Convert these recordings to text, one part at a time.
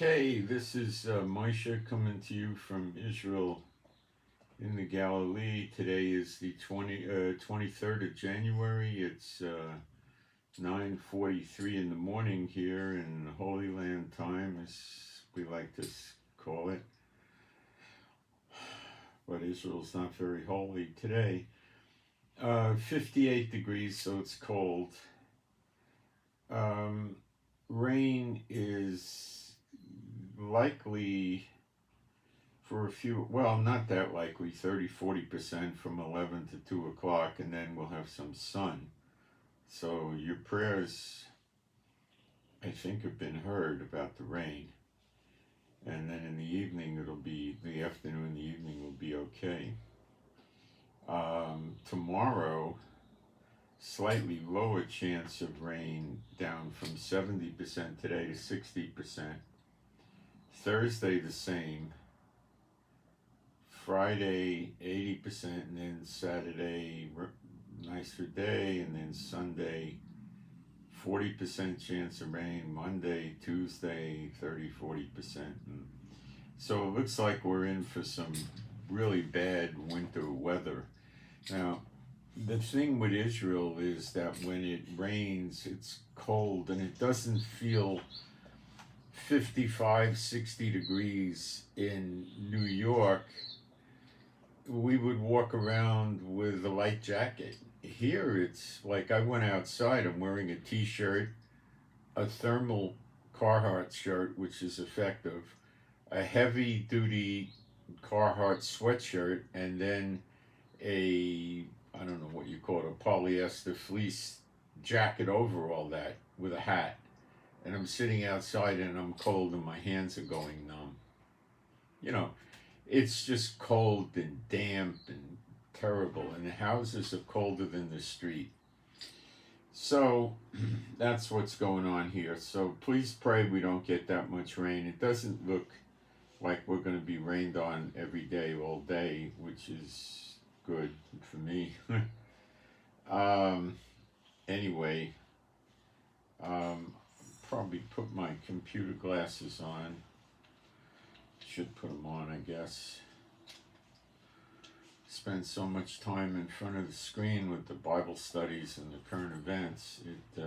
Okay, this is Moshe coming to you from Israel in the Galilee. Today is the 23rd of January. It's 9:43 in the morning here in Holy Land time, as we like to call it. But Israel's not very holy today. 58 degrees, so it's cold. Rain is likely for a few, well, not that likely, 30-40% from 11 to 2 o'clock, and then we'll have some sun. So your prayers, I think, have been heard about the rain. And then in the evening, the afternoon, the evening will be okay. Tomorrow, slightly lower chance of rain, down from 70% today to 60%. Thursday, the same. Friday, 80%, and then Saturday, nicer day, and then Sunday, 40% chance of rain. Monday, Tuesday, 30-40%. So it looks like we're in for some really bad winter weather. Now, the thing with Israel is that when it rains, it's cold, and it doesn't feel 55-60 degrees in New York. We would walk around with a light jacket. Here it's like I went outside, I'm wearing a t-shirt, a thermal Carhartt shirt, which is effective, a heavy duty Carhartt sweatshirt, and then I don't know what you call it, a polyester fleece jacket over all that with a hat. And I'm sitting outside and I'm cold and my hands are going numb. You know, it's just cold and damp and terrible, and the houses are colder than the street. So that's what's going on here. So please pray we don't get that much rain. It doesn't look like we're going to be rained on every day, all day, which is good for me. Anyway, probably put my computer glasses on. Should put them on, I guess. Spend so much time in front of the screen with the Bible studies and the current events. It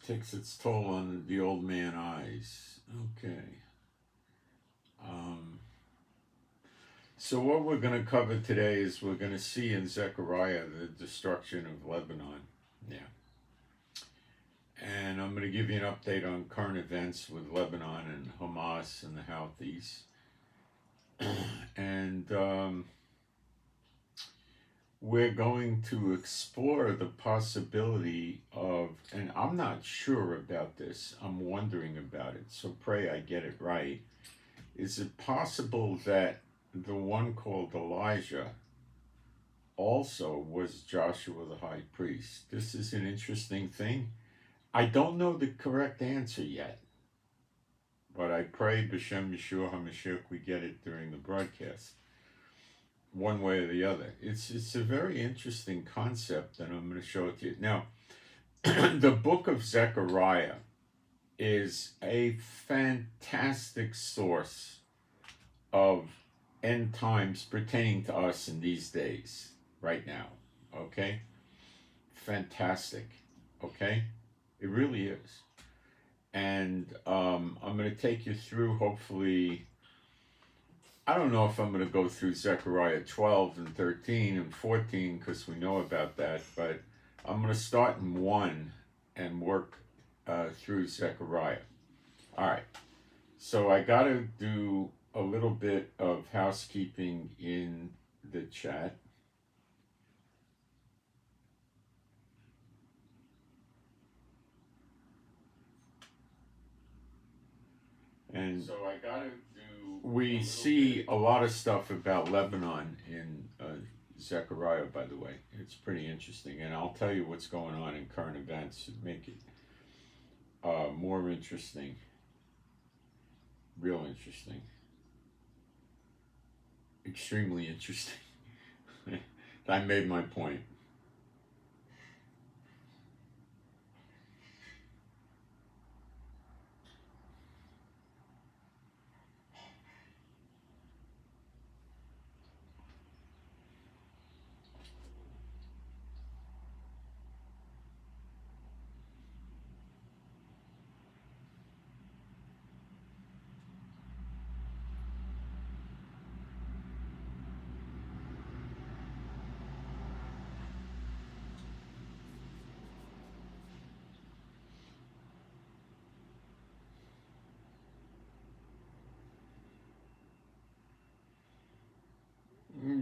takes its toll on the old man eyes. Okay. So what we're going to cover today is we're going to see in Zechariah the destruction of Lebanon. Yeah. And I'm going to give you an update on current events with Lebanon and Hamas and the Houthis. And we're going to explore the possibility of, and I'm not sure about this, I'm wondering about it, so pray I get it right. Is it possible that the one called Elijah also was Joshua the high priest? This is an interesting thing. I don't know the correct answer yet, but I pray B'Shem Yeshua HaMashiach we get it during the broadcast, one way or the other. It's a very interesting concept, and I'm going to show it to you. Now, the book of Zechariah is a fantastic source of end times pertaining to us in these days, right now, okay? Fantastic, okay? It really is. And I'm going to take you through, hopefully, I don't know if I'm going to go through Zechariah 12 and 13 and 14 because we know about that, but I'm going to start in 1 and work through Zechariah. All right, so I got to do a little bit of housekeeping in the chat. And so I gotta do. We see a lot of stuff about Lebanon in Zechariah, by the way. It's pretty interesting, and I'll tell you what's going on in current events to make it more interesting, real interesting, extremely interesting. I made my point.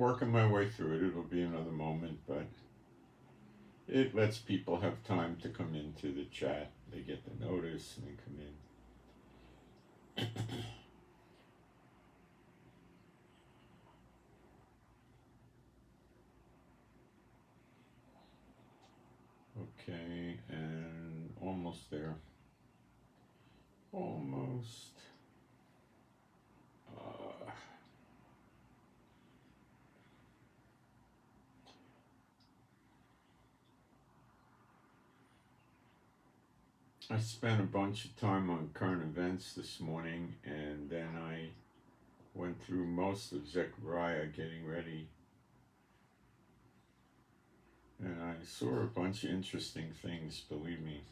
working my way through it. It'll be another moment, but it lets people have time to come into the chat. They get the notice and they come in. Okay, and almost there. Almost. I spent a bunch of time on current events this morning, and then I went through most of Zechariah getting ready. And I saw a bunch of interesting things, believe me.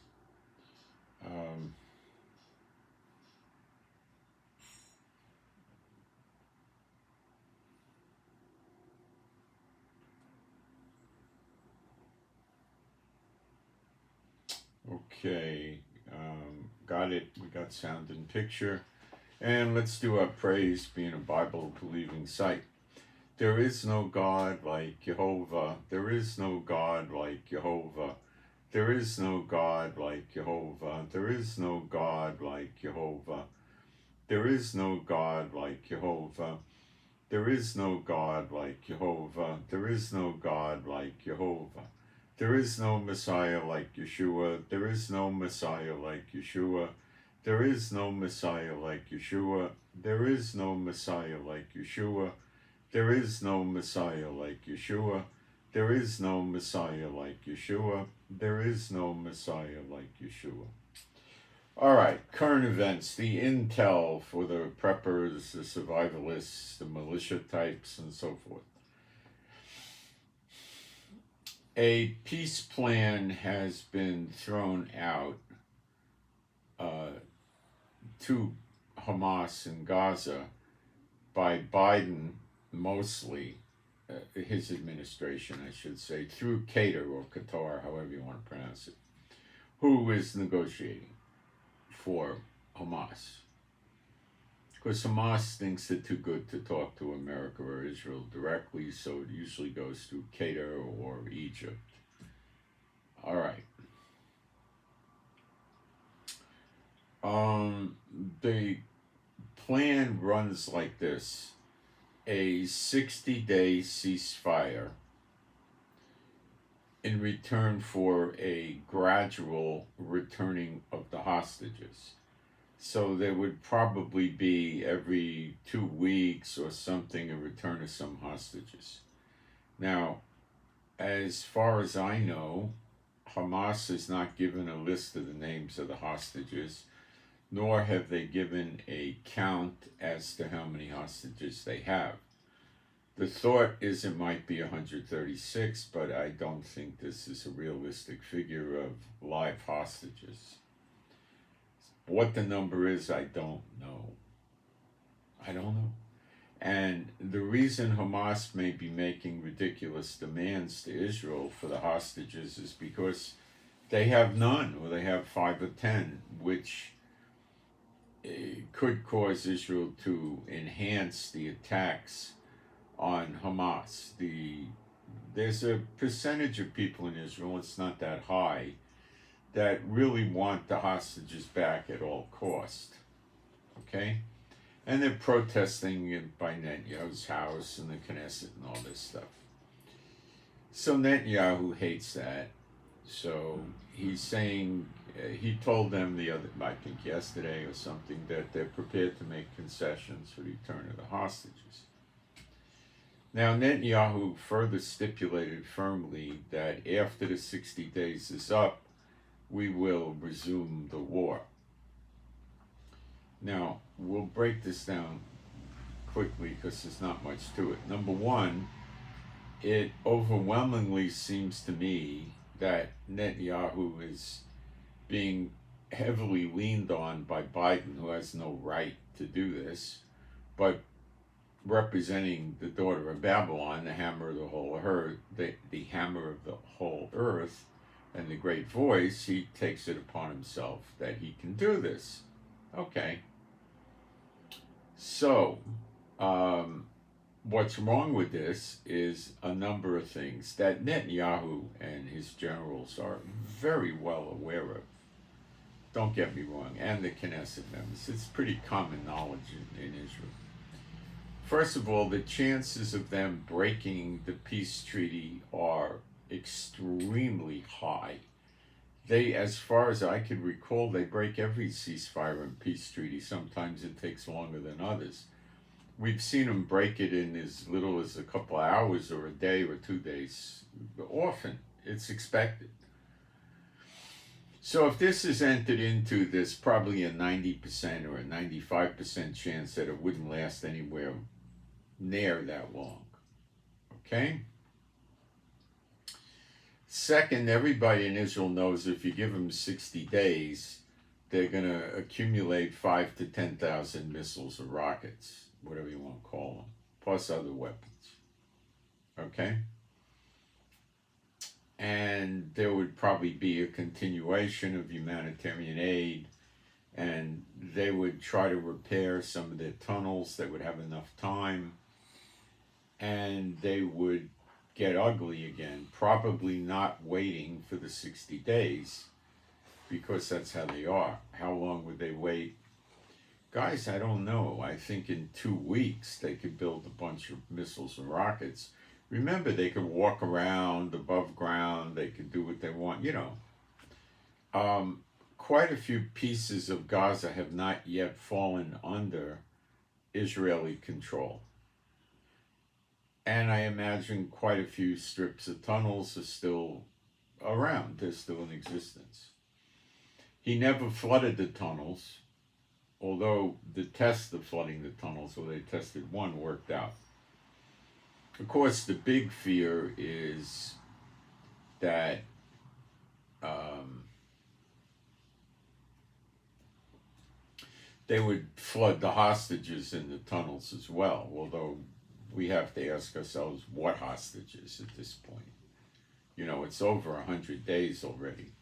Okay, got it. We got sound and picture. And let's do our praise, being a Bible-believing site. There is no God like Jehovah. There is no God like Jehovah. There is no God like Jehovah. There is no God like Jehovah. There is no God like Jehovah. There is no God like Jehovah. There is no God like Jehovah. There is no Messiah like Yeshua. There is no Messiah like Yeshua. There is no Messiah like Yeshua. There is no Messiah like Yeshua. There is no Messiah like Yeshua. There is no Messiah like Yeshua. There is no Messiah like Yeshua. All right, current events, the intel for the preppers, the survivalists, the militia types, and so forth. A peace plan has been thrown out to Hamas in Gaza by Biden, mostly, his administration, I should say, through Qatar or Qatar, however you want to pronounce it, who is negotiating for Hamas. Because Hamas thinks they're too good to talk to America or Israel directly, so it usually goes through Qatar or Egypt. All right. The plan runs like this: a 60-day ceasefire in return for a gradual returning of the hostages. So there would probably be every 2 weeks or something a return of some hostages. Now, as far as I know, Hamas has not given a list of the names of the hostages, nor have they given a count as to how many hostages they have. The thought is it might be 136, but I don't think this is a realistic figure of live hostages. What the number is, I don't know. And the reason Hamas may be making ridiculous demands to Israel for the hostages is because they have none, or they have 5 or 10, which could cause Israel to enhance the attacks on Hamas. There's a percentage of people in Israel, it's not that high, that really want the hostages back at all cost. Okay? And they're protesting by Netanyahu's house and the Knesset and all this stuff. So Netanyahu hates that. So he's saying, he told them I think yesterday or something, that they're prepared to make concessions for the return of the hostages. Now, Netanyahu further stipulated firmly that after the 60 days is up, we will resume the war. Now, we'll break this down quickly because there's not much to it. Number one, it overwhelmingly seems to me that Netanyahu is being heavily leaned on by Biden, who has no right to do this, but representing the daughter of Babylon, the hammer of the whole earth, the hammer of the whole earth, and the great voice, he takes it upon himself that he can do this. Okay. So, what's wrong with this is a number of things that Netanyahu and his generals are very well aware of. Don't get me wrong, and the Knesset members. It's pretty common knowledge in Israel. First of all, the chances of them breaking the peace treaty are extremely high. They, as far as I can recall, they break every ceasefire and peace treaty. Sometimes it takes longer than others. We've seen them break it in as little as a couple of hours or a day or 2 days. Often, it's expected. So if this is entered into, there's probably a 90% or a 95% chance that it wouldn't last anywhere near that long. Okay? Second, everybody in Israel knows if you give them 60 days, they're going to accumulate 5 to 10,000 missiles or rockets, whatever you want to call them, plus other weapons. Okay? And there would probably be a continuation of humanitarian aid, and they would try to repair some of their tunnels that would have enough time, and they would get ugly again, probably not waiting for the 60 days, because that's how they are. How long would they wait? Guys, I don't know. I think in 2 weeks they could build a bunch of missiles and rockets. Remember, they could walk around above ground. They could do what they want, you know. Quite a few pieces of Gaza have not yet fallen under Israeli control. And I imagine quite a few strips of tunnels are still around. They're still in existence. He never flooded the tunnels, although the test of flooding the tunnels, or they tested one, worked out. Of course, the big fear is that they would flood the hostages in the tunnels as well, although we have to ask ourselves what hostages at this point. You know, it's over 100 days already.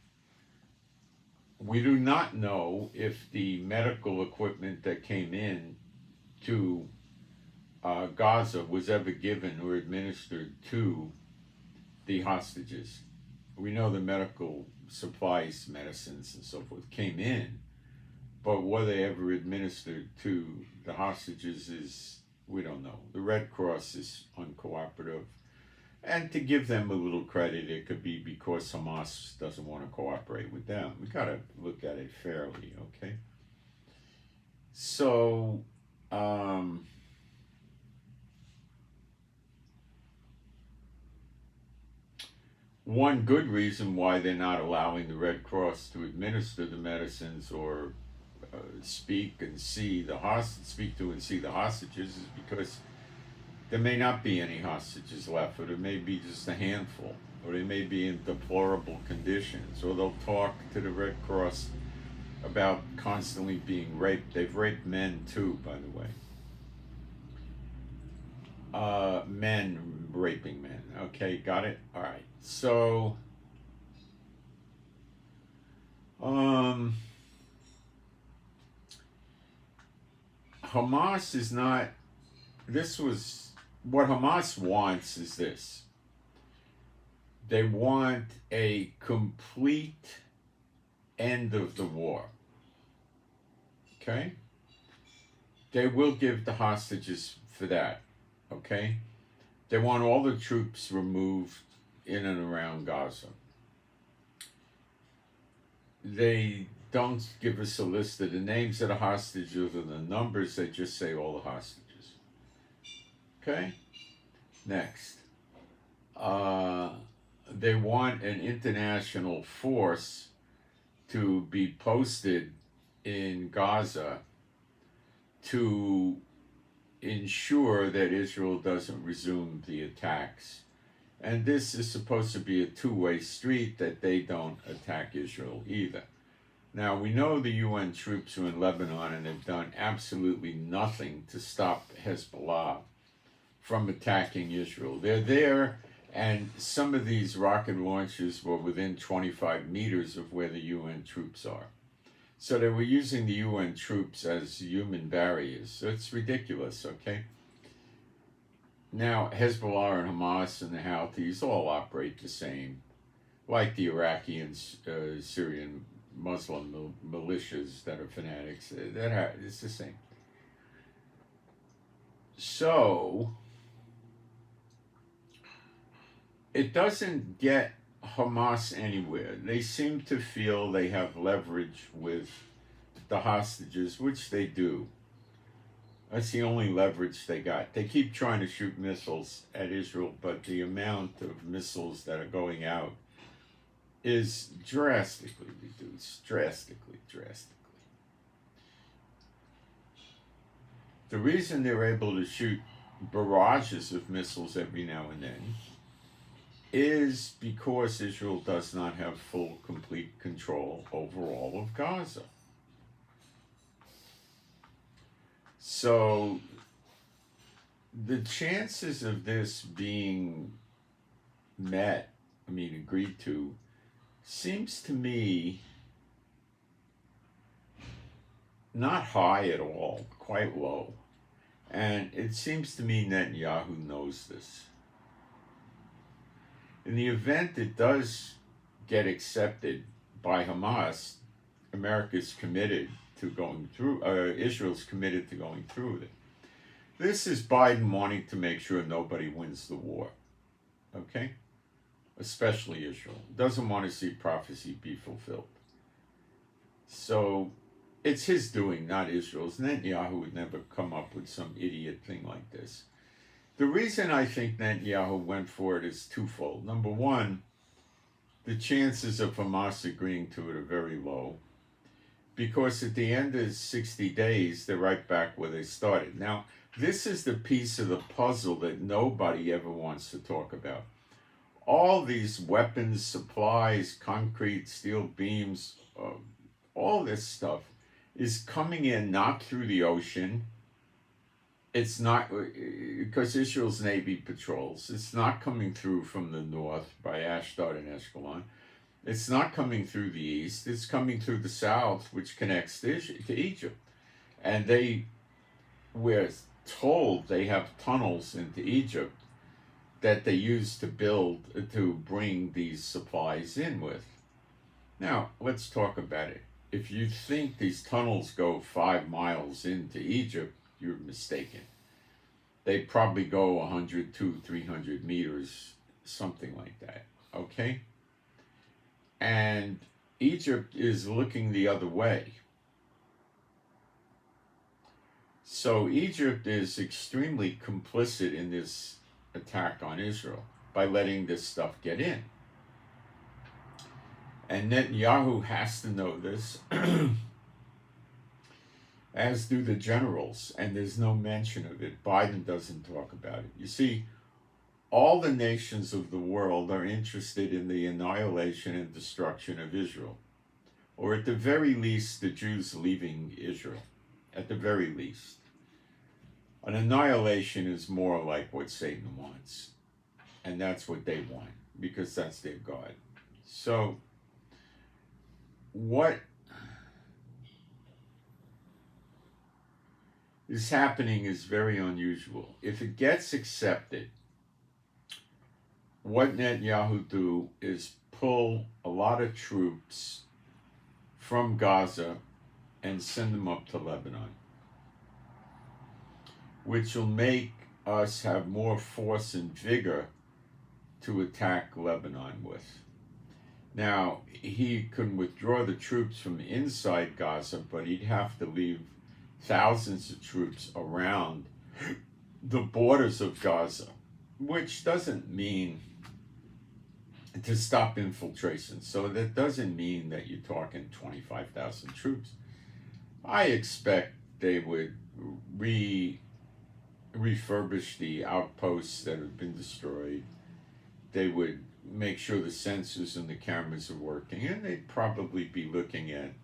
We do not know if the medical equipment that came in to Gaza was ever given or administered to the hostages. We know the medical supplies, medicines, and so forth came in, but were they ever administered to the hostages is, we don't know. The Red Cross is uncooperative. And to give them a little credit, it could be because Hamas doesn't want to cooperate with them. We got to look at it fairly, okay? So, one good reason why they're not allowing the Red Cross to administer the medicines or speak to and see the hostages is because there may not be any hostages left, or there may be just a handful, or they may be in deplorable conditions, or they'll talk to the Red Cross about constantly being raped. They've raped men too, by the way. Men raping men. Okay, got it? All right. So, Hamas is not, what Hamas wants is this. They want a complete end of the war. Okay? They will give the hostages for that. Okay? They want all the troops removed in and around Gaza. They don't give us a list of the names of the hostages or the numbers. They just say all the hostages. Okay? Next. They want an international force to be posted in Gaza to ensure that Israel doesn't resume the attacks. And this is supposed to be a two-way street, that they don't attack Israel either. Now, we know the UN troops are in Lebanon and have done absolutely nothing to stop Hezbollah from attacking Israel. They're there, and some of these rocket launches were within 25 meters of where the UN troops are. So they were using the UN troops as human barriers. So it's ridiculous, okay? Now, Hezbollah and Hamas and the Houthis all operate the same, like the Iraqi and Syrian Muslim militias that are fanatics. It's the same. So, it doesn't get Hamas anywhere. They seem to feel they have leverage with the hostages, which they do. That's the only leverage they got. They keep trying to shoot missiles at Israel, but the amount of missiles that are going out is drastically reduced. Drastically. The reason they're able to shoot barrages of missiles every now and then is because Israel does not have full, complete control over all of Gaza. So the chances of this being agreed to, seems to me not high at all, quite low. And it seems to me Netanyahu knows this. In the event it does get accepted by Hamas, America's committed to going through, Israel's committed to going through with it. This is Biden wanting to make sure nobody wins the war, okay? Especially Israel. Doesn't want to see prophecy be fulfilled. So it's his doing, not Israel's. Netanyahu would never come up with some idiot thing like this. The reason I think Netanyahu went for it is twofold. Number one, the chances of Hamas agreeing to it are very low, because at the end of 60 days, they're right back where they started. Now, this is the piece of the puzzle that nobody ever wants to talk about. All these weapons, supplies, concrete, steel beams, all this stuff is coming in not through the ocean. It's not, because Israel's Navy patrols, it's not coming through from the north by Ashdod and Ashkelon. It's not coming through the east. It's coming through the south, which connects to Egypt. And we're told they have tunnels into Egypt that they use to bring these supplies in with. Now, let's talk about it. If you think these tunnels go 5 miles into Egypt, you're mistaken. They probably go 100, 200, 300 meters, something like that, okay? And Egypt is looking the other way. So Egypt is extremely complicit in this attack on Israel by letting this stuff get in. And Netanyahu has to know this, as do the generals, and there's no mention of it. Biden doesn't talk about it. You see, all the nations of the world are interested in the annihilation and destruction of Israel, or at the very least, the Jews leaving Israel, at the very least. An annihilation is more like what Satan wants, and that's what they want, because that's their God. So, what is happening is very unusual. If it gets accepted, what Netanyahu do is pull a lot of troops from Gaza and send them up to Lebanon, which will make us have more force and vigor to attack Lebanon with. Now, he can withdraw the troops from inside Gaza, but he'd have to leave thousands of troops around the borders of Gaza, which doesn't mean to stop infiltration. So that doesn't mean that you're talking 25,000 troops. I expect they would refurbish the outposts that have been destroyed. They would make sure the sensors and the cameras are working, and they'd probably be looking at,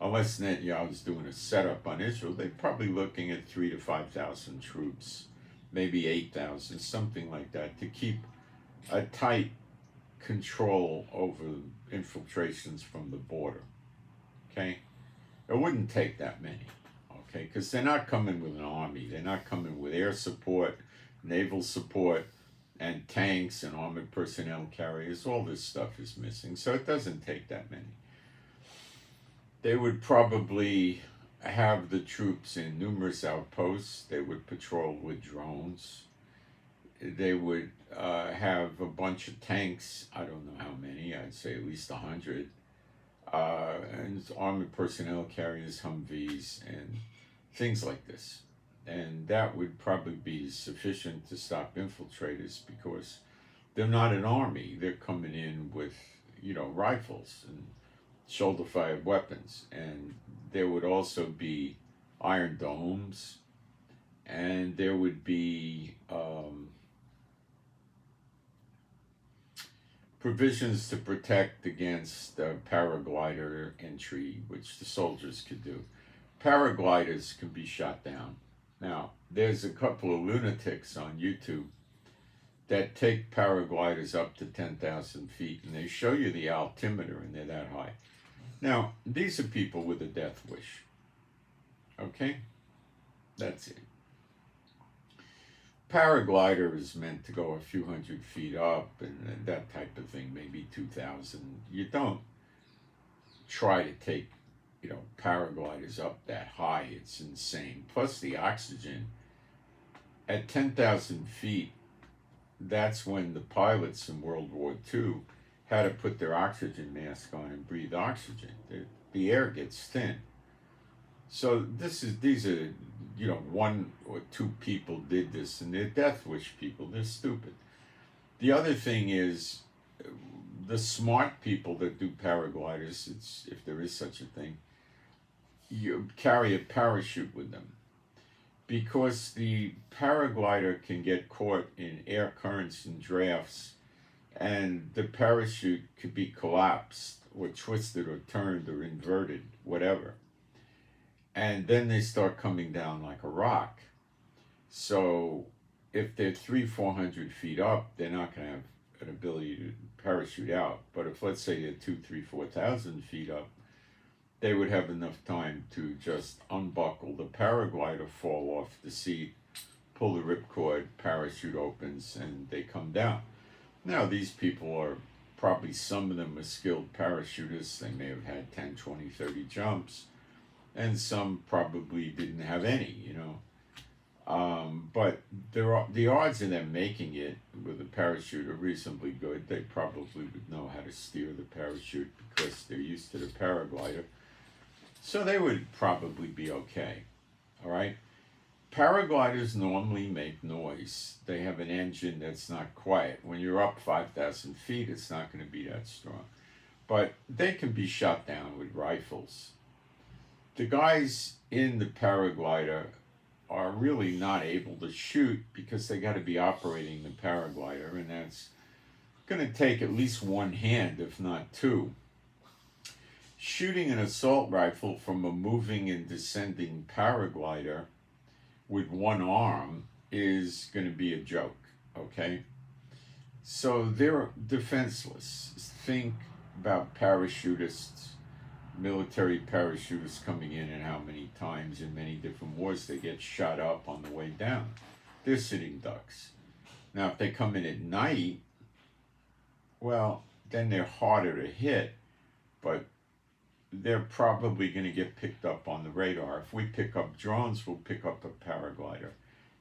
unless Netanyahu's doing a setup on Israel, they're probably looking at 3,000 to 5,000 troops, maybe 8,000, something like that, to keep a tight control over infiltrations from the border, okay? It wouldn't take that many, okay? Because they're not coming with an army. They're not coming with air support. naval support, and tanks and armored personnel carriers. All this stuff is missing, so it doesn't take that many. They would probably have the troops in numerous outposts. They would patrol with drones. They would have a bunch of tanks. I don't know how many. I'd say at least 100. And armored personnel carriers, Humvees, and things like this. And that would probably be sufficient to stop infiltrators, because they're not an army. They're coming in with, rifles and shoulder-fired weapons. And there would also be iron domes, and there would be provisions to protect against paraglider entry, which the soldiers could do. Paragliders can be shot down. Now, there's a couple of lunatics on YouTube that take paragliders up to 10,000 feet, and they show you the altimeter, and they're that high. Now, these are people with a death wish. Okay? That's it. Paraglider is meant to go a few hundred feet up and that type of thing, maybe 2,000. You don't try to take, paragliders up that high. It's insane. Plus the oxygen. At 10,000 feet, that's when the pilots in World War II had to put their oxygen mask on and breathe oxygen. The air gets thin. So these are, one or two people did this, and they're death wish people. They're stupid. The other thing is, the smart people that do paragliders, if there is such a thing, you carry a parachute with them, because the paraglider can get caught in air currents and drafts, and the parachute could be collapsed or twisted or turned or inverted, whatever. And then they start coming down like a rock. So if they're 300-400 feet up, they're not going to have an ability to parachute out. But if, let's say, they're 2,000, 3,000, 4,000 feet up, they would have enough time to just unbuckle the paraglider, fall off the seat, pull the ripcord, parachute opens, and they come down. Now, these people are probably, some of them are skilled parachutists. They may have had 10, 20, 30 jumps. And some probably didn't have any, but the odds of them making it with a parachute are reasonably good. They probably would know how to steer the parachute because they're used to the paraglider. So they would probably be okay, all right? Paragliders normally make noise. They have an engine that's not quiet. When you're up 5,000 feet, it's not going to be that strong. But they can be shot down with rifles. The guys in the paraglider are really not able to shoot because they got to be operating the paraglider, and that's going to take at least one hand, if not two. Shooting an assault rifle from a moving and descending paraglider with one arm is going to be a joke, okay? So they're defenseless. Think about parachutists, military parachutists coming in, and how many times in many different wars they get shot up on the way down. They're sitting ducks. Now, if they come in at night, well, then they're harder to hit, but they're probably going to get picked up on the radar. If we pick up drones, we'll pick up a paraglider.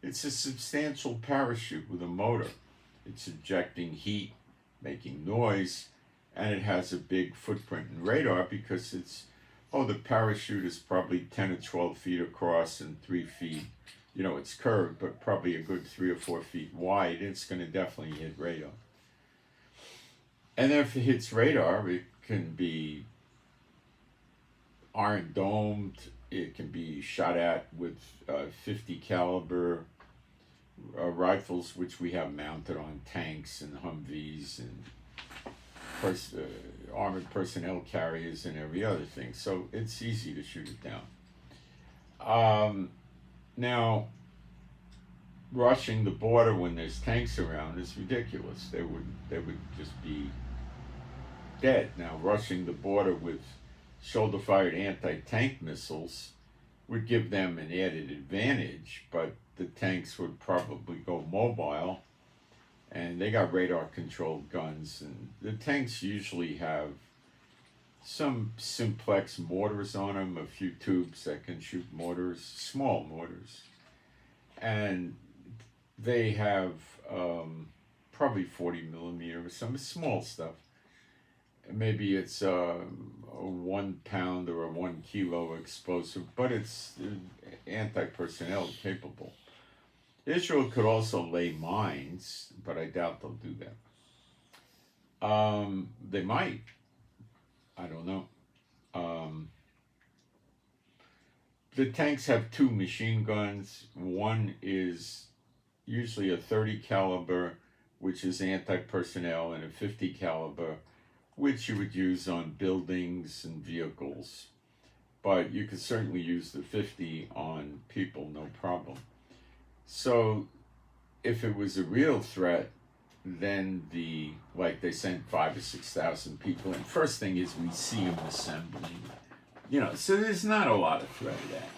It's a substantial parachute with a motor. It's ejecting heat, making noise, and it has a big footprint in radar because the parachute is probably 10 or 12 feet across and 3 feet, it's curved, but probably a good 3 or 4 feet wide. It's going to definitely hit radar. And if it hits radar, it can be iron domed. It can be shot at with 50 caliber rifles, which we have mounted on tanks and Humvees and armored personnel carriers and every other thing. So it's easy to shoot it down. Now, rushing the border when there's tanks around is ridiculous. They would just be dead. Now, rushing the border with shoulder-fired anti-tank missiles would give them an added advantage, but the tanks would probably go mobile, and they got radar controlled guns, and the tanks usually have some simplex mortars on them, a few tubes that can shoot mortars, small mortars, and they have probably 40 millimeter or some small stuff. Maybe it's a 1 pound or a 1 kilo explosive, but it's anti-personnel capable. Israel could also lay mines, but I doubt they'll do that. They might. I don't know. The tanks have 2 machine guns. One is usually a 30 caliber, which is anti-personnel, and a 50 caliber, which you would use on buildings and vehicles. But you could certainly use the 50 on people, no problem. So if it was a real threat, then they sent 5,000 or 6,000 people in. First thing is we see them assembling, so there's not a lot of threat of that,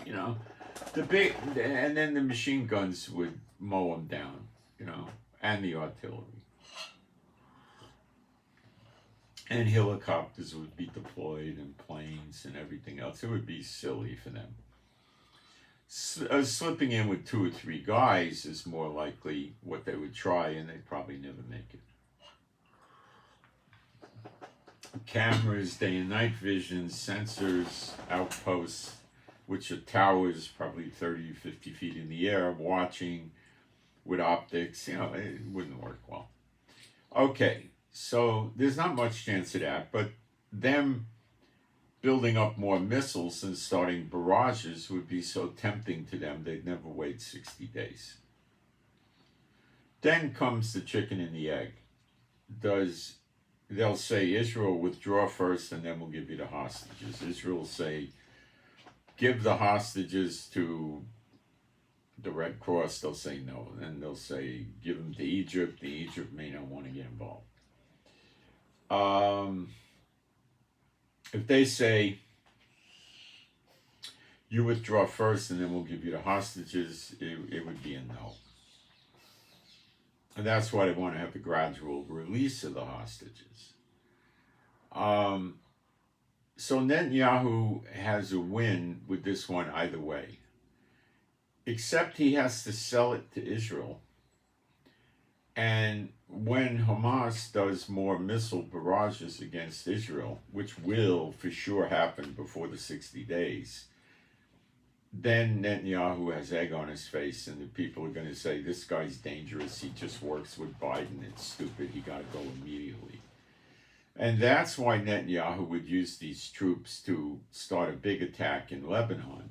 and then the machine guns would mow them down, and the artillery. And helicopters would be deployed, and planes and everything else. It would be silly for them. Slipping in with 2 or 3 guys is more likely what they would try, and they'd probably never make it. Cameras, day and night vision, sensors, outposts, which are towers probably 30, 50 feet in the air, watching with optics, it wouldn't work well. Okay, so there's not much chance of that, but them building up more missiles and starting barrages would be so tempting to them they'd never wait 60 days. Then comes the chicken and the egg. They'll say, Israel, withdraw first and then we'll give you the hostages. Israel will say, give the hostages to the Red Cross. They'll say no. And they'll say, give them to Egypt. The Egypt may not want to get involved. If they say, you withdraw first and then we'll give you the hostages, it would be a no. And that's why they want to have the gradual release of the hostages. So Netanyahu has a win with this one either way. Except he has to sell it to Israel. And when Hamas does more missile barrages against Israel, which will for sure happen before the 60 days, then Netanyahu has egg on his face, and the people are going to say, this guy's dangerous, he just works with Biden, it's stupid, he got to go immediately. And that's why Netanyahu would use these troops to start a big attack in Lebanon.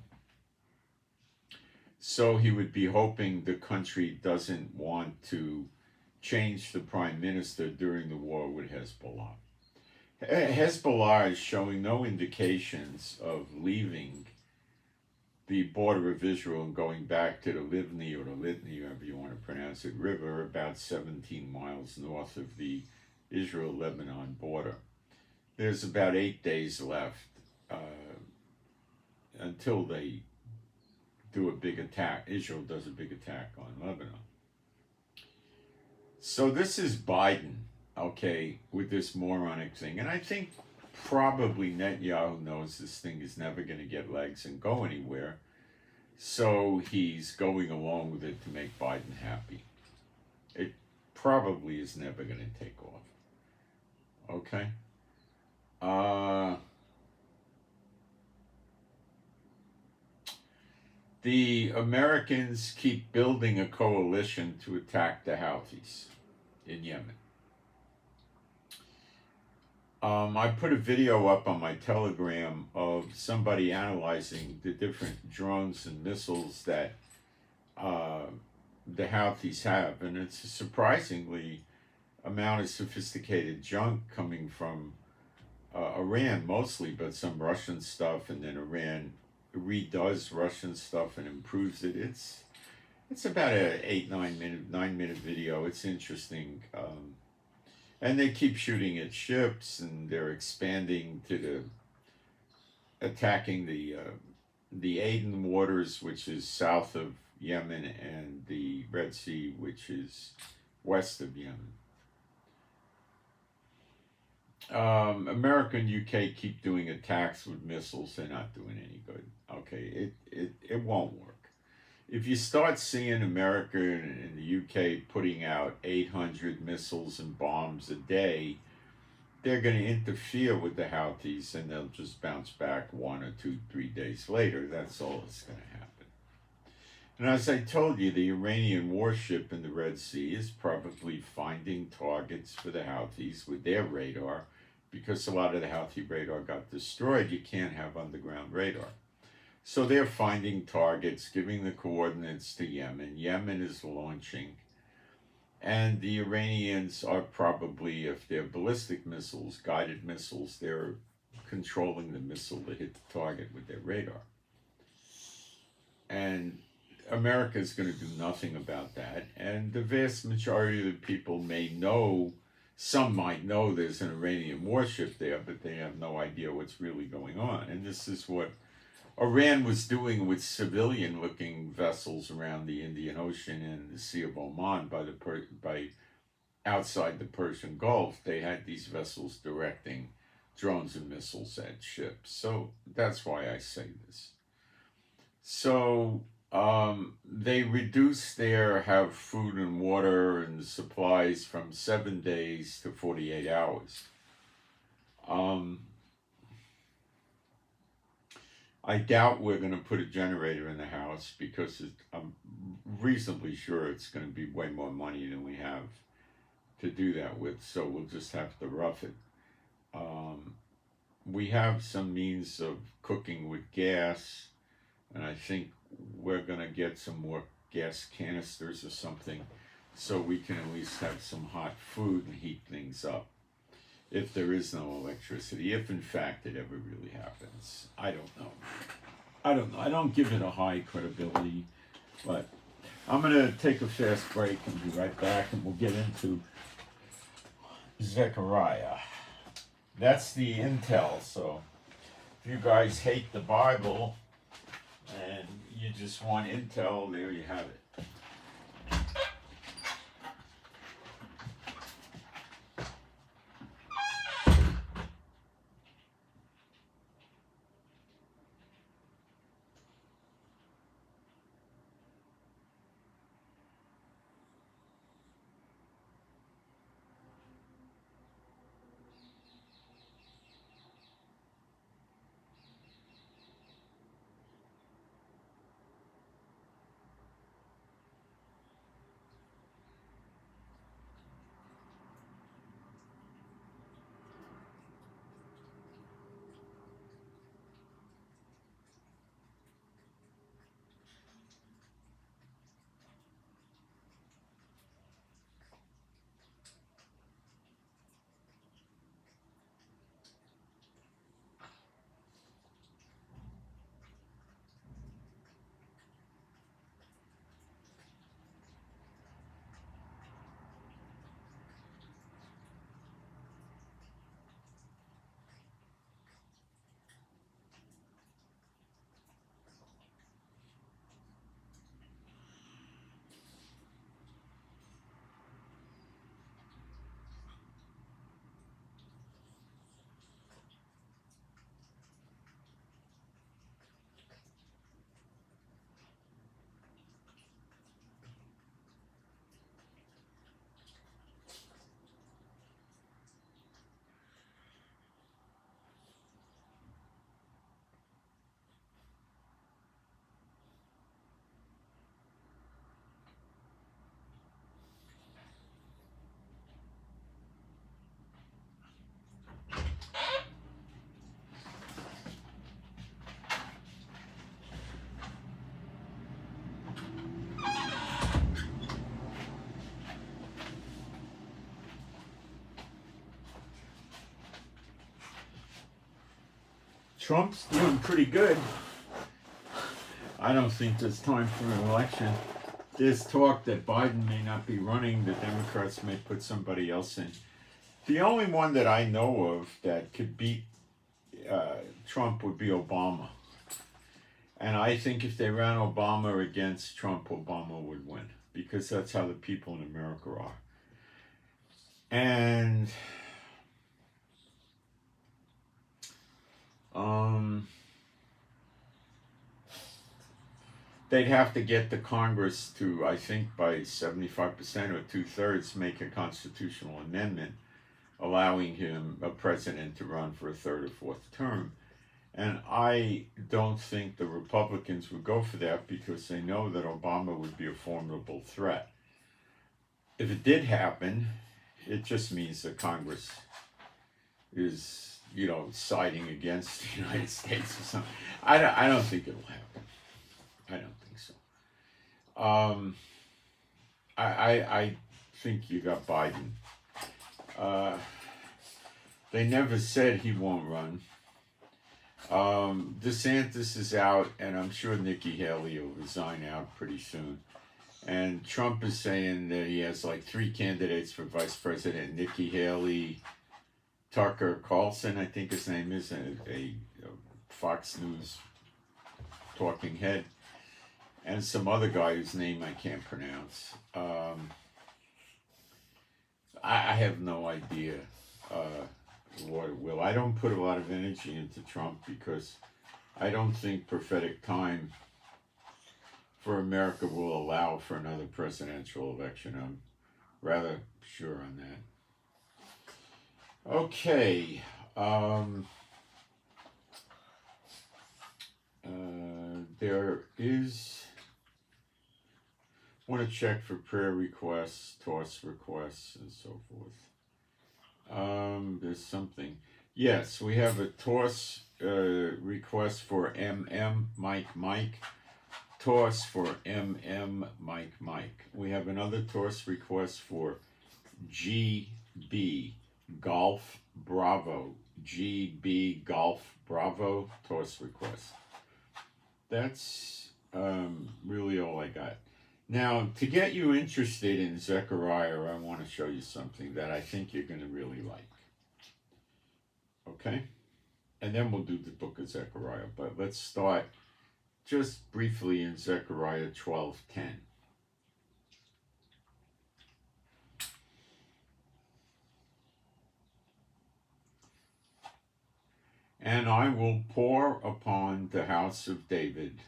So he would be hoping the country doesn't want to change the prime minister during the war with Hezbollah. Hezbollah is showing no indications of leaving the border of Israel and going back to the Livni or the Litni, however you want to pronounce it, river, about 17 miles north of the Israel-Lebanon border. There's about 8 days left until they do a big attack. Israel does a big attack on Lebanon. So this is Biden, okay, with this moronic thing. And I think probably Netanyahu knows this thing is never going to get legs and go anywhere. So he's going along with it to make Biden happy. It probably is never going to take off. Okay? The Americans keep building a coalition to attack the Houthis in Yemen. I put a video up on my Telegram of somebody analyzing the different drones and missiles that the Houthis have, and it's a surprisingly amount of sophisticated junk coming from Iran mostly, but some Russian stuff, and then Iran redoes Russian stuff and improves it. It's about a 9 minute video. It's interesting. And they keep shooting at ships, and they're expanding to attacking the Aden waters, which is south of Yemen and the Red Sea, which is west of Yemen. America and UK keep doing attacks with missiles. They're not doing any good. Okay, it won't work. If you start seeing America and the UK putting out 800 missiles and bombs a day, they're going to interfere with the Houthis, and they'll just bounce back 1 or 2, 3 days later. That's all that's going to happen. And as I told you, the Iranian warship in the Red Sea is probably finding targets for the Houthis with their radar, because a lot of the Houthi radar got destroyed. You can't have underground radar. So they're finding targets, giving the coordinates to Yemen. Yemen is launching. And the Iranians are probably, if they're ballistic missiles, guided missiles, they're controlling the missile to hit the target with their radar. And America is going to do nothing about that. And the vast majority of the people may know, some might know there's an Iranian warship there, but they have no idea what's really going on. And this is what Iran was doing with civilian-looking vessels around the Indian Ocean and the Sea of Oman by outside the Persian Gulf. They had these vessels directing drones and missiles at ships. So that's why I say this. So they have food and water and supplies from 7 days to 48 hours. I doubt we're going to put a generator in the house, because I'm reasonably sure it's going to be way more money than we have to do that with, so we'll just have to rough it. We have some means of cooking with gas, and I think we're going to get some more gas canisters or something, so we can at least have some hot food and heat things up, if there is no electricity, if in fact it ever really happens. I don't know. I don't give it a high credibility, but I'm going to take a fast break and be right back, and we'll get into Zechariah. That's the intel, so if you guys hate the Bible and you just want intel, there you have it. Trump's doing pretty good. I don't think there's time for an election. There's talk that Biden may not be running. The Democrats may put somebody else in. The only one that I know of that could beat Trump would be Obama. And I think if they ran Obama against Trump, Obama would win, because that's how the people in America are. And they'd have to get the Congress to, I think, by 75% or 2/3, make a constitutional amendment allowing him, a president, to run for a third or fourth term. And I don't think the Republicans would go for that, because they know that Obama would be a formidable threat. If it did happen, it just means that Congress is, siding against the United States or something. I don't think it'll happen. I don't think so. I think you got Biden. They never said he won't run. DeSantis is out, and I'm sure Nikki Haley will resign out pretty soon. And Trump is saying that he has like 3 candidates for vice president: Nikki Haley, Tucker Carlson, I think his name is, a Fox News talking head, and some other guy whose name I can't pronounce. I have no idea what it will. I don't put a lot of energy into Trump, because I don't think prophetic time for America will allow for another presidential election. I'm rather sure on that. Okay. There is, want to check for prayer requests, toss requests, and so forth. There's something. Yes, we have a toss request for Mike. Toss for Mike. We have another toss request for GB Golf Bravo. GB Golf Bravo toss request. That's really all I got. Now, to get you interested in Zechariah, I want to show you something that I think you're going to really like. Okay? And then we'll do the book of Zechariah. But let's start just briefly in Zechariah 12:10. And I will pour upon the house of David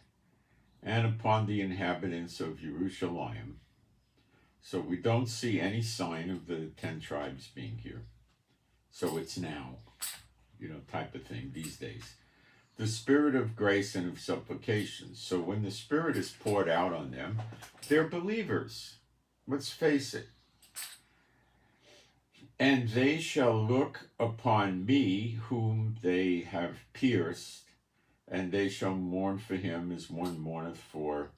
and upon the inhabitants of Jerusalem. So we don't see any sign of the 10 tribes being here. So it's now, type of thing these days. The spirit of grace and of supplication. So when the Spirit is poured out on them, they're believers. Let's face it. And they shall look upon me whom they have pierced, and they shall mourn for him as one mourneth for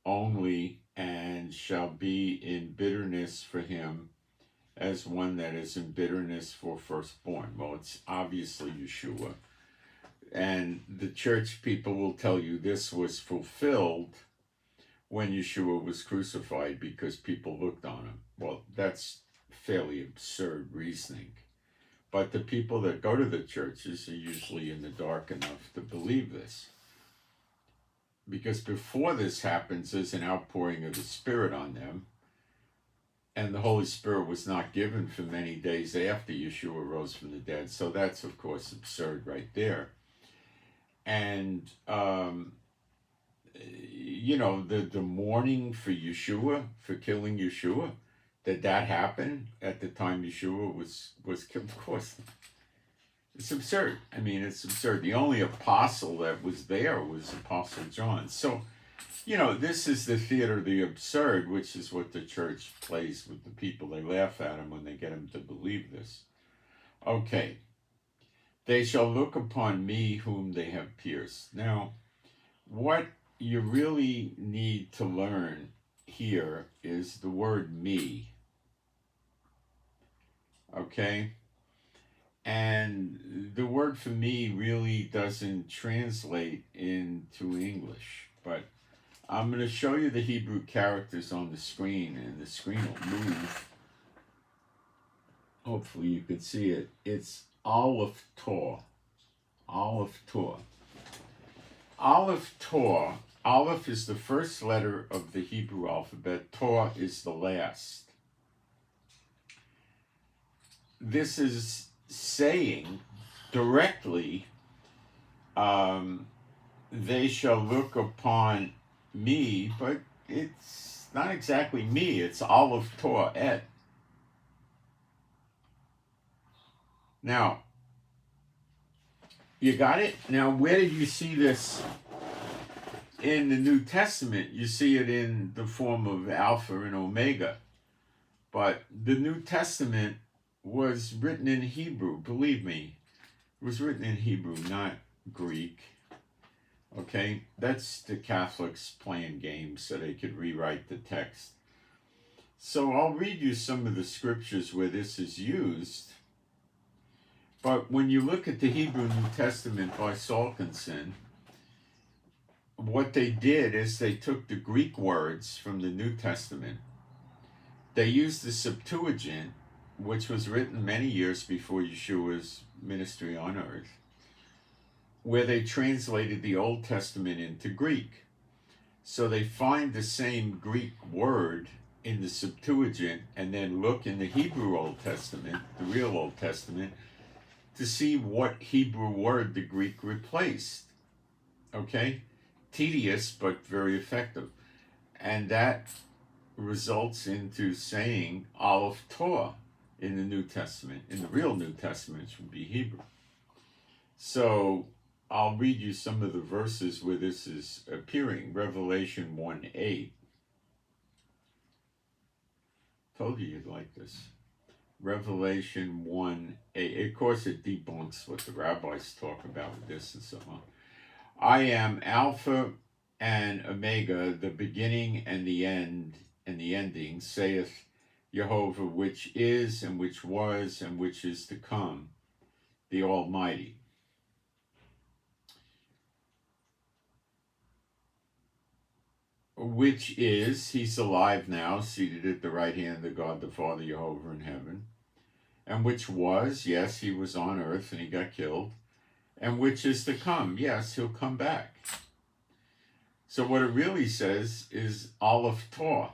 only, and shall be in bitterness for him as one that is in bitterness for firstborn. Well, it's obviously Yeshua. And the church people will tell you this was fulfilled when Yeshua was crucified, because people looked on him. Well, that's fairly absurd reasoning. But the people that go to the churches are usually in the dark enough to believe this. Because before this happens, there's an outpouring of the Spirit on them. And the Holy Spirit was not given for many days after Yeshua rose from the dead. So that's, of course, absurd right there. And, the mourning for Yeshua, for killing Yeshua, did that happen at the time Yeshua was killed? Of course. It's absurd. I mean, it's absurd. The only apostle that was there was Apostle John. So, this is the theater of the absurd, which is what the church plays with the people. They laugh at them when they get them to believe this. Okay. They shall look upon me whom they have pierced. Now, what you really need to learn here is the word me. Okay? And the word for me really doesn't translate into English. But I'm going to show you the Hebrew characters on the screen, and the screen will move. Hopefully you can see it. It's Aleph Tor. Aleph Tor. Aleph Tor. Aleph is the first letter of the Hebrew alphabet. Tor is the last. This is saying directly, they shall look upon me, but it's not exactly me. It's Aleph Tor Et. Now, you got it? Now, where did you see this in the New Testament? You see it in the form of Alpha and Omega. But the New Testament was written in Hebrew, believe me. It was written in Hebrew, not Greek. Okay? That's the Catholics playing games so they could rewrite the text. So I'll read you some of the scriptures where this is used. But when you look at the Hebrew New Testament by Salkinson, what they did is they took the Greek words from the New Testament. They used the Septuagint, which was written many years before Yeshua's ministry on earth, where they translated the Old Testament into Greek. So they find the same Greek word in the Septuagint and then look in the Hebrew Old Testament, the real Old Testament, to see what Hebrew word the Greek replaced. Okay? Tedious, but very effective. And that results into saying Aleph Tor in the New Testament. In the real New Testament, it would be Hebrew. So I'll read you some of the verses where this is appearing. Revelation 1:8. Told you you'd like this. Revelation 1:8. Of course, it debunks what the rabbis talk about with this and so on. I am Alpha and Omega, the beginning and the end and the ending, saith Jehovah, which is and which was and which is to come, the Almighty. Which is, he's alive now, seated at the right hand of God the Father, Jehovah in heaven. And which was, yes, he was on earth and he got killed. And which is to come, yes, he'll come back. So what it really says is Aleph Tor.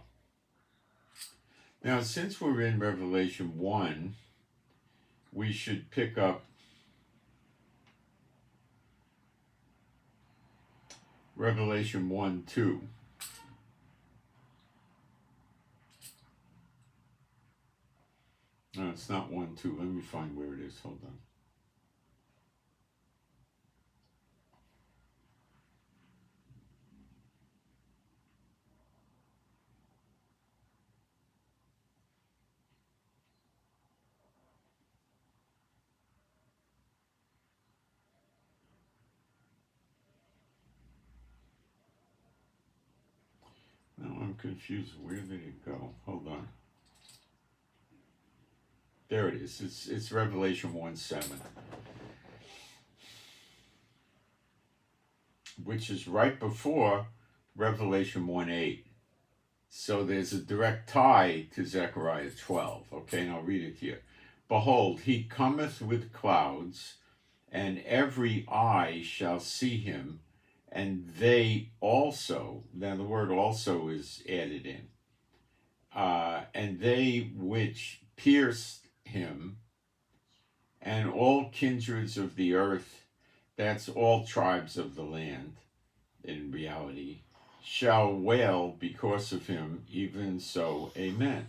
Now, since we're in Revelation 1, we should pick up Revelation 1:2. No, it's not 1:2. Let me find where it is. Hold on. Now I'm confused. Where did it go? Hold on. There it is. It's Revelation 1:7. Which is right before Revelation 1:8. So there's a direct tie to Zechariah 12. Okay, and I'll read it here. Behold, he cometh with clouds, and every eye shall see him, and they also, now the word also is added in, and they which pierced him, and all kindreds of the earth, that's all tribes of the land in reality, shall wail because of him, even so, amen.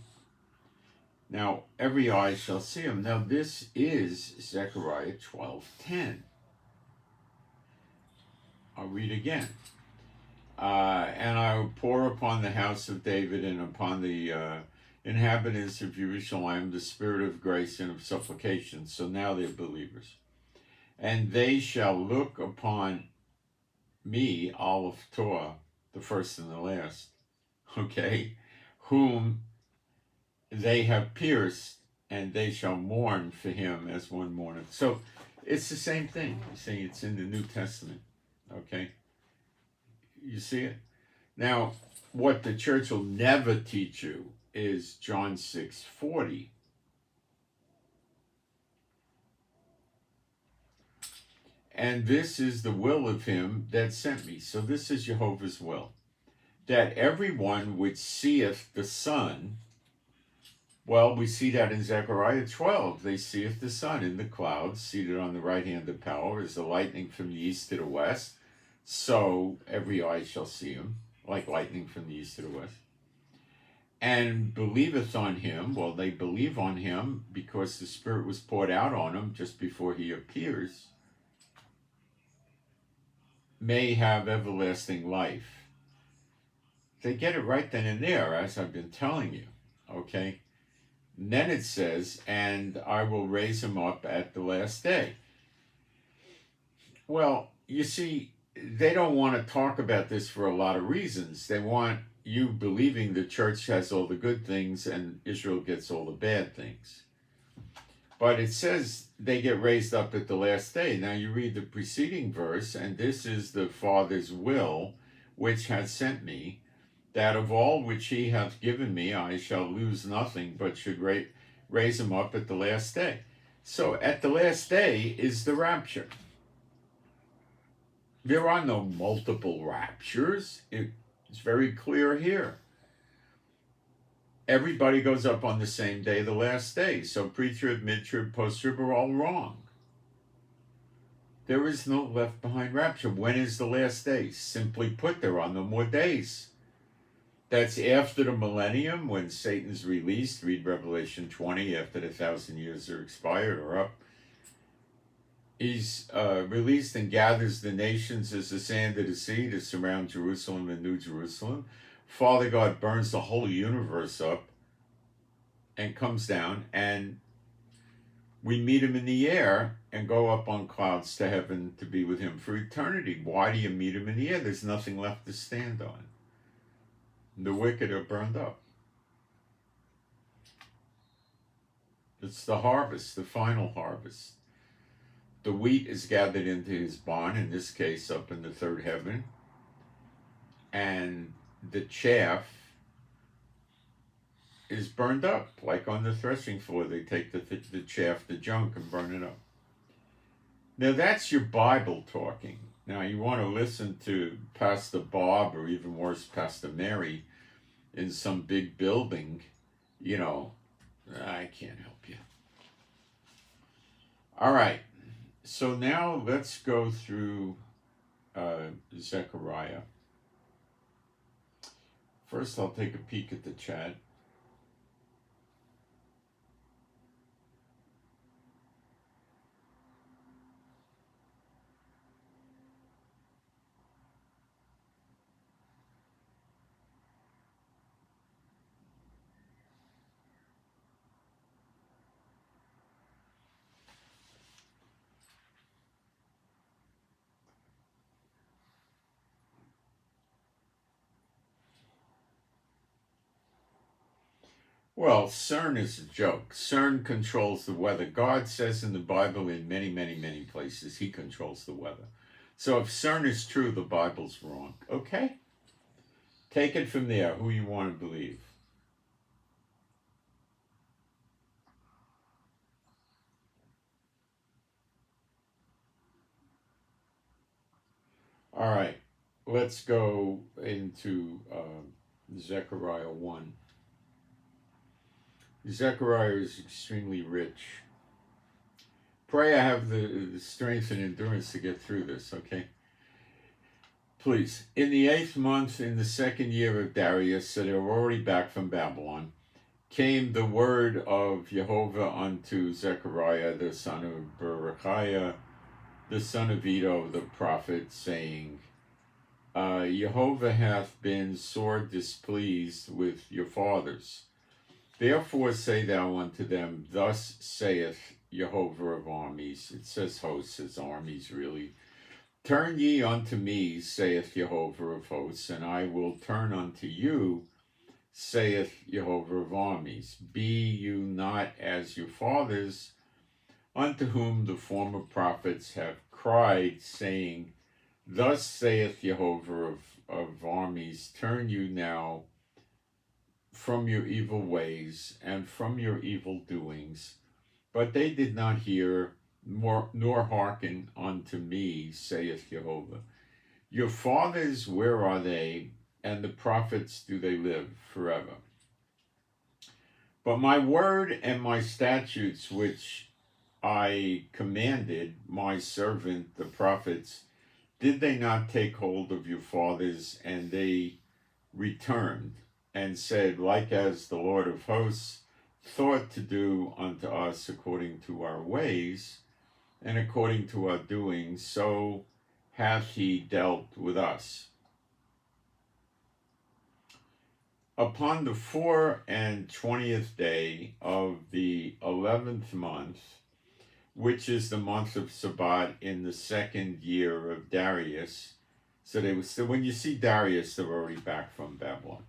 Now, every eye shall see him. Now, this is Zechariah 12:10. I'll read again. And I will pour upon the house of David and upon the inhabitants of Jerusalem the spirit of grace and of supplication. So now they're believers. And they shall look upon me, Aleph Tor, the first and the last, okay, whom they have pierced, and they shall mourn for him as one mourneth. So it's the same thing. You see, it's in the New Testament, okay? You see it? Now, what the church will never teach you is John 6:40. And this is the will of him that sent me. So this is Jehovah's will, that everyone which seeth the Son, well, we see that in Zechariah 12. They seeth the Son in the clouds, seated on the right hand of power, as the lightning from the east to the west. So every eye shall see him, like lightning from the east to the west. And believeth on him. Well, they believe on him because the Spirit was poured out on him just before he appears, may have everlasting life. They get it right then and there, as I've been telling you. Okay? And then it says, and I will raise him up at the last day. Well, you see, they don't want to talk about this for a lot of reasons. They want you believing the church has all the good things and Israel gets all the bad things. But it says they get raised up at the last day. Now you read the preceding verse, and this is the Father's will, which hath sent me, that of all which he hath given me I shall lose nothing, but should raise him up at the last day. So at the last day is the rapture. There are no multiple raptures. It's very clear here. Everybody goes up on the same day, the last day. So pre-trib, mid-trib, post-trib are all wrong. There is no left behind rapture. When is the last day? Simply put, there are no more days. That's after the millennium, when Satan's released. Read Revelation 20, after the 1,000 years are expired or up. He's released and gathers the nations as the sand of the sea to surround Jerusalem and New Jerusalem. Father God burns the whole universe up and comes down, and we meet him in the air and go up on clouds to heaven to be with him for eternity. Why do you meet him in the air? There's nothing left to stand on. The wicked are burned up. It's the harvest, the final harvest. The wheat is gathered into his barn, in this case up in the third heaven, and the chaff is burned up, like on the threshing floor. They take the chaff, the junk, and burn it up. Now that's your Bible talking. Now you want to listen to Pastor Bob, or even worse, Pastor Mary, in some big building, I can't help you. All right. So now let's go through Zechariah. First, I'll take a peek at the chat. Well, CERN is a joke. CERN controls the weather. God says in the Bible in many, many, many places he controls the weather. So if CERN is true, the Bible's wrong. Okay? Take it from there, who you want to believe. All right, let's go into Zechariah 1. Zechariah is extremely rich. Pray I have the strength and endurance to get through this, okay? Please. In the 8th month, in the 2nd year of Darius, so they were already back from Babylon, came the word of Jehovah unto Zechariah, the son of Berechiah, the son of Iddo, the prophet, saying, Jehovah hath been sore displeased with your fathers. Therefore say thou unto them, thus saith Jehovah of armies. It says hosts, it's armies really. Turn ye unto me, saith Jehovah of hosts, and I will turn unto you, saith Jehovah of armies. Be you not as your fathers, unto whom the former prophets have cried, saying, thus saith Jehovah of armies, turn you now from your evil ways and from your evil doings. But they did not hear, nor hearken unto me, saith Jehovah. Your fathers, where are they? And the prophets, do they live forever? But my word and my statutes, which I commanded my servant the prophets, did they not take hold of your fathers? And they returned and said, like as the Lord of hosts thought to do unto us according to our ways and according to our doings, so hath he dealt with us. Upon the 24th day of the 11th month, which is the month of Sabbat in the 2nd year of Darius, so they were still, when you see Darius, they're already back from Babylon,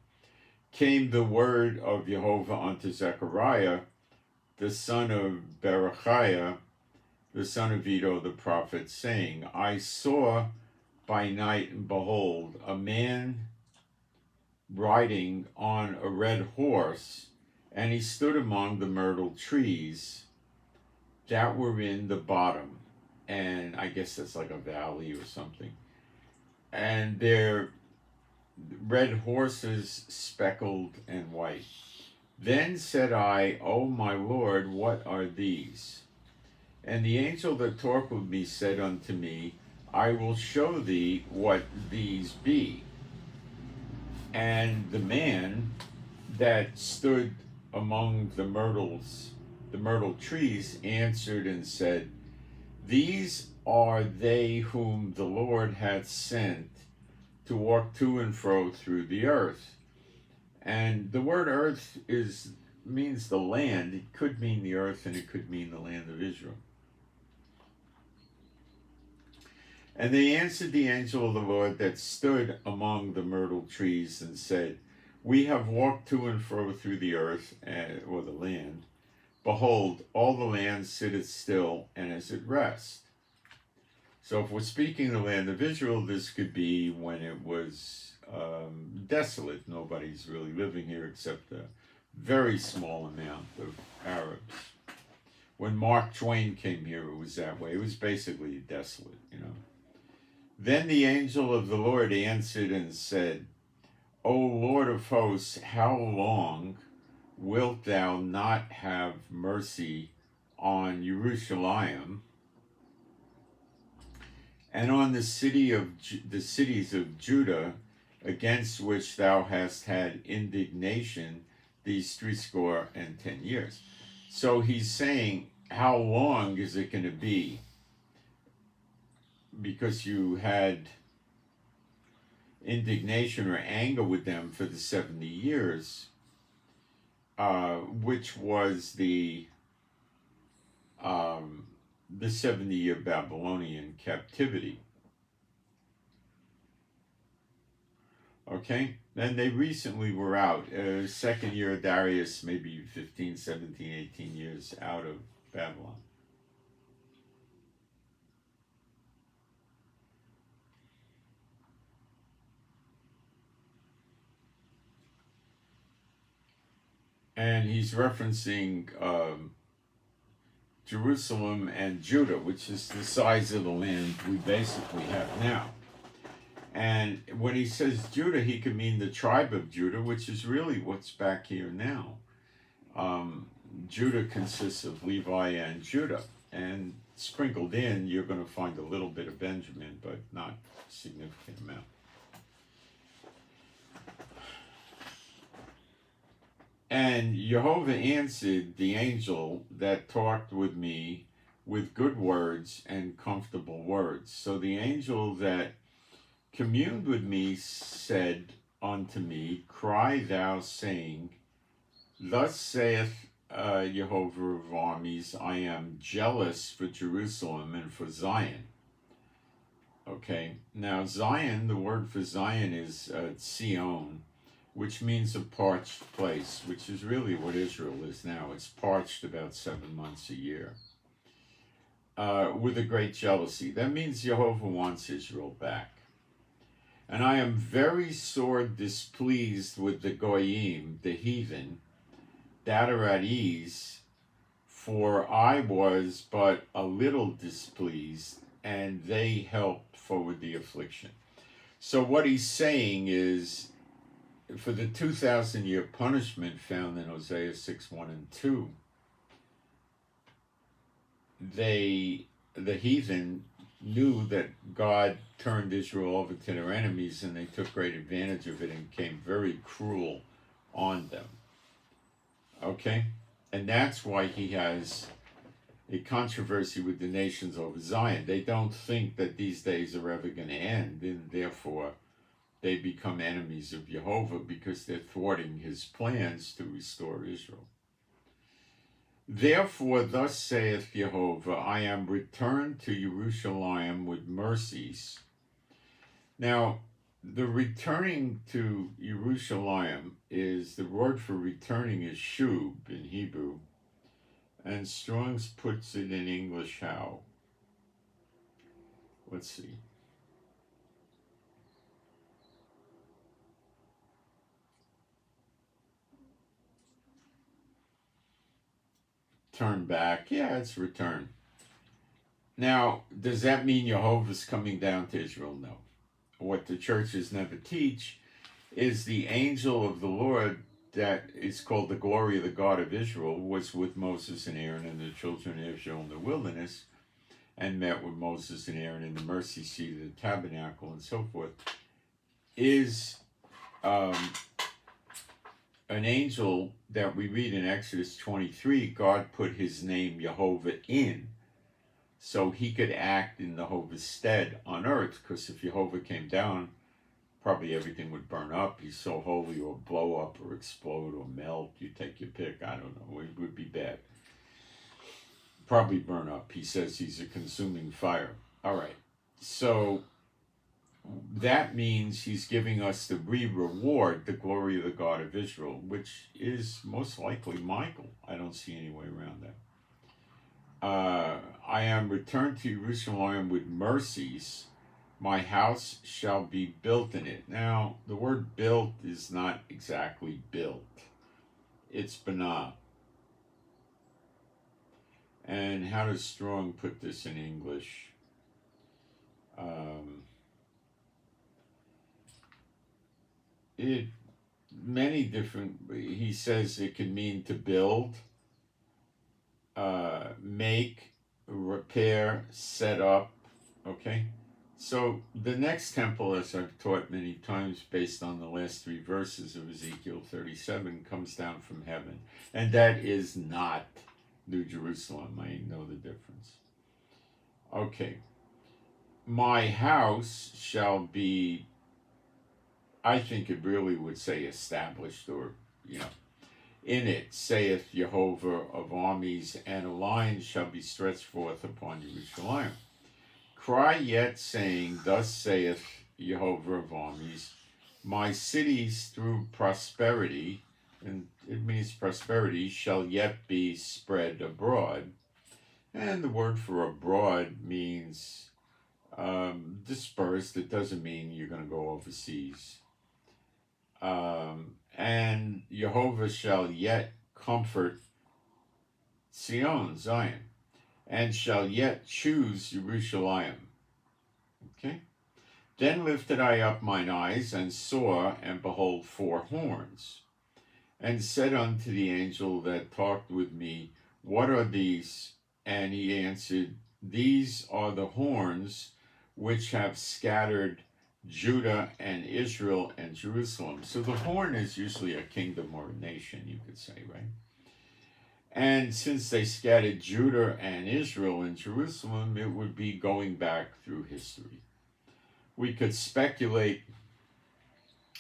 came the word of Jehovah unto Zechariah, the son of Berechiah, the son of Iddo the prophet, saying, I saw by night, and behold, a man riding on a red horse, and he stood among the myrtle trees that were in the bottom, and I guess that's like a valley or something, and they're red horses, speckled and white. Then said I, O my Lord, what are these? And the angel that talked with me said unto me, I will show thee what these be. And the man that stood among the myrtle trees, answered and said, These are they whom the Lord hath sent to walk to and fro through the earth. And the word earth means the land. It could mean the earth, and it could mean the land of Israel. And they answered the angel of the Lord that stood among the myrtle trees and said, We have walked to and fro through the earth, or the land. Behold, all the land sitteth still and is at rest. So if we're speaking the land of Israel, this could be when it was desolate. Nobody's really living here except a very small amount of Arabs. When Mark Twain came here, it was that way. It was basically desolate, Then the angel of the Lord answered and said, O Lord of hosts, how long wilt thou not have mercy on Jerusalem and on the cities of Judah, against which thou hast had indignation these 70 years? So he's saying, how long is it going to be? Because you had indignation or anger with them for the 70 years, which was the 70-year Babylonian captivity. Okay, then they recently were out. 2nd year of Darius, maybe 15, 17, 18 years out of Babylon. And he's referencing Jerusalem and Judah, which is the size of the land we basically have now. And when he says Judah, he could mean the tribe of Judah, which is really what's back here now. Judah consists of Levi and Judah. And sprinkled in, you're going to find a little bit of Benjamin, but not a significant amount. And Jehovah answered the angel that talked with me with good words and comfortable words. So the angel that communed with me said unto me, Cry thou, saying, Thus saith Jehovah of armies, I am jealous for Jerusalem and for Zion. Okay, now Zion, the word for Zion is Sion, which means a parched place, which is really what Israel is now. It's parched about 7 months a year. With a great jealousy. That means Jehovah wants Israel back. And I am very sore displeased with the Goyim, the heathen, that are at ease, For I was but a little displeased, and they helped forward the affliction. So what he's saying is, for the 2,000-year punishment found in Hosea 6:1 and 2, the heathen knew that God turned Israel over to their enemies, and they took great advantage of it and became very cruel on them. Okay? And that's why he has a controversy with the nations over Zion. They don't think that these days are ever going to end, and therefore they become enemies of Jehovah because they're thwarting his plans to restore Israel. Therefore, thus saith Jehovah, I am returned to Jerusalem with mercies. Now, the returning to Jerusalem is, the word for returning is shub in Hebrew, and Strong's puts it in English how? Let's see. Turn back. Yeah, it's return. Now, does that mean Jehovah's coming down to Israel? No. What the churches never teach is the angel of the Lord that is called the glory of the God of Israel was with Moses and Aaron and the children of Israel in the wilderness, and met with Moses and Aaron in the mercy seat of the tabernacle and so forth, is an angel that we read in Exodus 23. God put his name Jehovah in, so he could act in Jehovah's stead on earth, because if Jehovah came down, probably everything would burn up. He's so holy, or blow up, or explode, or melt. You take your pick. I don't know. It would be bad. Probably burn up. He says he's a consuming fire. All right. So that means he's giving us the reward, the glory of the God of Israel, which is most likely Michael. I don't see any way around that. I am returned to Jerusalem with mercies. My house shall be built in it. Now, the word built is not exactly built. It's banah. And how does Strong put this in English? Many different, he says it can mean to build, make, repair, set up, okay? So the next temple, as I've taught many times based on the last 3 verses of Ezekiel 37, comes down from heaven. And that is not New Jerusalem. I know the difference. Okay. My house shall be, I think it really would say established, or, in it, saith Jehovah of armies, and a line shall be stretched forth upon Jerusalem. Cry yet, saying, thus saith Jehovah of armies, my cities through prosperity, and it means prosperity, shall yet be spread abroad. And the word for abroad means dispersed. It doesn't mean you're going to go overseas. And Jehovah shall yet comfort Zion, and shall yet choose Jerusalem. Okay? Then lifted I up mine eyes, and saw, and behold, 4 horns, and said unto the angel that talked with me, what are these? And he answered, these are the horns which have scattered Judah and Israel and Jerusalem. So the horn is usually a kingdom or a nation, you could say, right? And since they scattered Judah and Israel and Jerusalem, it would be going back through history. We could speculate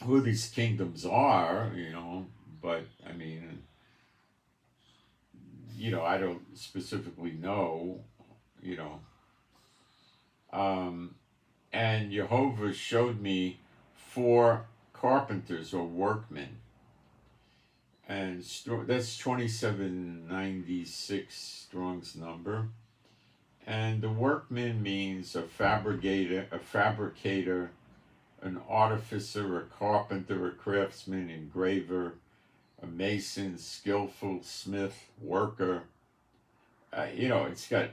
who these kingdoms are, but I mean, I don't specifically know, and Jehovah showed me 4 carpenters or workmen, and that's 2796 Strong's number. And the workman means a fabricator, an artificer, a carpenter, a craftsman, engraver, a mason, skillful smith, worker, it's got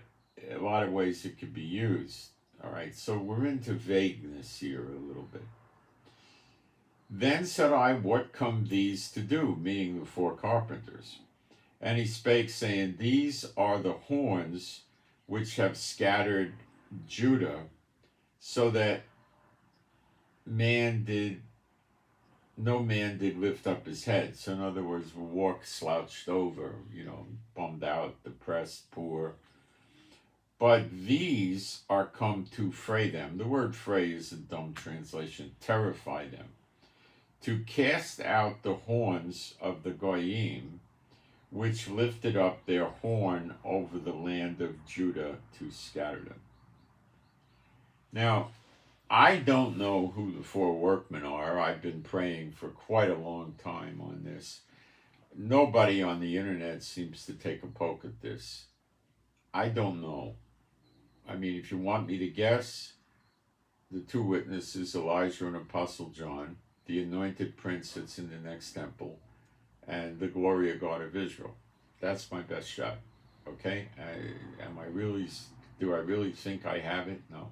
a lot of ways it could be used. All right, so we're into vagueness here a little bit. Then said I, what come these to do? Meaning the four carpenters. And he spake, saying, these are the horns which have scattered Judah, so that no man did lift up his head. So in other words, walk slouched over, bummed out, depressed, poor. But these are come to fray them. The word fray is a dumb translation. Terrify them. To cast out the horns of the Goyim, which lifted up their horn over the land of Judah to scatter them. Now, I don't know who the four workmen are. I've been praying for quite a long time on this. Nobody on the internet seems to take a poke at this. I don't know. I mean, if you want me to guess, the two witnesses, Elijah and Apostle John, the anointed prince that's in the next temple, and the glory of God of Israel. That's my best shot. Okay? Do I really think I have it? No.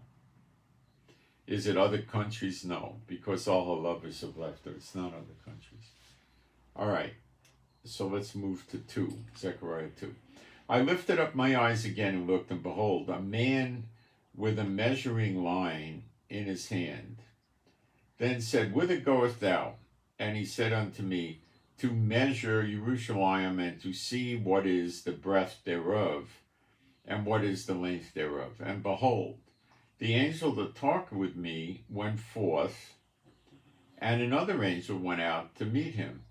Is it other countries? No, because all her lovers have left her. It's not other countries. All right, so let's move to 2, Zechariah 2. I lifted up my eyes again and looked, and behold, a man with a measuring line in his hand. Then said, whither goest thou? And he said unto me, to measure Jerusalem, and to see what is the breadth thereof, and what is the length thereof. And behold, the angel that talked with me went forth, and another angel went out to meet him,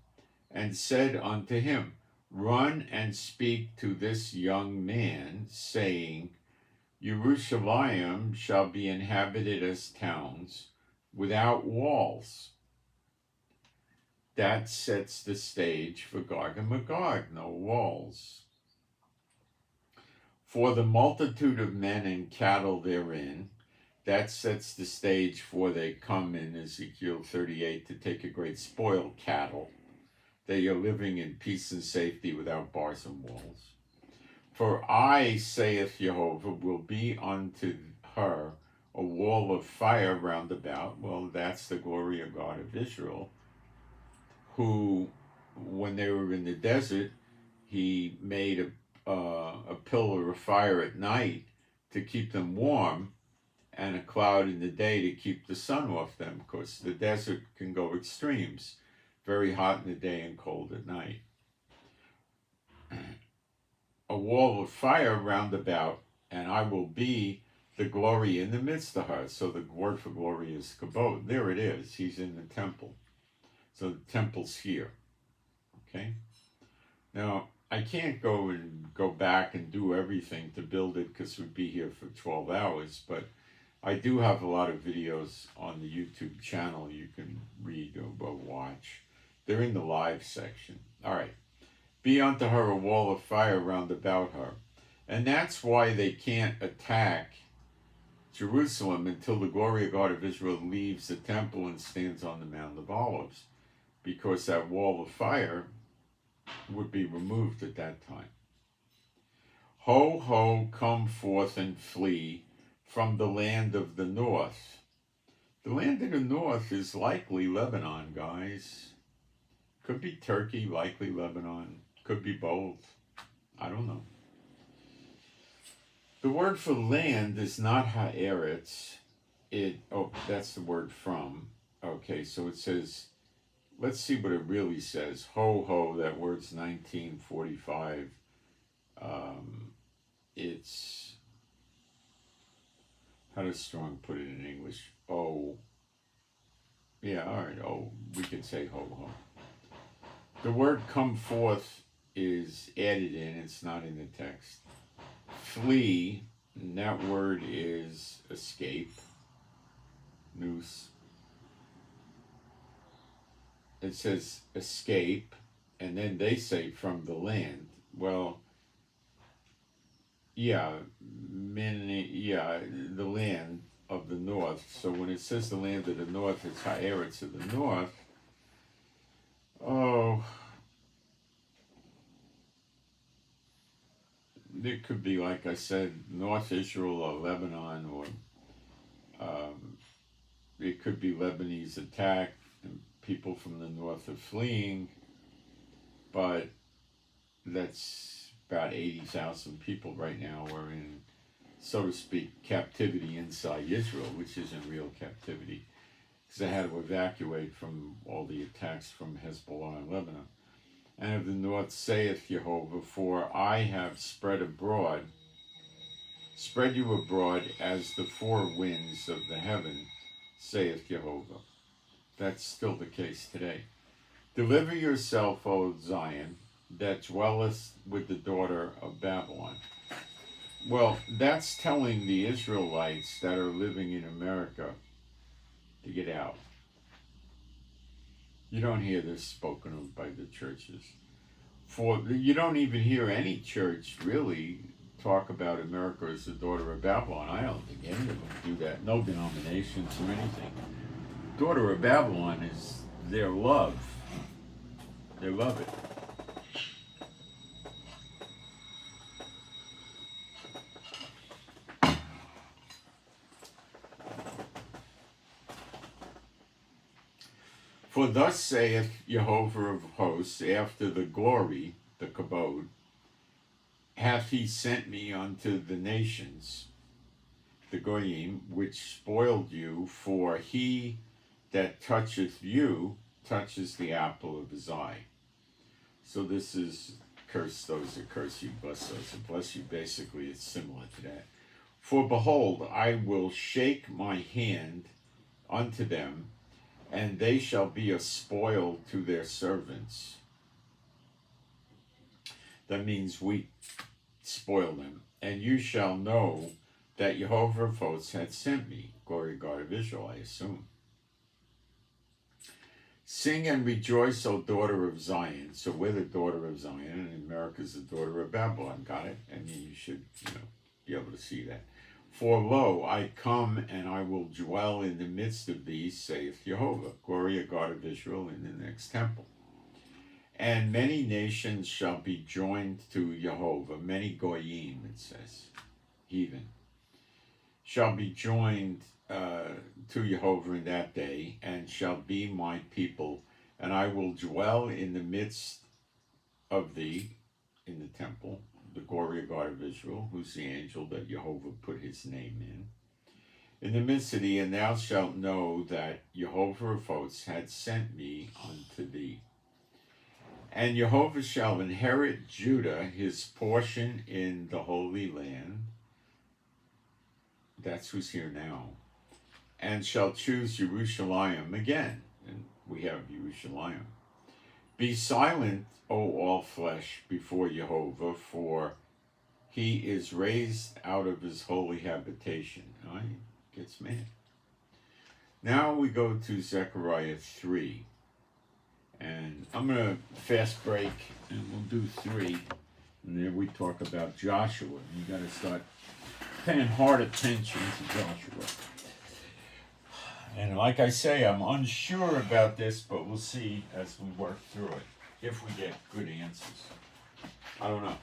and said unto him, run and speak to this young man, saying, Jerusalem shall be inhabited as towns without walls. That sets the stage for Gog and Magog, no walls. For the multitude of men and cattle therein, that sets the stage for they come in Ezekiel 38 to take a great spoil cattle. They are living in peace and safety without bars and walls. For I, saith Jehovah, will be unto her a wall of fire round about. Well, that's the glory of God of Israel, who, when they were in the desert, he made a pillar of fire at night to keep them warm, and a cloud in the day to keep the sun off them, because the desert can go extremes, very hot in the day and cold at night. A wall of fire round about, and I will be the glory in the midst of her. So the word for glory is kabod. There it is. He's in the temple. So the temple's here. Okay? Now, I can't go back and do everything to build it, because we'd be here for 12 hours, but I do have a lot of videos on the YouTube channel you can read or watch. They're in the live section. All right. Be unto her a wall of fire round about her. And that's why they can't attack Jerusalem until the glory of God of Israel leaves the temple and stands on the Mount of Olives, because that wall of fire would be removed at that time. Ho, ho, come forth and flee from the land of the north. The land of the north is likely Lebanon, guys. Could be Turkey, likely Lebanon. Could be both. I don't know. The word for land is not ha'eretz. That's the word from. Okay, so it says, let's see what it really says. Ho, ho, that word's 1945. It's, how does Strong put it in English? Oh, yeah, all right. Oh, we can say ho, ho. The word come forth is added in. It's not in the text. Flee, and that word is escape. Noose. It says escape, and then they say from the land. Well, yeah, the land of the north. So when it says the land of the north, it's ha'eretz of the north. Oh, it could be, like I said, North Israel or Lebanon, or um, it could be Lebanese attack and people from the north are fleeing, but that's about 80,000 people right now are in, so to speak, captivity inside Israel, which isn't real captivity, because they had to evacuate from all the attacks from Hezbollah in Lebanon. And of the north saith Jehovah, for I have spread you abroad as the four winds of the heaven, saith Jehovah. That's still the case today. Deliver yourself, O Zion, that dwelleth with the daughter of Babylon. Well, that's telling the Israelites that are living in America to get out. You don't hear this spoken of by the churches. You don't even hear any church really talk about America as the daughter of Babylon. I don't think any of them do that. No denominations or anything. Daughter of Babylon is their love. They love it. For thus saith Jehovah of hosts, after the glory, the kabod, hath he sent me unto the nations, the goyim, which spoiled you, for he that toucheth you touches the apple of his eye. So this is curse those that curse you, bless those that bless you. Basically, it's similar to that. For behold, I will shake my hand unto them, and they shall be a spoil to their servants. That means we spoil them. And you shall know that Jehovah of hosts hath sent me. Glory God of Israel, I assume. Sing and rejoice, O daughter of Zion. So we're the daughter of Zion, and America's the daughter of Babylon. Got it? I mean, you should, be able to see that. For lo, I come, and I will dwell in the midst of thee, saith Jehovah. Glory of God of Israel in the next temple. And many nations shall be joined to Jehovah. Many goyim, it says, heathen, shall be joined to Jehovah in that day, and shall be my people. And I will dwell in the midst of thee, in the temple, the glory of God of Israel, who's the angel that Jehovah put his name in the midst of thee, and thou shalt know that Jehovah of hosts had sent me unto thee. And Jehovah shall inherit Judah, his portion in the Holy Land. That's who's here now. And shall choose Jerusalem again. And we have Jerusalem. Be silent, O all flesh, before Jehovah, for he is raised out of his holy habitation. He gets mad. Now we go to Zechariah 3. And I'm going to fast break, and we'll do 3. And then we talk about Joshua. You got to start paying hard attention to Joshua. And like I say, I'm unsure about this, but we'll see as we work through it, if we get good answers. I don't know.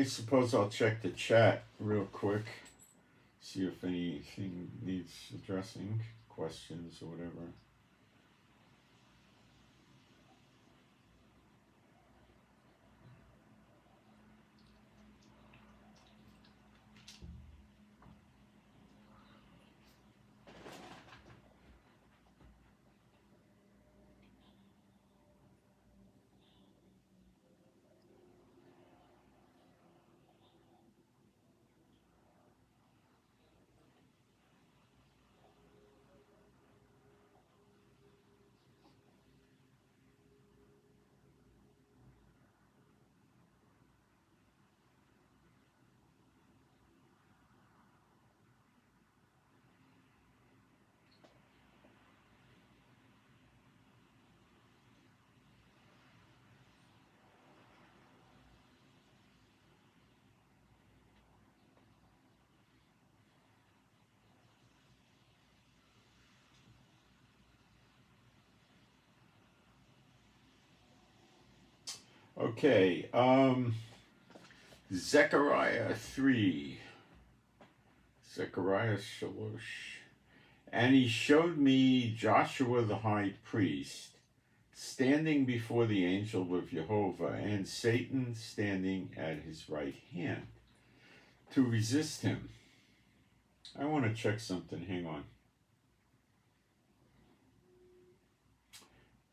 Okay, suppose I'll check the chat real quick, see if anything needs addressing, questions or whatever. Okay, Zechariah 3. Zechariah Shalosh. And he showed me Joshua the high priest standing before the angel of Jehovah, and Satan standing at his right hand to resist him. I want to check something. Hang on.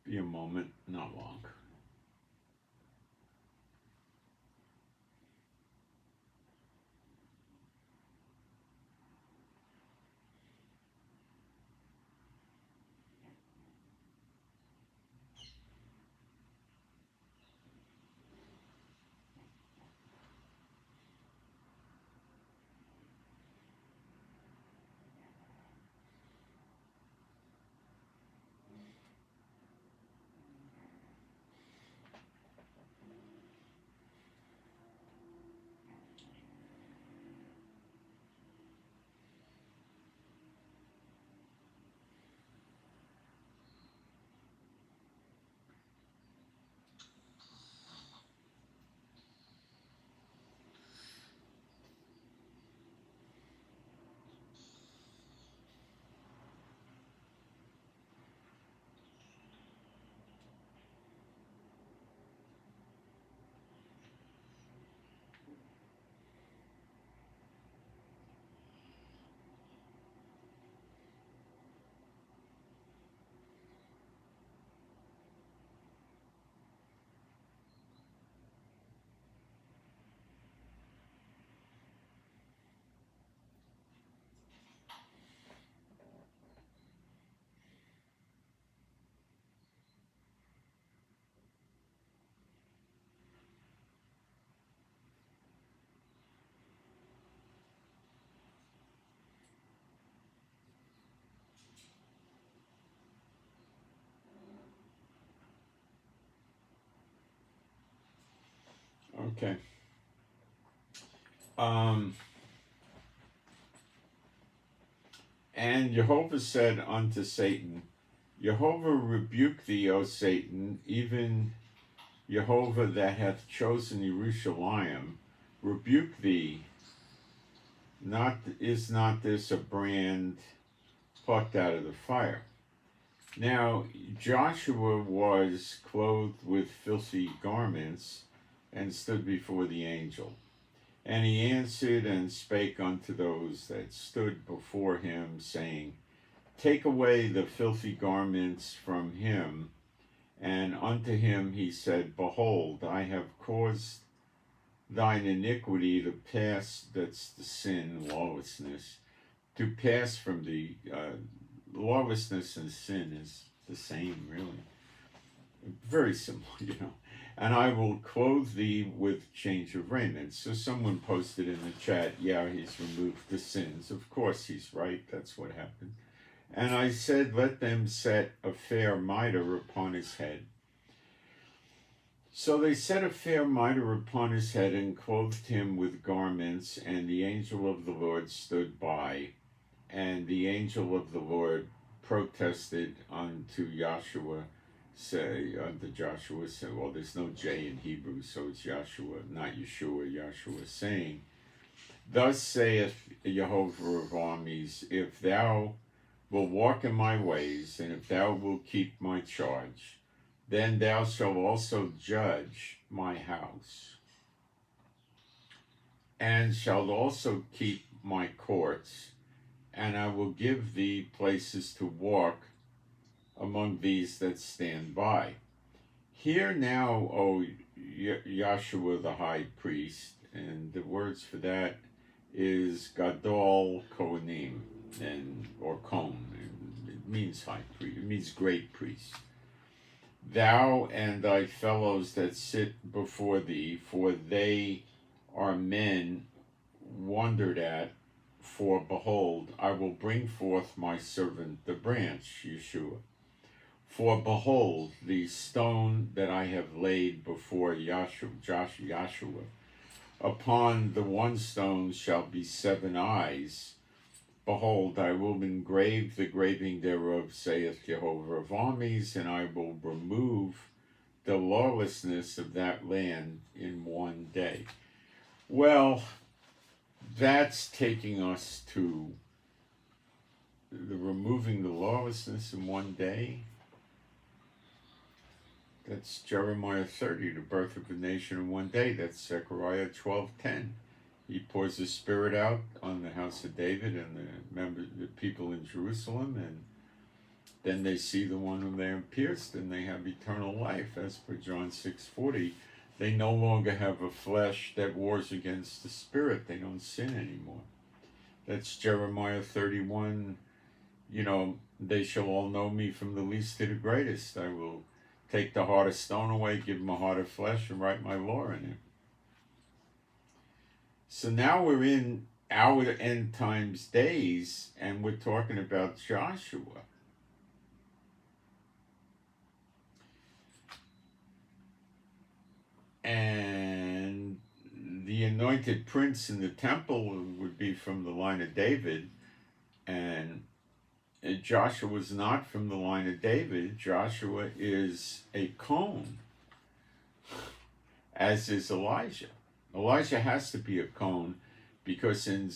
Be a moment, not long. Okay. And Jehovah said unto Satan, Jehovah rebuke thee, O Satan, even Jehovah that hath chosen Jerusalem, rebuke thee. Is not this a brand plucked out of the fire? Now Joshua was clothed with filthy garments, and stood before the angel. And he answered and spake unto those that stood before him, saying, Take away the filthy garments from him. And unto him he said, Behold, I have caused thine iniquity to pass, that's the sin, lawlessness, to pass from thee. Lawlessness and sin is the same, really. Very similar, And I will clothe thee with change of raiment. So someone posted in the chat, yeah, he's removed the sins. Of course he's right, that's what happened. And I said, let them set a fair mitre upon his head. So they set a fair mitre upon his head, and clothed him with garments, and the angel of the Lord stood by. And the angel of the Lord protested unto Joshua, say unto Joshua, say, well, there's no J in Hebrew, so it's Joshua, not Yeshua, Joshua saying, thus saith Jehovah of armies, if thou wilt walk in my ways, and if thou wilt keep my charge, then thou shalt also judge my house, and shalt also keep my courts, and I will give thee places to walk among these that stand by. Hear now, O Yahshua the high priest, and the words for that is Gadol Kohanim, or Kohen. It means high priest. It means great priest. Thou and thy fellows that sit before thee, for they are men wondered at. For behold, I will bring forth my servant the branch, Yeshua. For behold, the stone that I have laid before Yahshua, upon the one stone shall be 7 eyes. Behold, I will engrave the graving thereof, saith Jehovah of armies, and I will remove the lawlessness of that land in one day. Well, that's taking us to the removing the lawlessness in one day. That's Jeremiah 30, the birth of a nation in one day. That's Zechariah 12:10. He pours the Spirit out on the house of David and the people in Jerusalem, and then they see the one whom they have pierced, and they have eternal life. As per John 6:40, they no longer have a flesh that wars against the Spirit. They don't sin anymore. That's Jeremiah 31. They shall all know me from the least to the greatest. I will take the heart of stone away, give them a heart of flesh, and write my law in it. So now we're in our end times days, and we're talking about Joshua. And the anointed prince in the temple would be from the line of David, and Joshua was not from the line of David. Joshua is a Cohen, as is Elijah. Elijah has to be a Cohen because in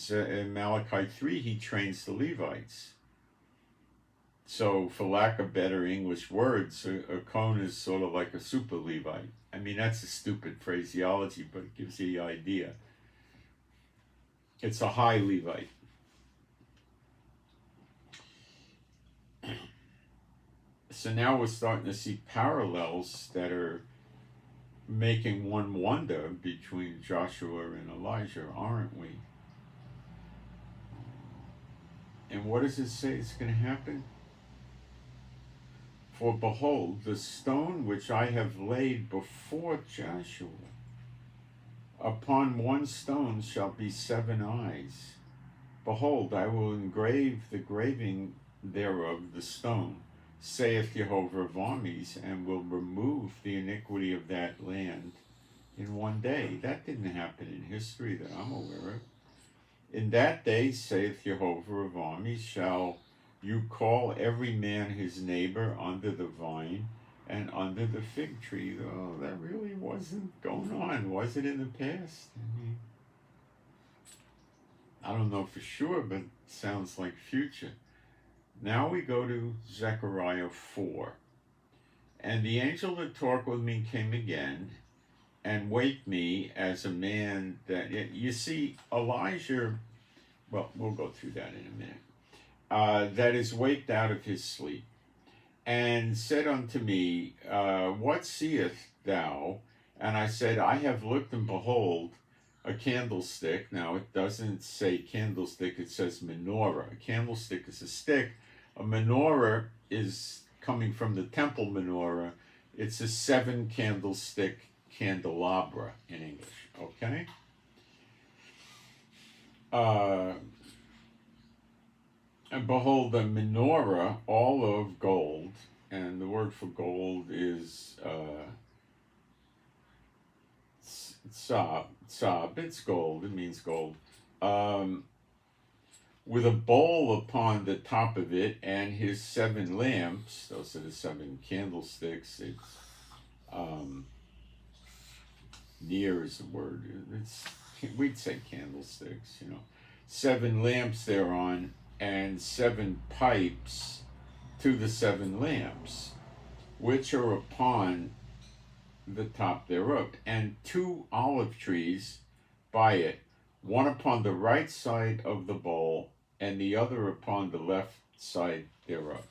Malachi 3 he trains the Levites. So for lack of better English words, a Cohen is sort of like a super Levite. I mean, that's a stupid phraseology, but it gives you the idea. It's a high Levite. So now we're starting to see parallels that are making one wonder between Joshua and Elijah, aren't we? And what does it say is going to happen? For behold, the stone which I have laid before Joshua, upon one stone shall be 7 eyes. Behold, I will engrave the graving thereof, the stone, saith Jehovah of armies, and will remove the iniquity of that land in one day. That didn't happen in history that I'm aware of. In that day, saith Jehovah of armies, shall you call every man his neighbor under the vine and under the fig tree. Oh, that really wasn't going on, was it, in the past? I don't know for sure, but it sounds like future. Now we go to Zechariah 4. And the angel that talked with me came again and waked me as a man that, you see, Elijah, well, we'll go through that in a minute, that is waked out of his sleep, and said unto me, what seest thou? And I said, I have looked, and behold, a candlestick. Now, it doesn't say candlestick, it says menorah. A candlestick is a stick. A menorah is coming from the temple menorah. It's a 7 candlestick candelabra in English, okay? And behold, the menorah, all of gold, and the word for gold is tsab. It's gold. It means gold. with a bowl upon the top of it, and his 7 lamps. Those are the 7 candlesticks. It's near is the word. It's, we'd say candlesticks, 7 lamps thereon, and 7 pipes to the 7 lamps, which are upon the top thereof, and 2 olive trees by it, one upon the right side of the bowl, and the other upon the left side thereof.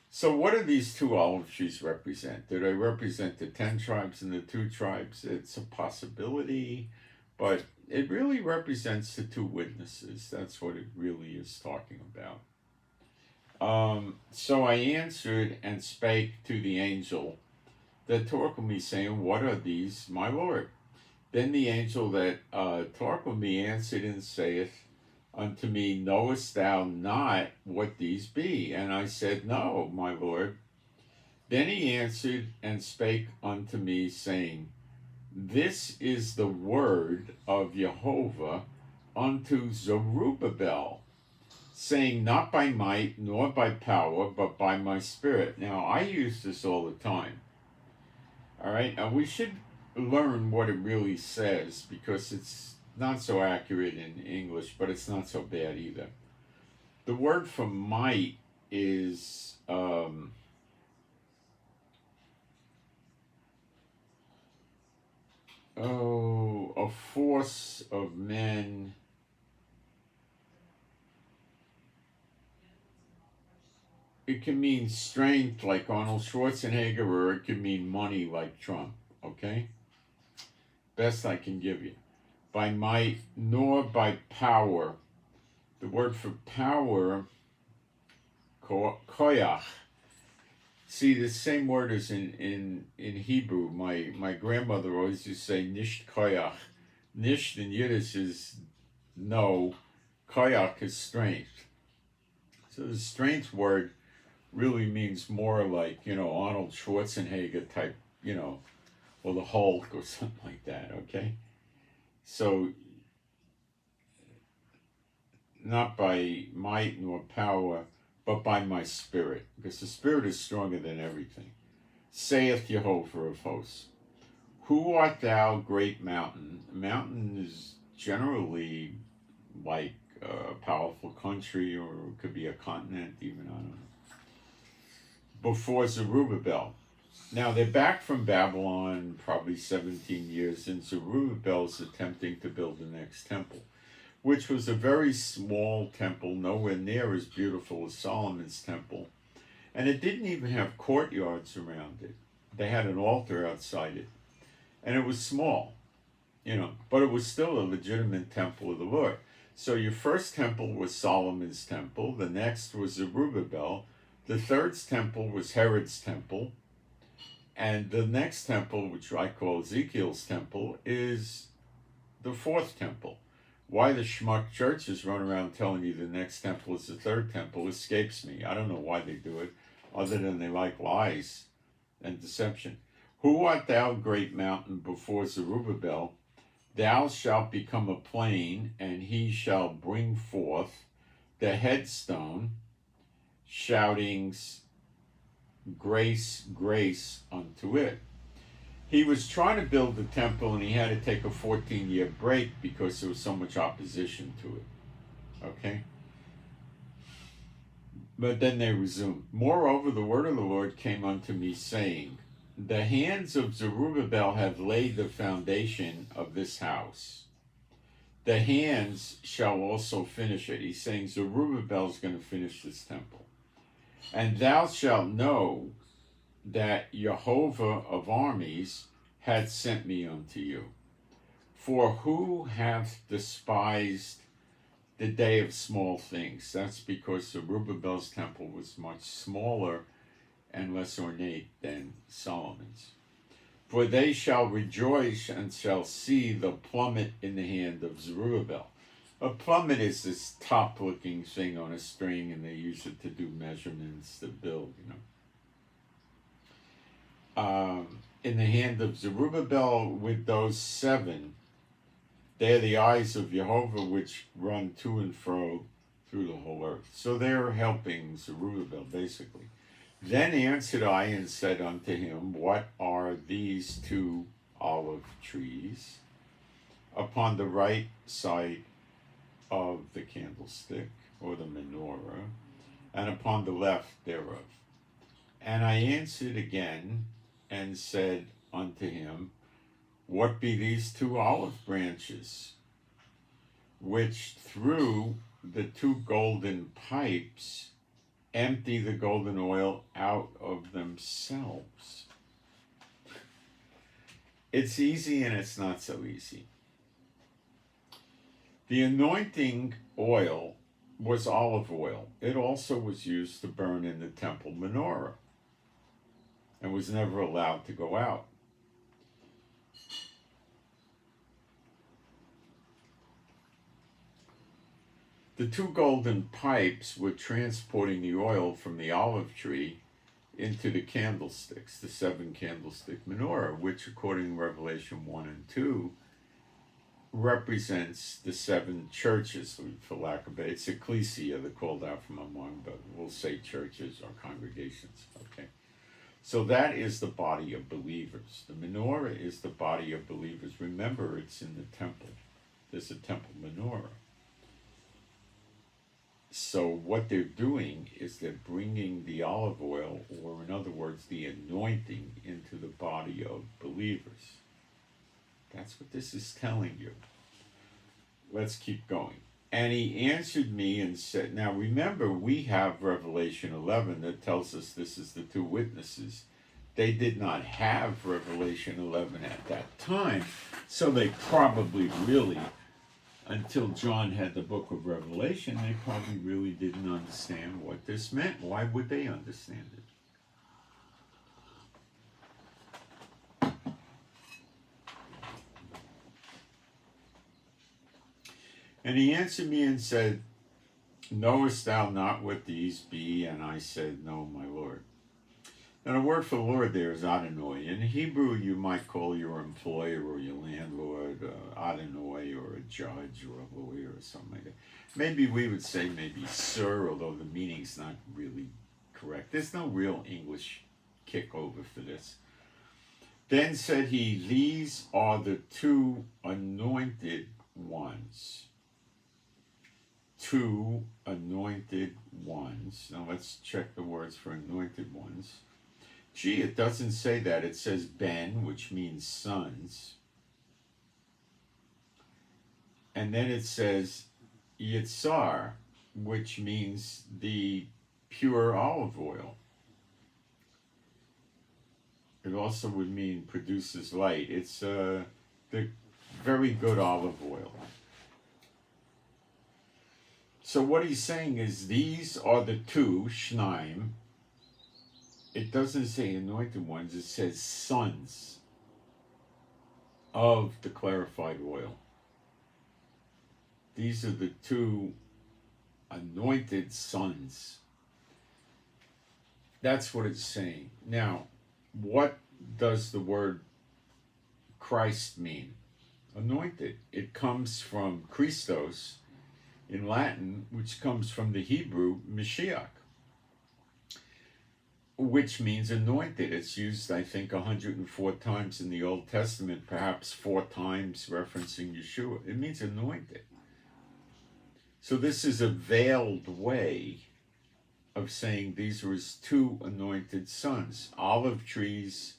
So what do these 2 olive trees represent? Do they represent the 10 tribes and the 2 tribes? It's a possibility, but it really represents the 2 witnesses. That's what it really is talking about. So I answered and spake to the angel that talked with me, saying, What are these, my Lord? Then the angel that talked with me answered and saith unto me, Knowest thou not what these be? And I said, No, my Lord. Then he answered and spake unto me, saying, This is the word of Jehovah unto Zerubbabel, saying, Not by might nor by power, but by my spirit. Now, I use this all the time. All right, and we should learn what it really says, because it's not so accurate in English, but it's not so bad either. The word for might is a force of men. It can mean strength like Arnold Schwarzenegger, or it can mean money like Trump, okay? Best I can give you. By might, nor by power. The word for power, koyach. See, the same word is in Hebrew. My grandmother always used to say, nisht koyach. Nisht in Yiddish is no, koyach is strength. So the strength word really means more like, Arnold Schwarzenegger type, or the Hulk or something like that, okay? So, not by might nor power, but by my spirit, because the spirit is stronger than everything. Saith Jehovah of hosts, Who art thou, great mountain? A mountain is generally like a powerful country, or it could be a continent even, I don't know. Before Zerubbabel. Now they're back from Babylon probably 17 years, and Zerubbabel is attempting to build the next temple, which was a very small temple, nowhere near as beautiful as Solomon's temple. And it didn't even have courtyards around it. They had an altar outside it. And it was small, but it was still a legitimate temple of the Lord. So your first temple was Solomon's temple, the next was Zerubbabel, the third temple was Herod's temple, and the next temple, which I call Ezekiel's temple, is the 4th temple. Why the schmuck churches run around telling you the next temple is the 3rd temple escapes me. I don't know why they do it, other than they like lies and deception. Who art thou, great mountain, before Zerubbabel? Thou shalt become a plain, and he shall bring forth the headstone, shoutings, grace, grace unto it. He was trying to build the temple, and he had to take a 14-year break because there was so much opposition to it. Okay? But then they resumed. Moreover, the word of the Lord came unto me, saying, The hands of Zerubbabel have laid the foundation of this house. The hands shall also finish it. He's saying Zerubbabel's going to finish this temple. And thou shalt know that Jehovah of armies hath sent me unto you. For who hath despised the day of small things? That's because Zerubbabel's temple was much smaller and less ornate than Solomon's. For they shall rejoice and shall see the plummet in the hand of Zerubbabel. A plummet is this top-looking thing on a string, and they use it to do measurements to build, in the hand of Zerubbabel with those 7. They are the eyes of Jehovah which run to and fro through the whole earth. So they're helping Zerubbabel, basically. Then answered I and said unto him, what are these two olive trees upon the right side of the candlestick, or the menorah, and upon the left thereof? And I answered again and said unto him, what be these two olive branches, which through the two golden pipes empty the golden oil out of themselves? It's easy and it's not so easy. The anointing oil was olive oil. It also was used to burn in the temple menorah and was never allowed to go out. The two golden pipes were transporting the oil from the olive tree into the candlesticks, the seven candlestick menorah, which according to Revelation 1 and 2 represents the seven churches, for lack of it's ecclesia, they're called out from among, but we'll say churches or congregations, okay? So that is the body of believers. The menorah is the body of believers. Remember, it's in the temple. There's a temple menorah. So what they're doing is they're bringing the olive oil, or in other words, the anointing, into the body of believers. That's what this is telling you. Let's keep going. And he answered me and said, now remember, we have Revelation 11 that tells us this is the two witnesses. They did not have Revelation 11 at that time, so they probably really, until John had the book of Revelation, they probably really didn't understand what this meant. Why would they understand it? And he answered me and said, knowest thou not what these be? And I said, no, my Lord. Now the word for Lord there is Adonai. In Hebrew, you might call your employer or your landlord Adonai, or a judge or a lawyer or something like that. Maybe we would say maybe sir, although the meaning's not really correct. There's no real English kick over for this. Then said he, these are the two anointed ones. Two anointed ones. Now let's check the words for anointed ones. Gee, it doesn't say that. It says Ben, which means sons. And then it says Yitzar, which means the pure olive oil. It also would mean produces light. It's the very good olive oil. So what he's saying is these are the two, Shnaim. It doesn't say anointed ones, it says sons of the clarified oil. These are the two anointed sons. That's what it's saying. Now, what does the word Christ mean? Anointed. It comes from Christos in Latin, which comes from the Hebrew Mashiach, which means anointed. It's used, I think, 104 times in the Old Testament, perhaps 4 times referencing Yeshua. It means anointed. So this is a veiled way of saying these were his two anointed sons. Olive trees,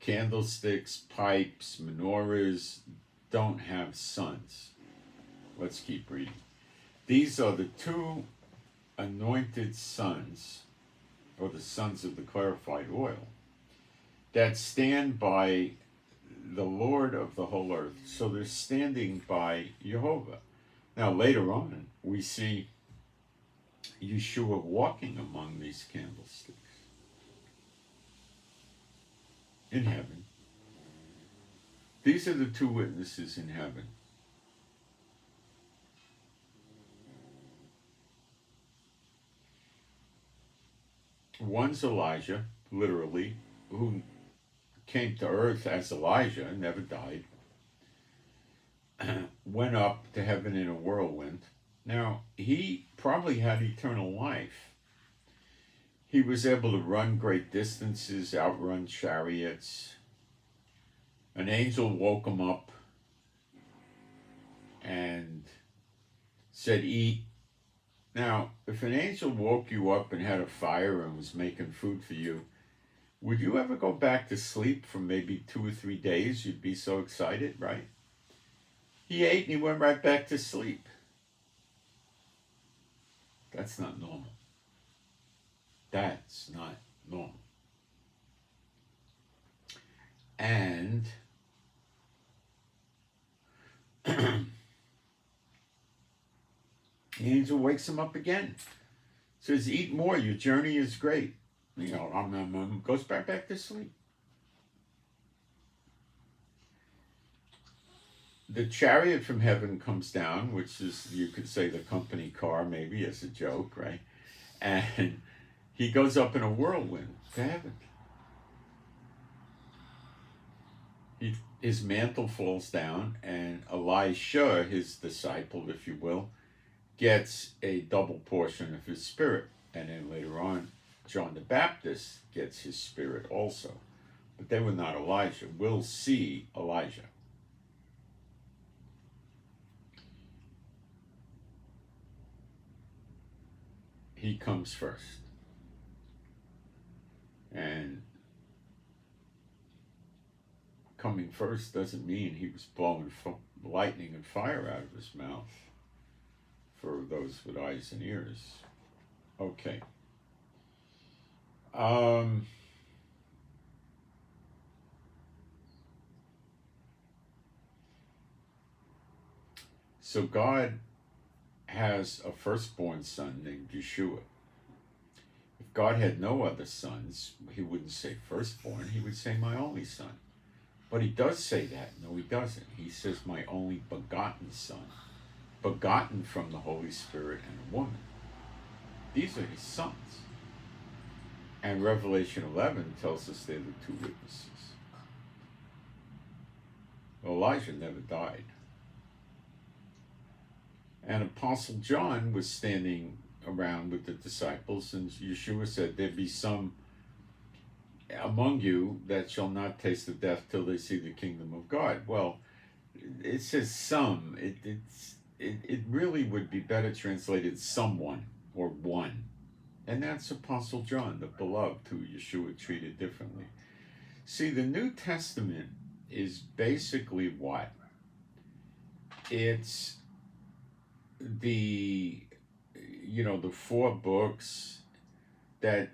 candlesticks, pipes, menorahs don't have sons. Let's keep reading. These are the two anointed sons, or the sons of the clarified oil, that stand by the Lord of the whole earth. So they're standing by Jehovah. Now later on, we see Yeshua walking among these candlesticks in heaven. These are the two witnesses in heaven. One's Elijah, literally, who came to earth as Elijah, never died, went up to heaven in a whirlwind. Now, he probably had eternal life. He was able to run great distances, outrun chariots. An angel woke him up and said, "Eat." Now, if an angel woke you up and had a fire and was making food for you, would you ever go back to sleep for maybe 2 or 3 days? You'd be so excited, right? He ate and he went right back to sleep. That's not normal. That's not normal. And the angel wakes him up again. Says, "Eat more. Your journey is great." Goes back to sleep. The chariot from heaven comes down, which is, you could say, the company car, maybe as a joke, right? And he goes up in a whirlwind to heaven. His mantle falls down, and Elisha, his disciple, if you will, gets a double portion of his spirit. And then later on, John the Baptist gets his spirit also. But they were not Elijah. We'll see Elijah. He comes first. And coming first doesn't mean he was blowing lightning and fire out of his mouth, for those with eyes and ears. Okay. So God has a firstborn son named Yeshua. If God had no other sons, he wouldn't say firstborn, he would say my only son. But he does say that. No, he doesn't. He says my only begotten son, begotten from the Holy Spirit and a woman. These are his sons. And Revelation 11 tells us they're the two witnesses. Elijah never died. And Apostle John was standing around with the disciples, and Yeshua said, "There be some among you that shall not taste of death till they see the kingdom of God." Well, it says some. It really would be better translated someone or one. And that's Apostle John, the beloved, who Yeshua treated differently. See, the New Testament is basically what? It's the 4 books that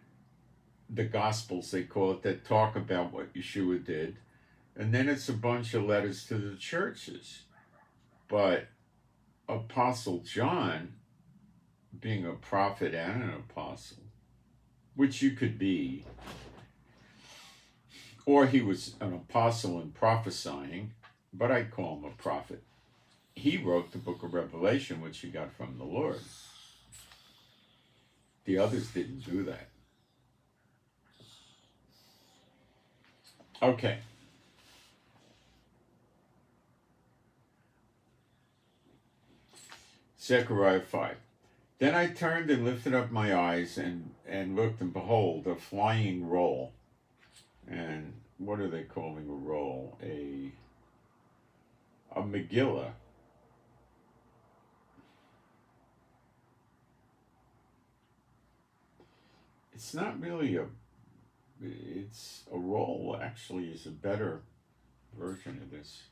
the Gospels, they call it, that talk about what Yeshua did. And then it's a bunch of letters to the churches. But Apostle John, being a prophet and an apostle, which you could be, or he was an apostle and prophesying, but I call him a prophet. He wrote the book of Revelation, which he got from the Lord. The others didn't do that. Okay. Zechariah 5. Then I turned and lifted up my eyes and looked, and behold, a flying roll. And what are they calling a roll? A Megillah. It's not really it's a roll, actually, is a better version of this.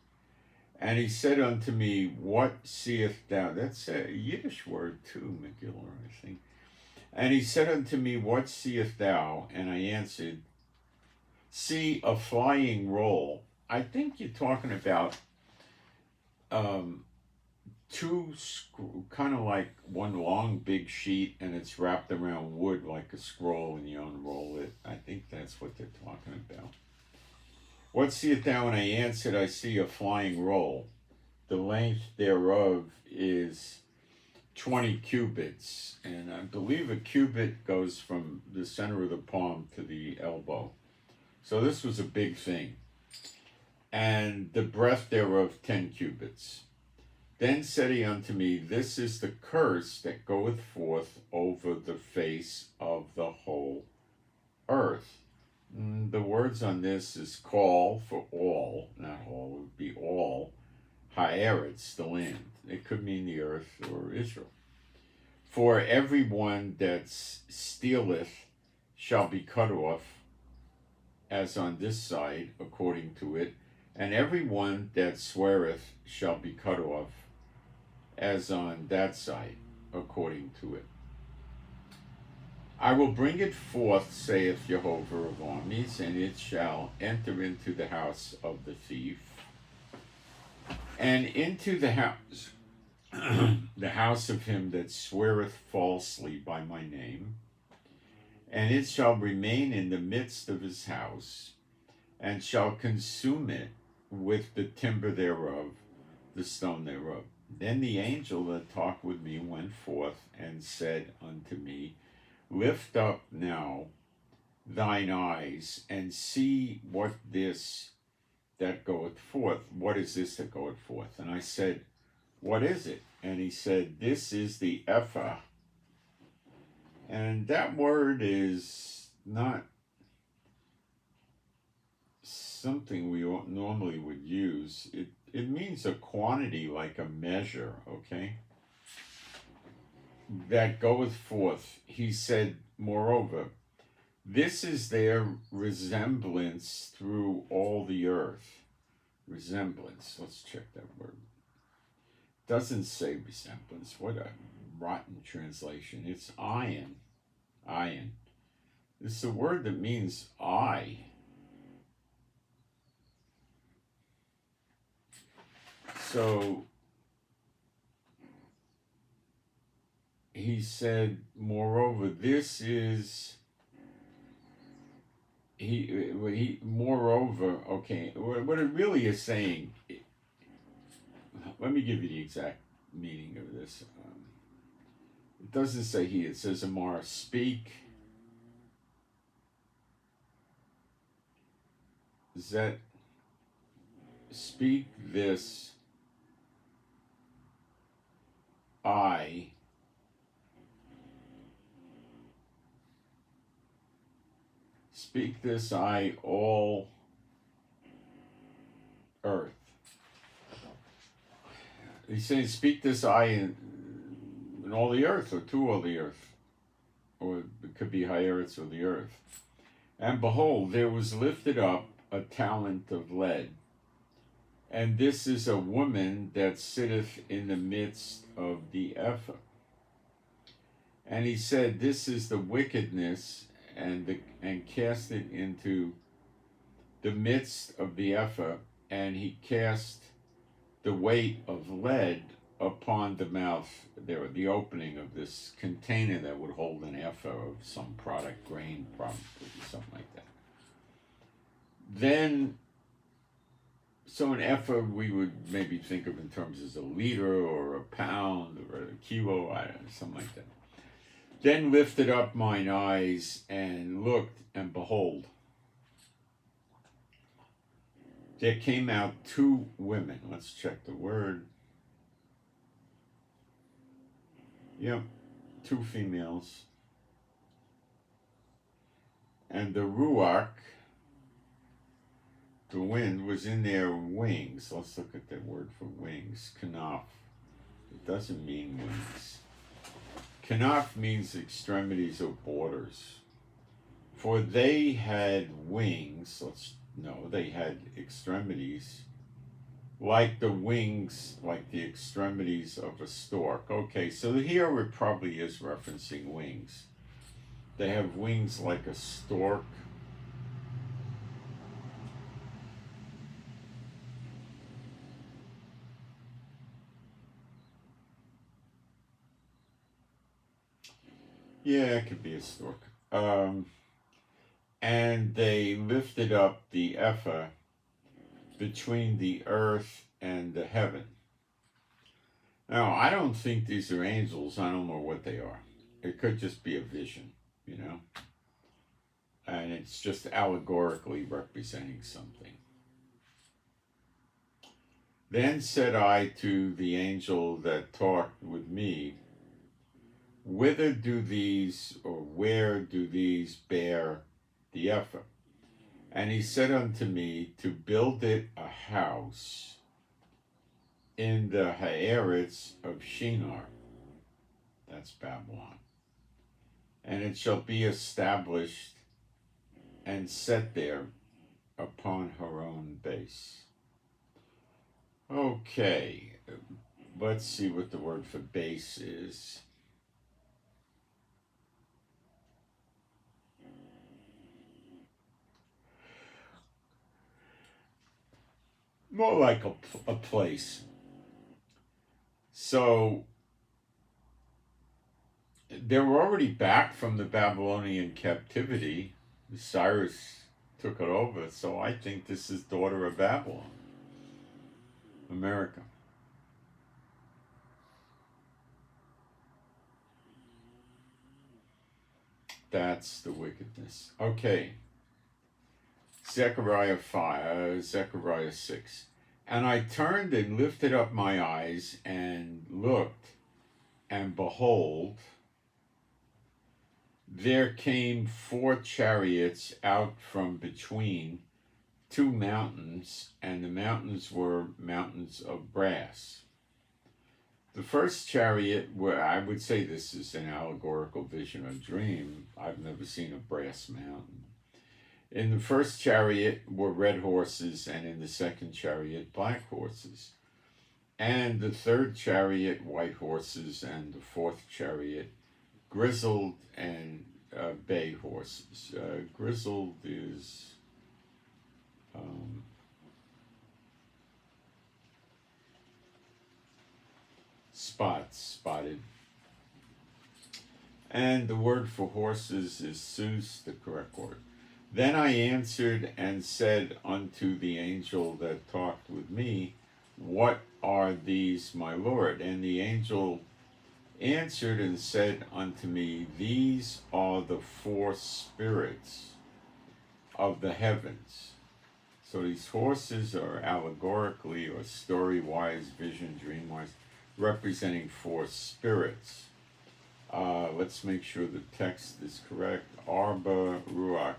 And he said unto me, "What seest thou?" That's a Yiddish word too, Megillah, I think. And he said unto me, "What seest thou?" And I answered, "See, a flying roll." I think you're talking about two kind of like one long big sheet, and it's wrapped around wood like a scroll, and you unroll it. I think that's what they're talking about. "What seest thou?" And I answered, "I see a flying roll. The length thereof is 20 cubits. And I believe a cubit goes from the center of the palm to the elbow. So this was a big thing. "And the breadth thereof 10 cubits. Then said he unto me, This is the curse that goeth forth over the face of the whole earth. The words on this is call for all, not all, it would be all. Haaretz, the land. It could mean the earth or Israel. For every one that stealeth shall be cut off, as on this side, according to it, and every one that sweareth shall be cut off, as on that side, according to it. I will bring it forth, saith Jehovah of armies, and it shall enter into the house of the thief, and into the house, the house of him that sweareth falsely by my name, and it shall remain in the midst of his house, and shall consume it with the timber thereof, the stone thereof. Then the angel that talked with me went forth and said unto me, Lift up now thine eyes, and see what this that goeth forth. What is this that goeth forth? And I said, What is it? And he said, This is the ephah. And that word is not something we normally would use. It means a quantity, like a measure, okay? That goeth forth. He said, Moreover, this is their resemblance through all the earth. Resemblance. Let's check that word. Doesn't say resemblance. What a rotten translation. It's iron. Iron. It's a word that means eye. So he said, moreover, this is moreover, okay, what it really is saying, let me give you the exact meaning of this. It doesn't say he, it says Amar, speak this I all earth. He's saying speak this I in all the earth, or to all the earth, or it could be Haaretz or the earth. And behold, there was lifted up a talent of lead, and this is a woman that sitteth in the midst of the ephah. And he said, This is the wickedness, and cast it into the midst of the ephah, and he cast the weight of lead upon the mouth there, the opening of this container that would hold an ephah of some product, grain, probably something like that. Then, so an ephah we would maybe think of in terms as a liter or a pound or a kilo, I don't know, something like that. Then lifted up mine eyes and looked, and behold, there came out two women. Let's check the word. Yep, two females. And the ruach, the wind, was in their wings. Let's look at the word for wings. Kanaf. It doesn't mean wings. Kanaf means extremities or borders. For they had wings, they had extremities like the wings, like the extremities of a stork. Okay, so here it probably is referencing wings. They have wings like a stork. Yeah, it could be a stork. And they lifted up the ephah between the earth and the heaven. Now, I don't think these are angels. I don't know what they are. It could just be a vision, and it's just allegorically representing something. Then said I to the angel that talked with me, whither do these, or where do these bear the ephah? And he said unto me, to build it a house in the Haaretz of Shinar, that's Babylon, and it shall be established and set there upon her own base. Okay, let's see what the word for base is. More like a place. So they were already back from the Babylonian captivity. Cyrus took it over, so I think this is daughter of Babylon, America. That's the wickedness. Okay. Zechariah 6. And I turned and lifted up my eyes and looked, and behold, there came 4 chariots out from between 2 mountains, and the mountains were mountains of brass. The first chariot, where I would say this is an allegorical vision or dream. I've never seen a brass mountain. In the first chariot were red horses, and in the second chariot black horses. And the third chariot white horses, and the fourth chariot grizzled and bay horses. Grizzled is spotted. And the word for horses is sus, the correct word. Then I answered and said unto the angel that talked with me, what are these, my Lord? And the angel answered and said unto me, these are the 4 spirits of the heavens. So these horses are allegorically or story-wise, vision, dream-wise, representing 4 spirits. Let's make sure the text is correct. Arba Ruach.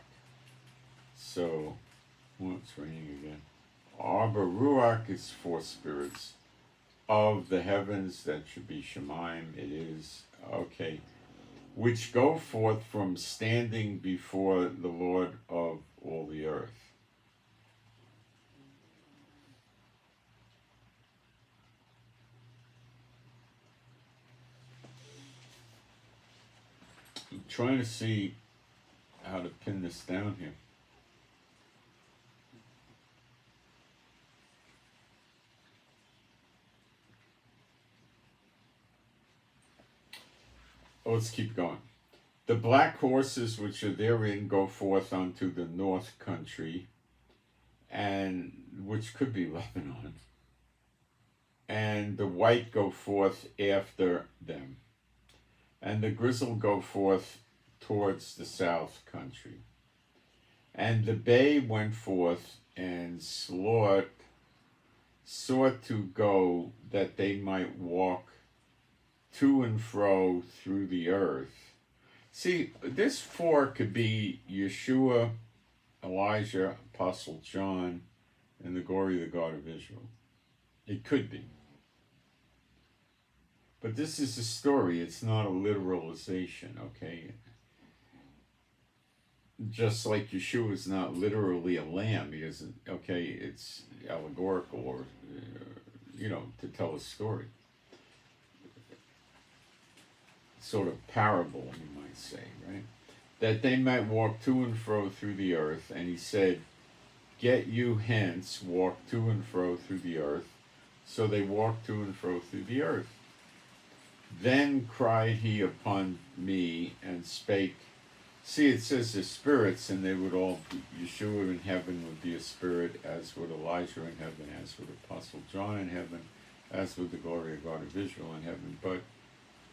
So, it's raining again. Arba Ruach is 4 spirits of the heavens. That should be Shemaim. It is. Okay. Which go forth from standing before the Lord of all the earth. I'm trying to see how to pin this down here. Let's keep going. The black horses which are therein go forth unto the north country, and which could be Lebanon, and the white go forth after them, and the grizzled go forth towards the south country. And the bay went forth and sought to go that they might walk to and fro through the earth. See, this 4 could be Yeshua, Elijah, Apostle John, and the glory of the God of Israel. It could be. But this is a story. It's not a literalization, okay? Just like Yeshua is not literally a lamb. He isn't, okay, it's allegorical or, to tell a story. Sort of parable, you might say, right? That they might walk to and fro through the earth. And he said, get you hence, walk to and fro through the earth. So they walked to and fro through the earth. Then cried he upon me and spake. See, it says the spirits, and they would all be, Yeshua in heaven would be a spirit, as would Elijah in heaven, as would Apostle John in heaven, as would the glory of God of Israel in heaven. But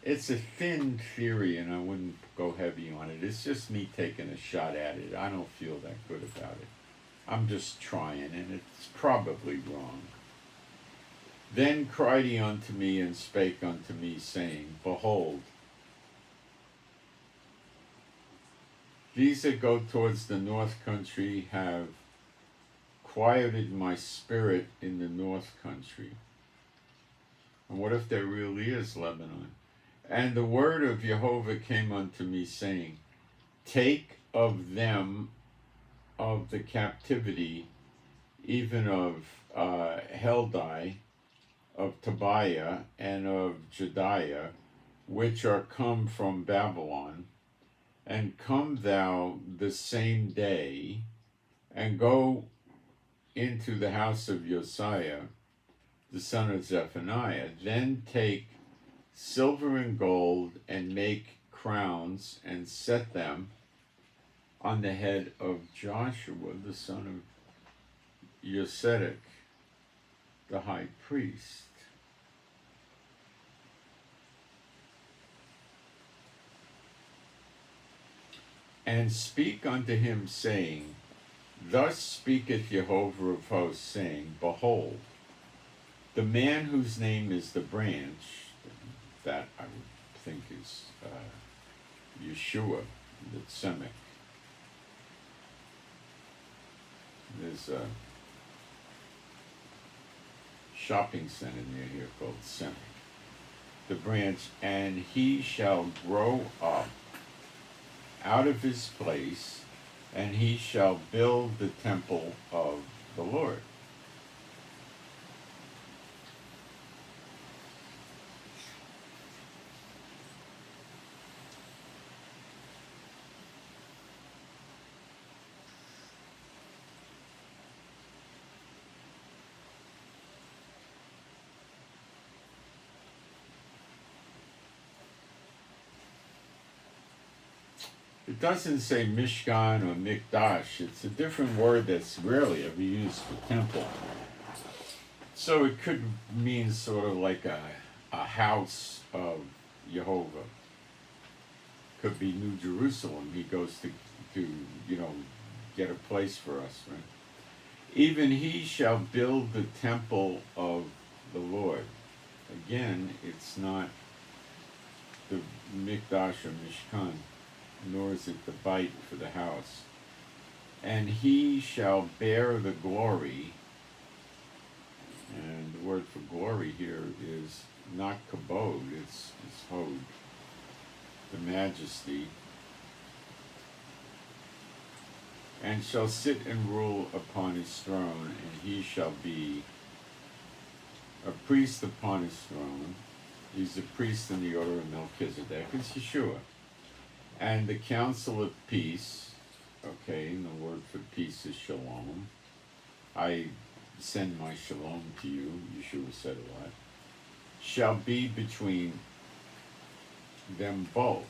it's a thin theory, and I wouldn't go heavy on it. It's just me taking a shot at it. I don't feel that good about it. I'm just trying, and it's probably wrong. Then cried he unto me and spake unto me, saying, Behold, these that go towards the north country have quieted my spirit in the north country. And what if there really is Lebanon? And the word of Jehovah came unto me, saying, Take of them of the captivity, even of Heldai, of Tobiah, and of Jediah, which are come from Babylon, and come thou the same day, and go into the house of Josiah, the son of Zephaniah. Then take silver and gold, and make crowns, and set them on the head of Joshua, the son of Josedek, the high priest. And speak unto him, saying, Thus speaketh Jehovah of hosts, saying, Behold, the man whose name is the branch, that I would think is Yeshua, the Tzemach. There's a shopping center near here called Tzemach. The branch, and he shall grow up out of his place, and he shall build the temple of the Lord. It doesn't say Mishkan or Mikdash. It's a different word that's rarely ever used for temple. So it could mean sort of like a house of Jehovah. Could be New Jerusalem. He goes to get a place for us, right? Even he shall build the temple of the Lord. Again, it's not the Mikdash or Mishkan, nor is it the bite for the house. And he shall bear the glory, and the word for glory here is not kabod, it's hod, the majesty, and shall sit and rule upon his throne, and he shall be a priest upon his throne. He's a priest in the order of Melchizedek. It's Yeshua. And the council of peace, okay, and the word for peace is shalom. I send my shalom to you, Yeshua said a lot, shall be between them both.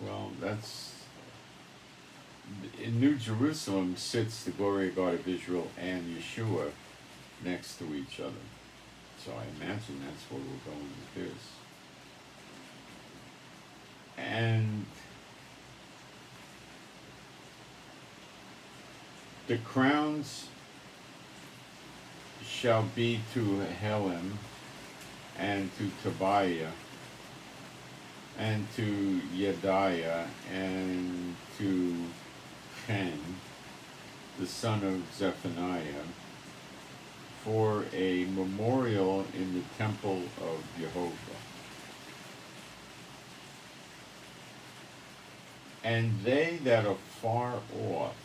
Well, that's, in New Jerusalem sits the glory of God of Israel and Yeshua next to each other. So I imagine that's where we're going with this. And the crowns shall be to Helam and to Tobiah and to Yediah and to Ken, the son of Zephaniah, for a memorial in the temple of Jehovah. And they that are far off,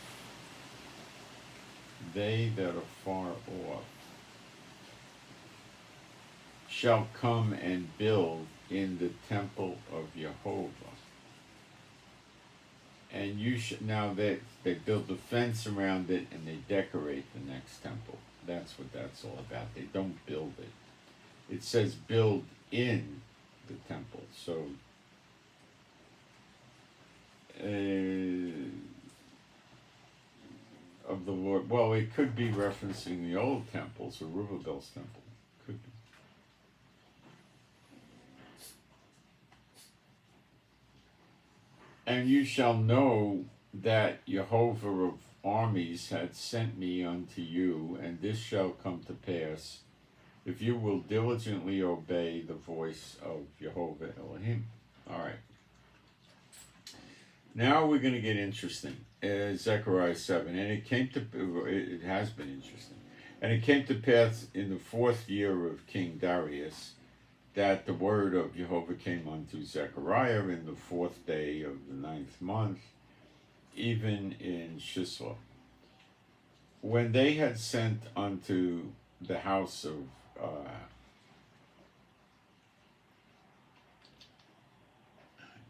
shall come and build in the temple of Jehovah. And you should, now they build the fence around it and they decorate the next temple. That's what that's all about. They don't build it. It says build in the temple. So of the Lord. Well, it could be referencing the old temples, or Rubel's temple. Could be. And you shall know that Jehovah of armies had sent me unto you, and this shall come to pass if you will diligently obey the voice of Jehovah Elohim. All right. Now we're going to get interesting. Zechariah 7. And it has been interesting. And it came to pass in the 4th year of King Darius that the word of Jehovah came unto Zechariah in the 4th day of the 9th month, even in Shisloh. When they had sent unto the house of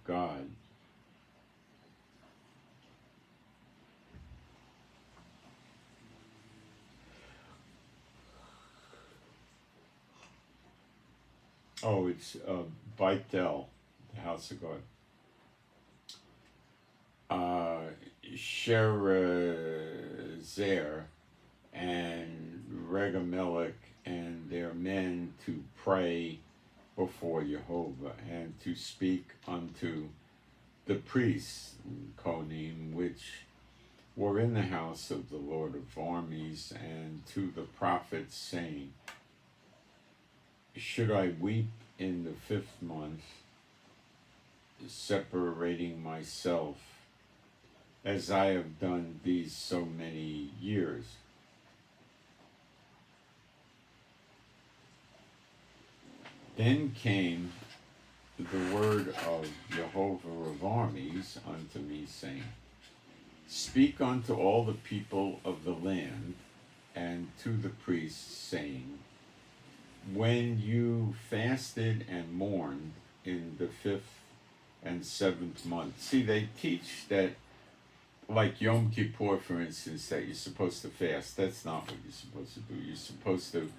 God, it's Baitel, the house of God. Sherezer and Regamelech and their men to pray before Jehovah and to speak unto the priests, Kohanim, which were in the house of the Lord of armies, and to the prophets, saying, should I weep in the 5th month, separating myself, as I have done these so many years? Then came the word of Jehovah of armies unto me, saying, speak unto all the people of the land, and to the priests, saying, when you fasted and mourned in the 5th and 7th month. See, they teach that, like Yom Kippur, for instance, that you're supposed to fast. That's not what you're supposed to do. You're supposed to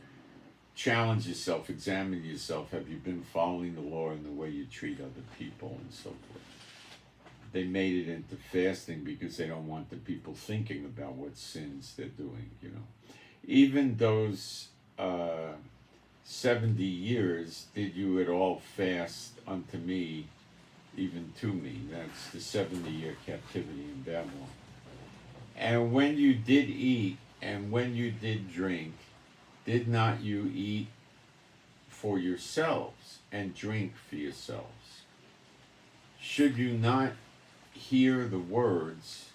challenge yourself, examine yourself. Have you been following the law in the way you treat other people and so forth? They made it into fasting because they don't want the people thinking about what sins they're doing, you know. Even those 70 years did you at all fast unto me, even to me. That's the 70-year captivity in Babylon. And when you did eat and when you did drink, did not you eat for yourselves and drink for yourselves? Should you not hear the words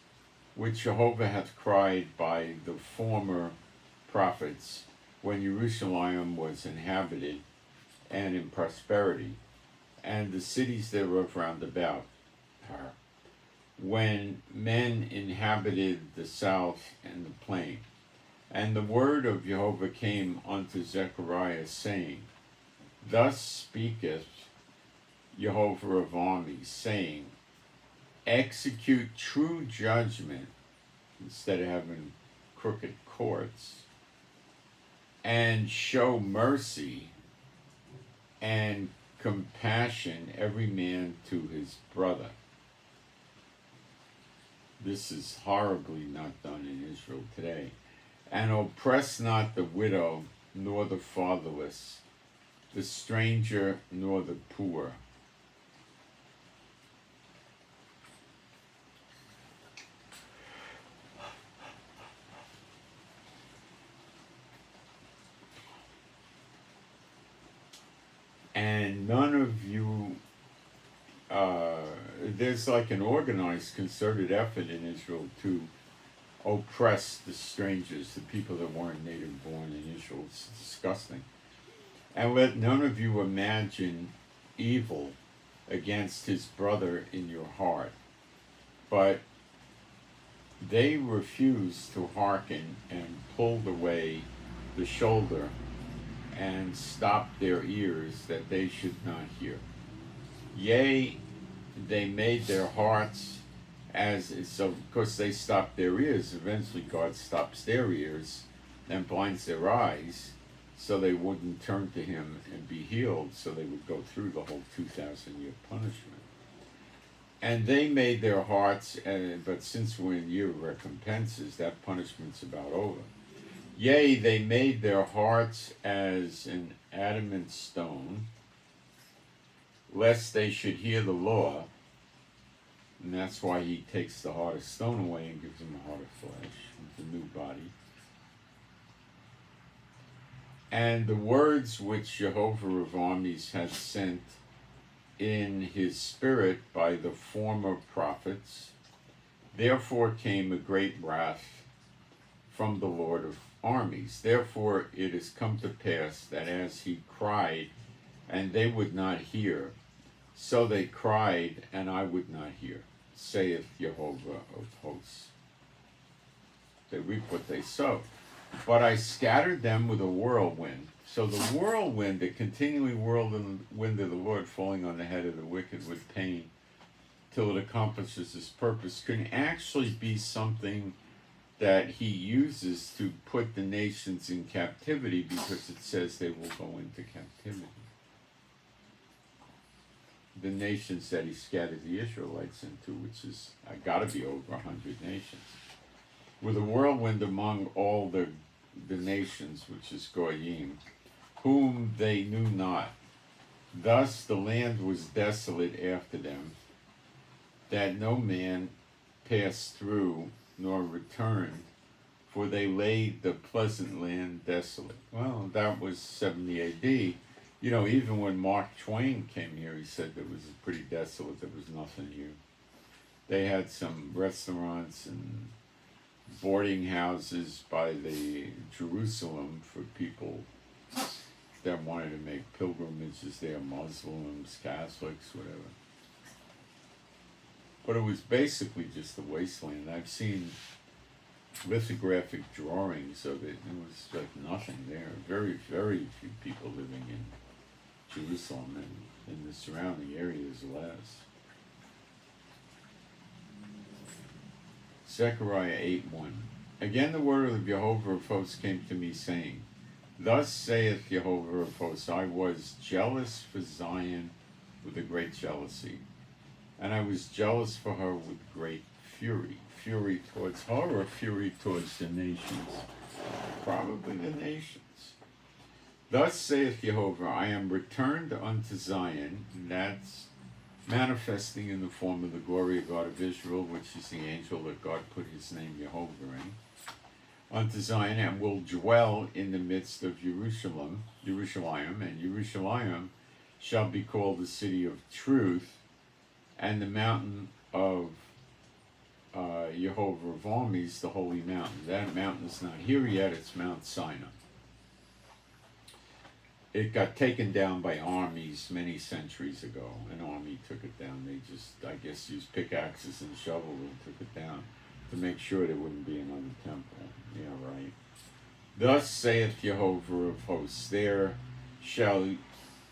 which Jehovah hath cried by the former prophets, when Jerusalem was inhabited and in prosperity, and the cities thereof round about her, when men inhabited the south and the plain? And the word of Jehovah came unto Zechariah, saying, thus speaketh Jehovah of armies, saying, execute true judgment, instead of having crooked courts, and show mercy and compassion every man to his brother. This is horribly not done in Israel today. And oppress not the widow, nor the fatherless, the stranger, nor the poor. And none of you, there's like an organized, concerted effort in Israel to oppress the strangers, the people that weren't native born in Israel. It's disgusting. And let none of you imagine evil against his brother in your heart. But they refused to hearken and pulled away the shoulder and stopped their ears that they should not hear. Yea, they made their hearts as, so of course they stopped their ears. Eventually God stops their ears and blinds their eyes so they wouldn't turn to him and be healed, so they would go through the whole 2,000-year punishment. And they made their hearts, but since we're in year of recompenses, that punishment's about over. Yea, they made their hearts as an adamant stone, lest they should hear the law. And that's why he takes the heart of stone away and gives them a heart of flesh, with a new body. And the words which Jehovah of armies hath sent in his spirit by the former prophets, therefore came a great wrath from the Lord of armies. Therefore it is come to pass that as he cried, and they would not hear, so they cried, and I would not hear, saith Jehovah of hosts. They reap what they sow. But I scattered them with a whirlwind. So the whirlwind, the continually whirlwind of the Lord falling on the head of the wicked with pain till it accomplishes its purpose, can actually be something that he uses to put the nations in captivity, because it says they will go into captivity. The nations that he scattered the Israelites into, which is got to be over 100 nations. With a whirlwind among all the nations, which is Goyim, whom they knew not. Thus the land was desolate after them, that no man passed through nor returned, for they laid the pleasant land desolate. Well, that was 70 AD. You know, even when Mark Twain came here, he said it was pretty desolate, there was nothing here. They had some restaurants and boarding houses by the Jerusalem for people that wanted to make pilgrimages there, Muslims, Catholics, whatever. But it was basically just a wasteland. I've seen lithographic drawings of it, and it was like nothing there. Very, very few people living in Jerusalem, and in the surrounding areas less. Zechariah 8:1. Again the word of Jehovah of hosts came to me, saying, Thus saith Jehovah of hosts, I was jealous for Zion with a great jealousy, and I was jealous for her with great fury. Fury towards her, or fury towards the nations? Probably the nations. Thus saith Jehovah, I am returned unto Zion, and that's manifesting in the form of the glory of God of Israel, which is the angel that God put his name Jehovah in, unto Zion, and will dwell in the midst of Jerusalem, and Jerusalem shall be called the city of truth, and the mountain of Jehovah of armies, the holy mountain. That mountain is not here yet, it's Mount Sinai. It got taken down by armies many centuries ago. An army took it down. They just, I guess, used pickaxes and shovels and took it down to make sure there wouldn't be another temple. Yeah, right. Thus saith Jehovah of hosts, there shall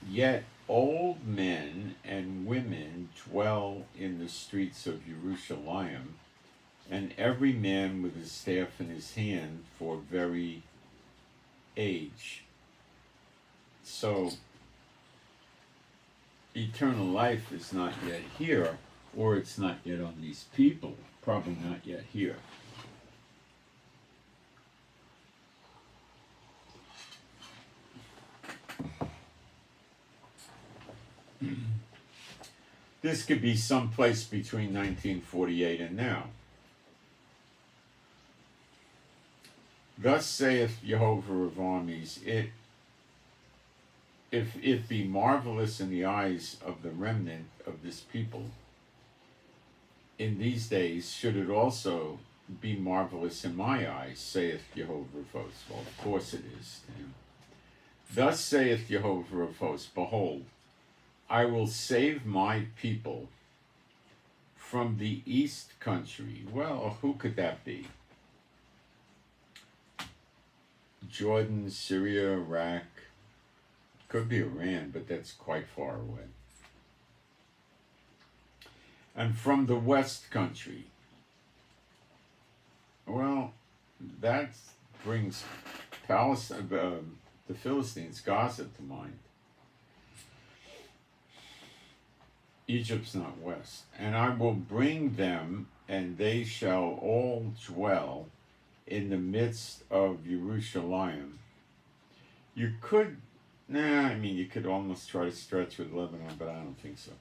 yet old men and women dwell in the streets of Jerusalem, and every man with his staff in his hand for very age. So, eternal life is not yet here, or it's not yet on these people, probably not yet here. This could be someplace between 1948 and now. Thus saith Jehovah of armies, if it be marvelous in the eyes of the remnant of this people, in these days should it also be marvelous in my eyes, saith Jehovah of hosts. Well, of course it is. Thus saith Jehovah of hosts, behold, I will save my people from the east country. Well, who could that be? Jordan, Syria, Iraq. Could be Iran, but that's quite far away. And from the west country. Well, that brings Palestine, the Philistines, Gaza to mind. Egypt's not west. And I will bring them, and they shall all dwell in the midst of Jerusalem. You could you could almost try to stretch with Lebanon, but I don't think so.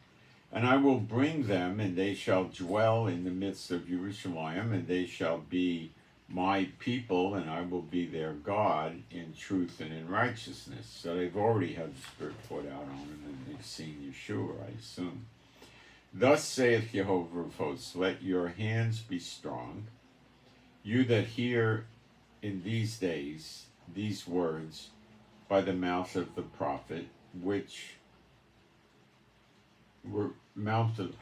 And I will bring them, and they shall dwell in the midst of Jerusalem, and they shall be my people, and I will be their God in truth and in righteousness. So they've already had the Spirit poured out on them, and they've seen Yeshua, I assume. Thus saith Jehovah of hosts, let your hands be strong, you that hear in these days these words by the mouth of the prophet, which were mouth of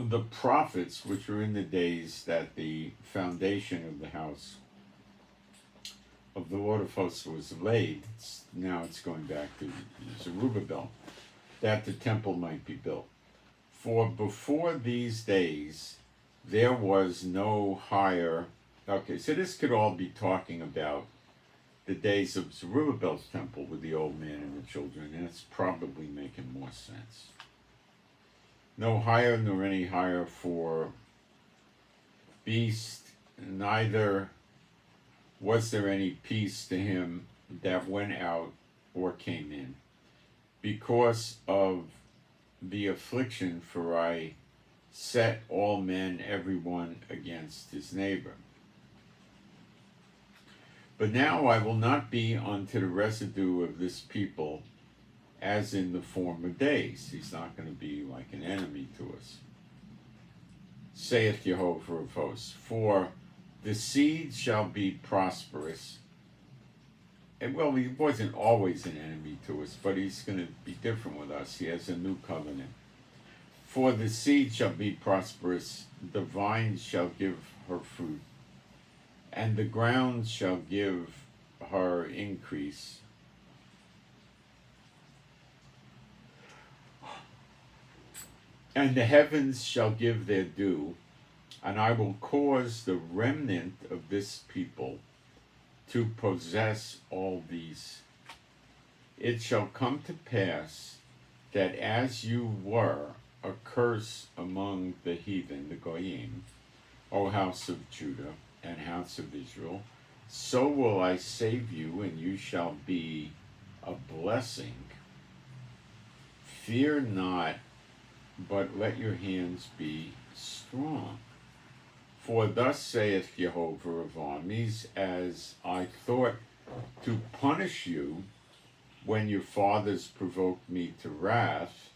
the prophets which were in the days that the foundation of the house of the Lord of hosts was laid. Now it's going back to Zerubbabel, that the temple might be built. For before these days there was no higher. Okay, so this could all be talking about the days of Zerubbabel's temple with the old man and the children, and it's probably making more sense. No higher nor any higher for beast, neither was there any peace to him that went out or came in, because of the affliction, for I set all men, every one against his neighbor. But now I will not be unto the residue of this people as in the former days. He's not going to be like an enemy to us, saith Jehovah of hosts. For the seed shall be prosperous. And well, he wasn't always an enemy to us, but he's going to be different with us. He has a new covenant. For the seed shall be prosperous, the vine shall give her fruit, and the ground shall give her increase. And the heavens shall give their due, and I will cause the remnant of this people to possess all these. It shall come to pass that as you were a curse among the heathen, the Goyim, O house of Judah and house of Israel, so will I save you, and you shall be a blessing. Fear not, but let your hands be strong. For thus saith Jehovah of armies, as I thought to punish you when your fathers provoked me to wrath,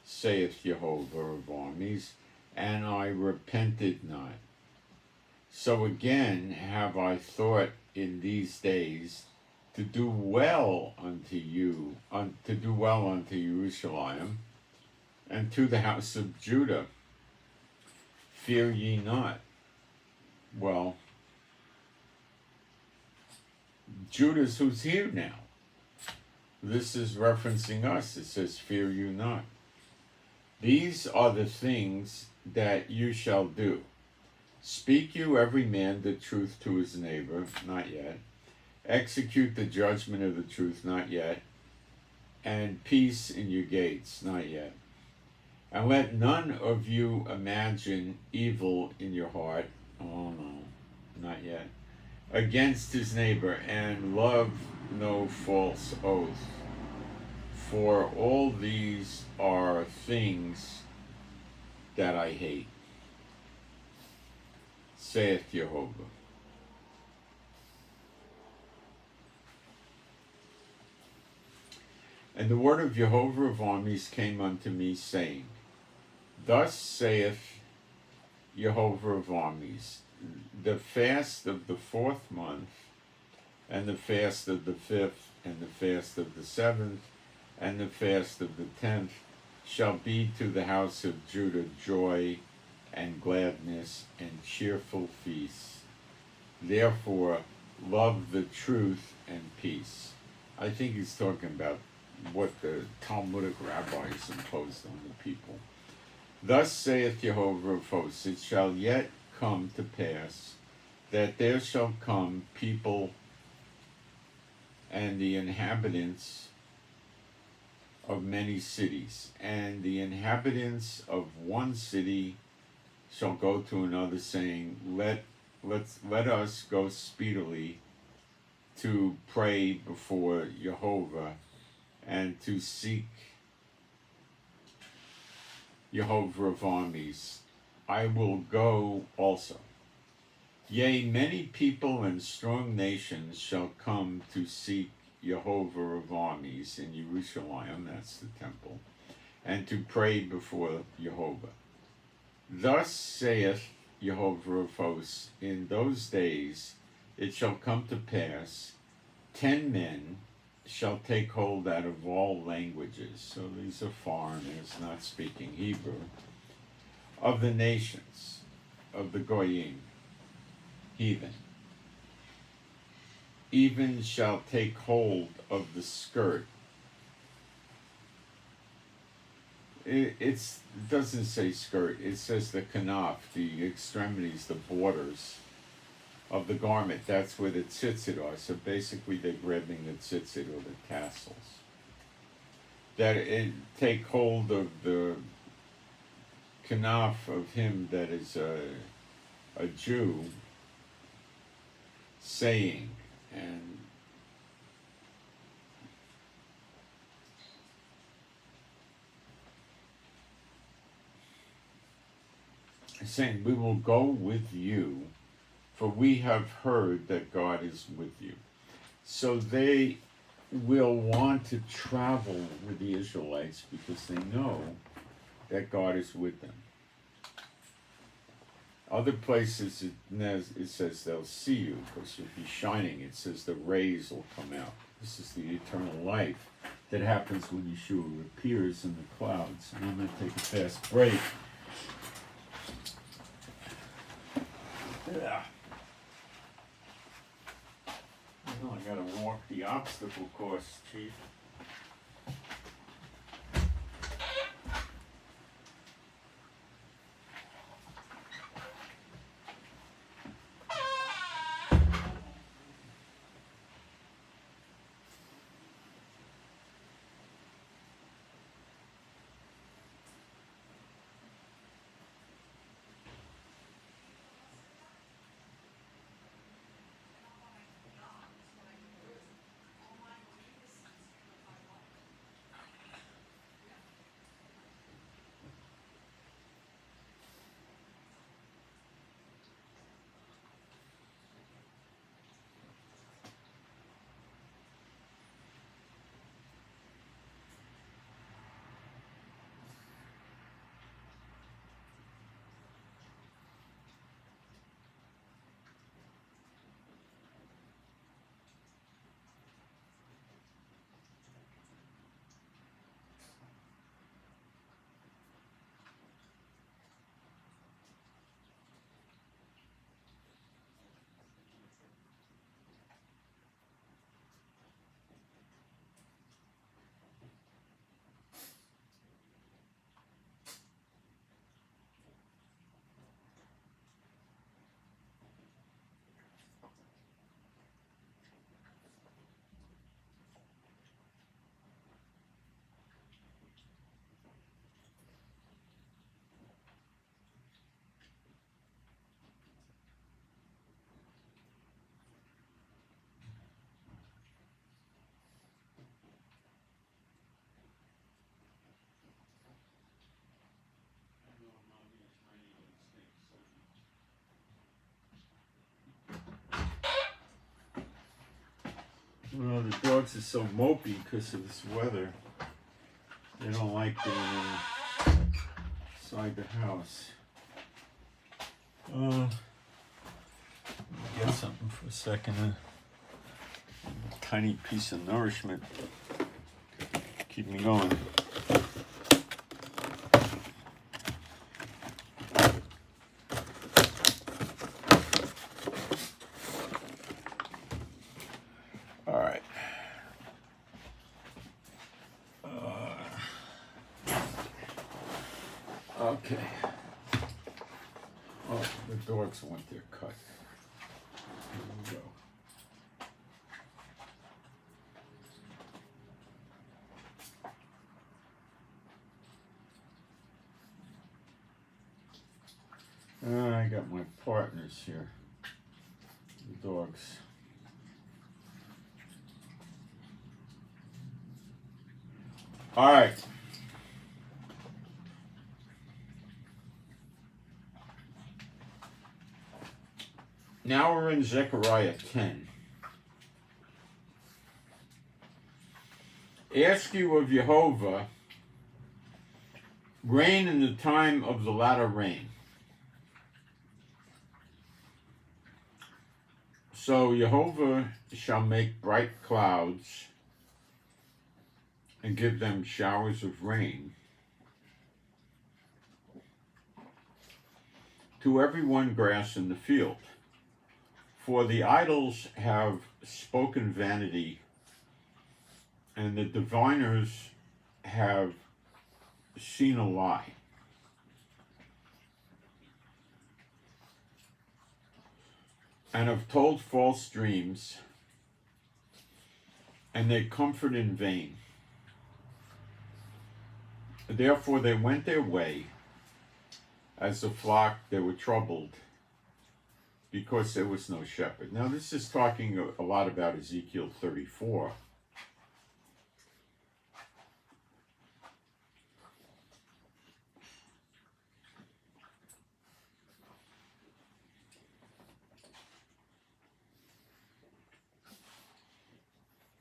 saith Jehovah of armies, and I repented not. So again have I thought in these days to do well unto you, to do well unto Jerusalem, and to the house of Judah. Fear ye not. Well, Judah's who's here now. This is referencing us. It says, fear you not. These are the things that you shall do. Speak you every man the truth to his neighbor, not yet. Execute the judgment of the truth, not yet. And peace in your gates, not yet. And let none of you imagine evil in your heart. Oh no, not yet. Against his neighbor, and love no false oath. For all these are things that I hate, saith Jehovah. And the word of Jehovah of armies came unto me, saying, Thus saith Jehovah of armies, the fast of the 4th month, and the fast of the 5th, and the fast of the 7th, and the fast of the 10th shall be to the house of Judah joy and gladness and cheerful feasts. Therefore, love the truth and peace. I think he's talking about what the Talmudic rabbis imposed on the people. Thus saith Jehovah of hosts, it shall yet come to pass that there shall come people and the inhabitants of many cities, and the inhabitants of one city shall go to another, saying, let us go speedily to pray before Jehovah and to seek Jehovah of armies. I will go also. Yea, many people and strong nations shall come to seek Jehovah of armies in Jerusalem, that's the temple, and to pray before Jehovah. Thus saith Jehovah of hosts, in those days it shall come to pass, 10 men shall take hold out of all languages, so these are foreigners not speaking Hebrew, of the nations, of the Goyim, heathen, even shall take hold of the skirt. It doesn't say skirt, it says the kanaf, the extremities, the borders of the garment. That's where the tzitzit are. So basically they're grabbing the tzitzit or the tassels. That it take hold of the kanaf of him that is a Jew, saying, and saying, we will go with you, for we have heard that God is with you. So they will want to travel with the Israelites because they know that God is with them. Other places it says they'll see you because you'll be shining. It says the rays will come out. This is the eternal life that happens when Yeshua appears in the clouds. And I'm going to take a fast break. Yeah. Well, I got to walk the obstacle course, Chief. Well, the dogs are so mopey because of this weather. They don't like being inside the house. Get something for a second. A tiny piece of nourishment. Keep me going. All right. Okay. Oh, the dogs want their cut. Here we go. I got my partners here, the dogs. All right. Now we're in Zechariah 10. Ask you of Jehovah rain in the time of the latter rain. So Jehovah shall make bright clouds and give them showers of rain to every one grass in the field. For the idols have spoken vanity, and the diviners have seen a lie. And have told false dreams, and they comfort in vain. Therefore they went their way, as a flock they were troubled, because there was no shepherd. Now this is talking a lot about Ezekiel 34.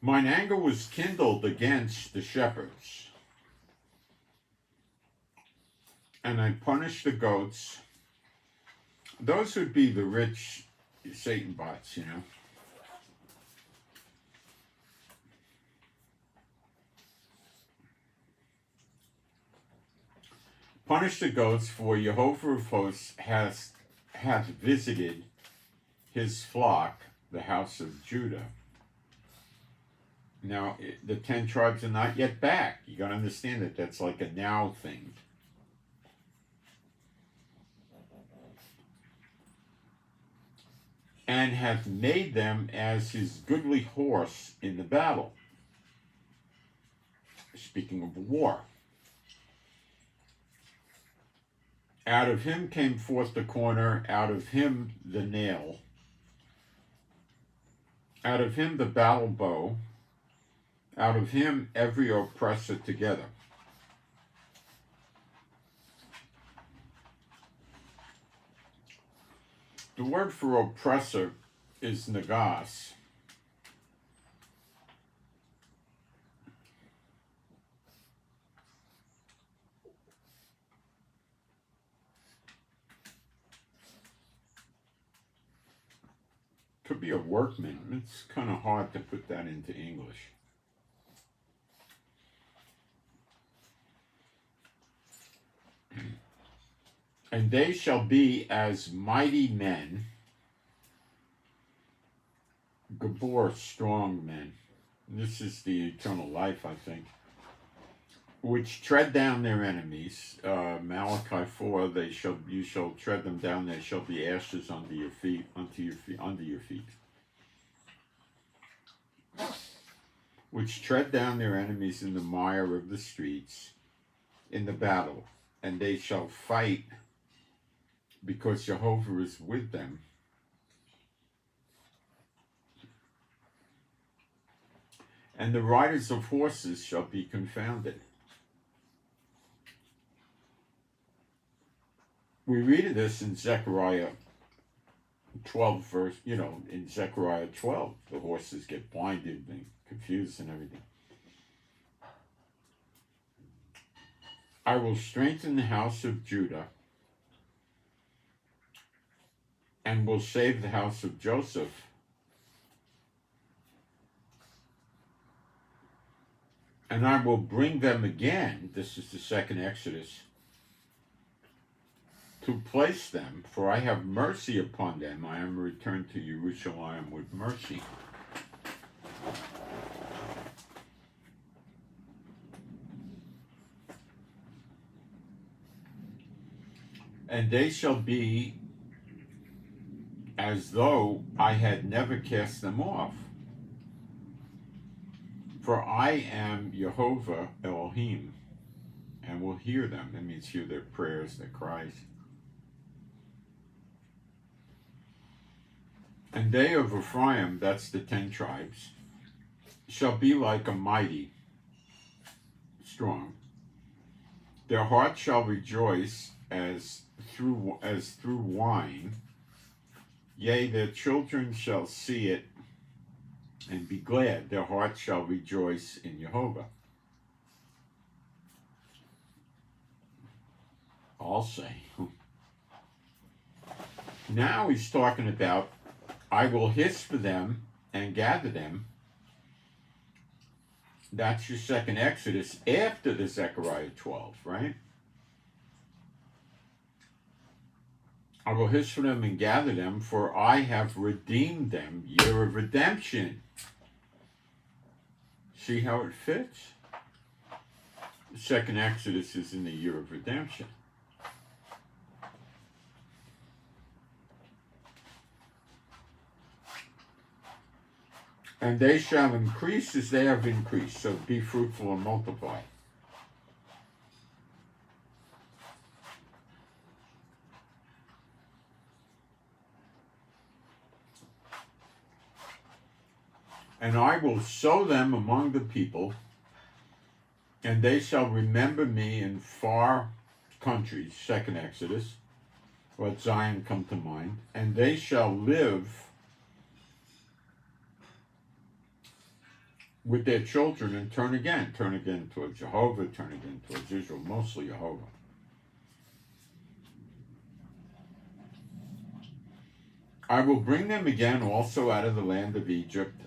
Mine anger was kindled against the shepherds, and I punished the goats. Those would be the rich Satan bots, you know. Punish the goats, for Jehovah of hosts hath visited his flock, the house of Judah. Now, the 10 tribes are not yet back. You got to understand that that's like a now thing. And hath made them as his goodly horse in the battle. Speaking of war. Out of him came forth the corner, out of him the nail, out of him the battle bow, out of him every oppressor together. The word for oppressor is nagas. Could be a workman. It's kind of hard to put that into English. And they shall be as mighty men, Gabor, strong men. This is the eternal life, I think. Which tread down their enemies. Malachi 4. You shall tread them down. There shall be ashes under your feet, under your feet. Which tread down their enemies in the mire of the streets, in the battle, and they shall fight, because Jehovah is with them. And the riders of horses shall be confounded. We read this in Zechariah 12 verse, in Zechariah 12, the horses get blinded and confused and everything. I will strengthen the house of Judah and will save the house of Joseph. And I will bring them again, this is the second Exodus, to place them, for I have mercy upon them. I am returned to Jerusalem with mercy. And they shall be as though I had never cast them off. For I am Jehovah Elohim, and will hear them. That means hear their prayers, their cries. And they of Ephraim, that's the 10 tribes, shall be like a mighty, strong. Their heart shall rejoice as through wine, Yea, their children shall see it and be glad. Their hearts shall rejoice in Jehovah. I'll say. Now he's talking about, I will hiss for them and gather them. That's your second Exodus after the Zechariah 12, right? I will hiss for them and gather them, for I have redeemed them. Year of redemption. See how it fits? The second Exodus is in the year of redemption. And they shall increase as they have increased. So be fruitful and multiply. And I will sow them among the people, and they shall remember me in far countries. Second Exodus. Let Zion come to mind. And they shall live with their children and turn again towards Jehovah, turn again towards Israel, mostly Jehovah. I will bring them again also out of the land of Egypt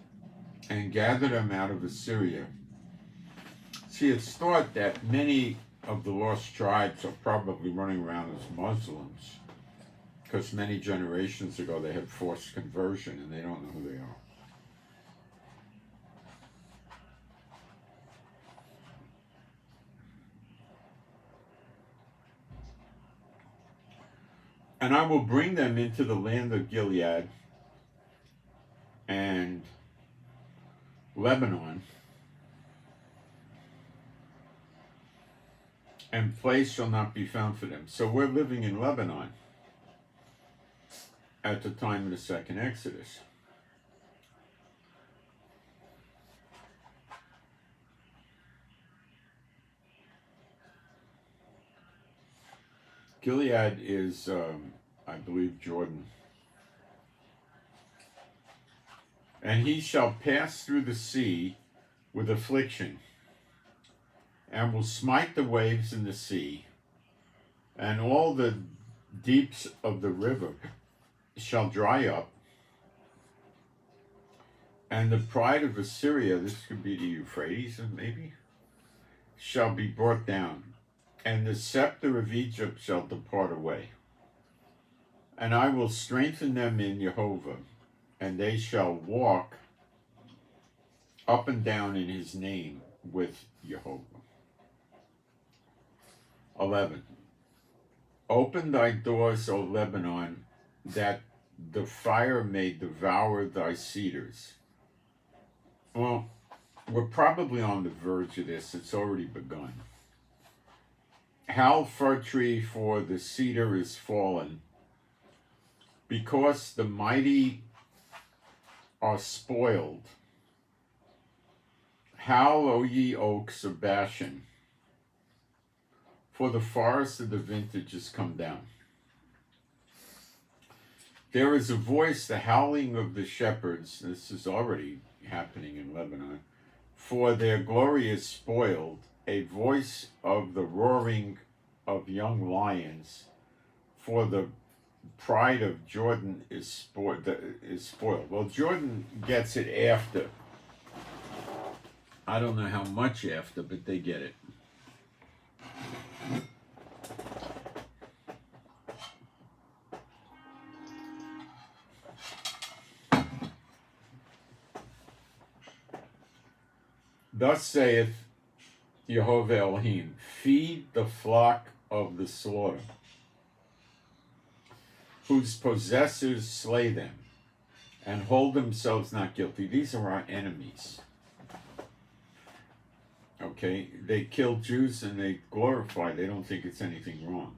and gather them out of Assyria. See, it's thought that many of the lost tribes are probably running around as Muslims because many generations ago they had forced conversion and they don't know who they are. And I will bring them into the land of Gilead and Lebanon, and place shall not be found for them. So we're living in Lebanon at the time of the second Exodus. Gilead is, I believe, Jordan. And he shall pass through the sea with affliction, and will smite the waves in the sea, and all the deeps of the river shall dry up, and the pride of Assyria, this could be the Euphrates maybe, shall be brought down, and the scepter of Egypt shall depart away. And I will strengthen them in Jehovah, and they shall walk up and down in his name with Jehovah. 11. Open thy doors, O Lebanon, that the fire may devour thy cedars. Well, we're probably on the verge of this. It's already begun. Howl, fir tree, for the cedar is fallen, because the mighty are spoiled. Howl, O ye oaks of Bashan, for the forest of the vintage is come down. There is a voice, the howling of the shepherds. This is already happening in Lebanon. For their glory is spoiled. A voice of the roaring of young lions. For the pride of Jordan is spoiled. Well, Jordan gets it after. I don't know how much after, but they get it. Thus saith Jehovah Elohim, feed the flock of the slaughter, whose possessors slay them, and hold themselves not guilty. These are our enemies. Okay, they kill Jews and they glorify. They don't think it's anything wrong.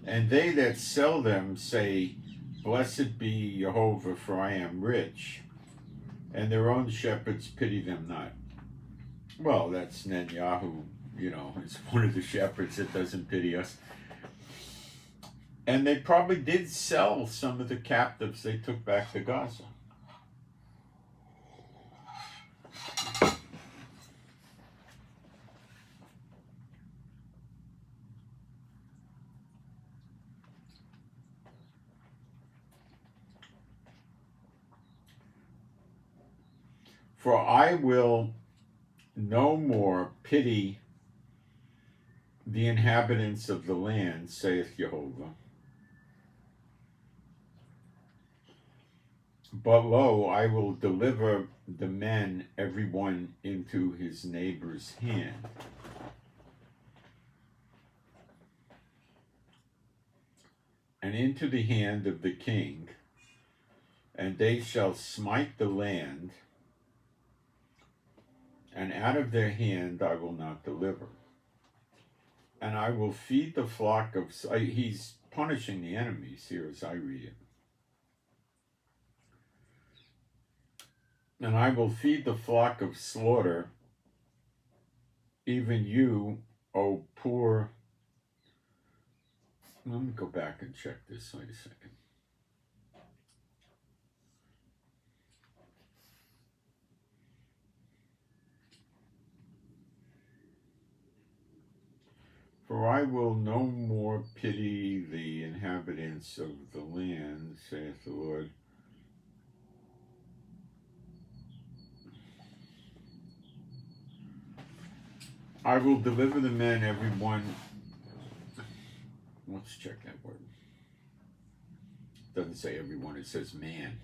And they that sell them say, blessed be Jehovah, for I am rich. And their own shepherds pity them not. Well, that's Netanyahu, it's one of the shepherds that doesn't pity us. And they probably did sell some of the captives they took back to Gaza. For I will no more pity the inhabitants of the land, saith Jehovah. But lo, I will deliver the men, every one into his neighbor's hand. And into the hand of the king, and they shall smite the land, and out of their hand I will not deliver. And I will feed the flock of... He's punishing the enemies here as I read it. And I will feed the flock of slaughter, even you, O poor... Let me go back and check this. Wait a second. For I will no more pity the inhabitants of the land, saith the Lord. I will deliver the men, every one... Let's check that word. It doesn't say everyone, it says man.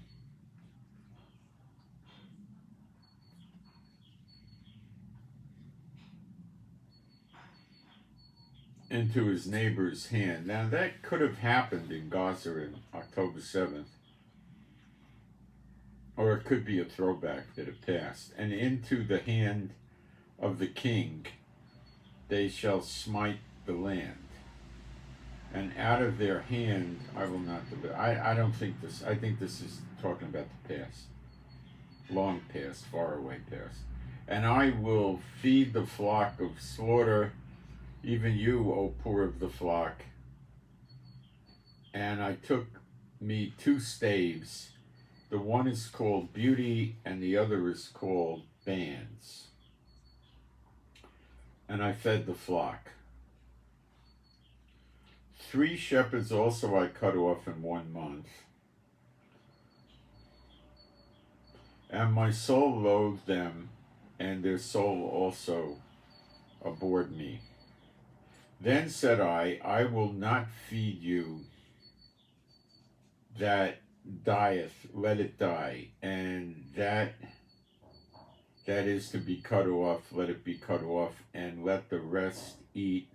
Into his neighbor's hand. Now that could have happened in Gaza on October 7th. Or it could be a throwback that it passed. And into the hand of the king they shall smite the land. And out of their hand I will not deliver. I don't think this, I think this is talking about the past. Long past, far away past. And I will feed the flock of slaughter, even you, O poor of the flock. And I took me 2 staves. The one is called beauty, and the other is called bands. And I fed the flock. 3 shepherds also I cut off in 1 month. And my soul loathed them, and their soul also abhorred me. Then said I will not feed you that dieth, let it die, and that is to be cut off, let it be cut off, and let the rest eat,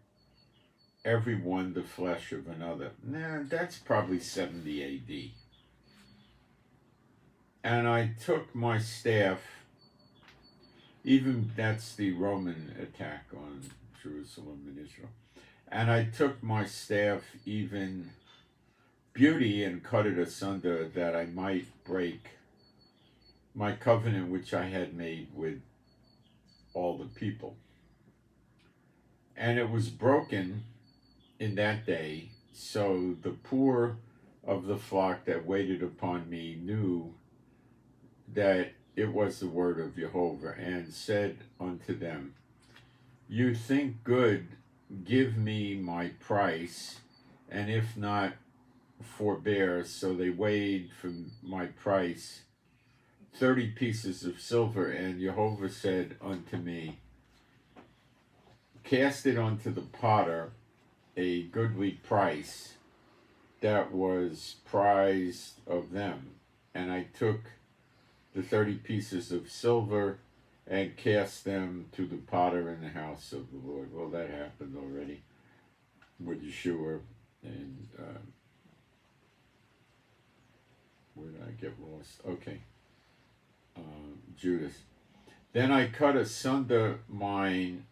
every one the flesh of another. Nah, that's probably 70 AD. And I took my staff, even that's the Roman attack on Jerusalem and Israel. And I took my staff, even beauty, and cut it asunder, that I might break my covenant which I had made with all the people. And it was broken in that day, so the poor of the flock that waited upon me knew that it was the word of Jehovah, and said unto them, you think good, give me my price, and if not, forbear. So they weighed for my price 30 pieces of silver, and Jehovah said unto me, cast it unto the potter, a goodly price that was prized of them. And I took the 30 pieces of silver and cast them to the potter in the house of the Lord. Well, that happened already with Yeshua and where did I get lost? Okay. Judas. Then I cut asunder mine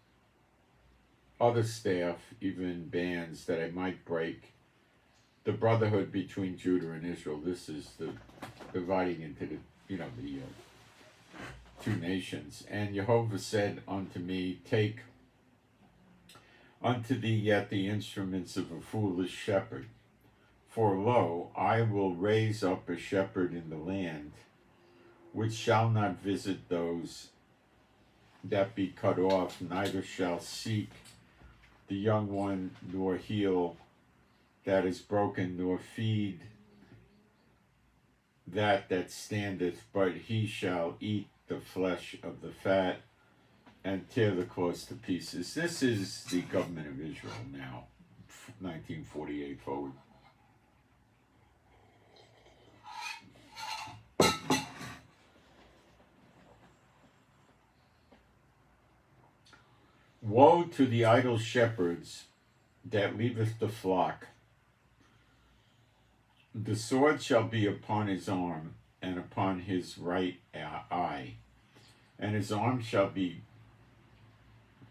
other staff, even bands, that I might break the brotherhood between Judah and Israel. This is the dividing into the, the 2 nations. And Jehovah said unto me, take unto thee yet the instruments of a foolish shepherd. For lo, I will raise up a shepherd in the land, which shall not visit those that be cut off, neither shall seek the young one, nor heal that is broken, nor feed that standeth, but he shall eat the flesh of the fat and tear the cloths to pieces. This is the government of Israel now, 1948 forward. Woe to the idle shepherds that leaveth the flock. The sword shall be upon his arm, and upon his right eye, and his arm shall be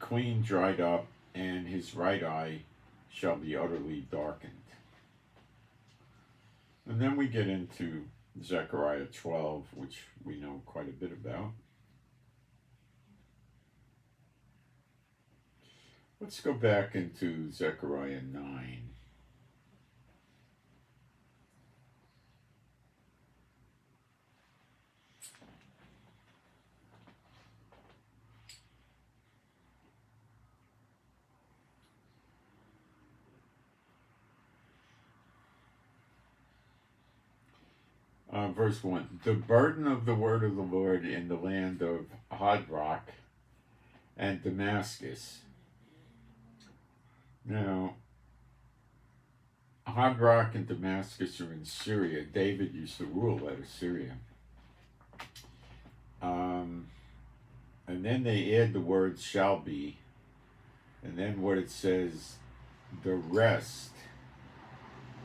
clean dried up, and his right eye shall be utterly darkened. And then we get into Zechariah 12, which we know quite a bit about. Let's go back into Zechariah 9. Verse 1. The burden of the word of the Lord in the land of Hadrach and Damascus. Now, Hadrach and Damascus are in Syria. David used to rule out of Syria. And then they add the word shall be. And then what it says, the rest.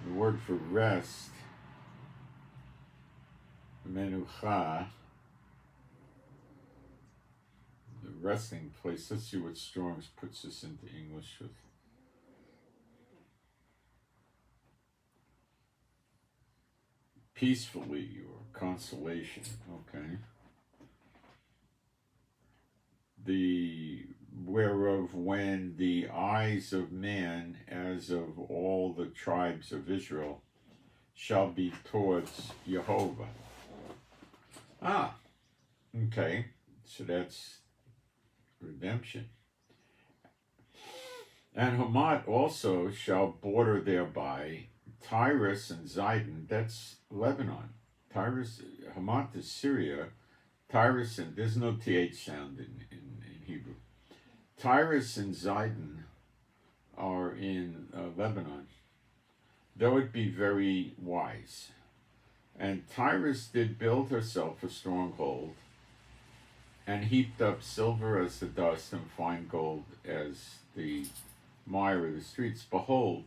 The word for rest, menucha, the resting place. Let's see what Strong's puts this into English with. Peacefully or consolation, okay. The whereof when the eyes of man, as of all the tribes of Israel, shall be towards Jehovah. Ah, okay, so that's redemption. And Hamath also shall border thereby, Tyrus and Zidon, that's Lebanon. Tyrus, Hamath is Syria. Tyrus, and there's no TH sound in Hebrew. Tyrus and Zidon are in Lebanon, though it be very wise. And Tyrus did build herself a stronghold, and heaped up silver as the dust, and fine gold as the mire of the streets. Behold,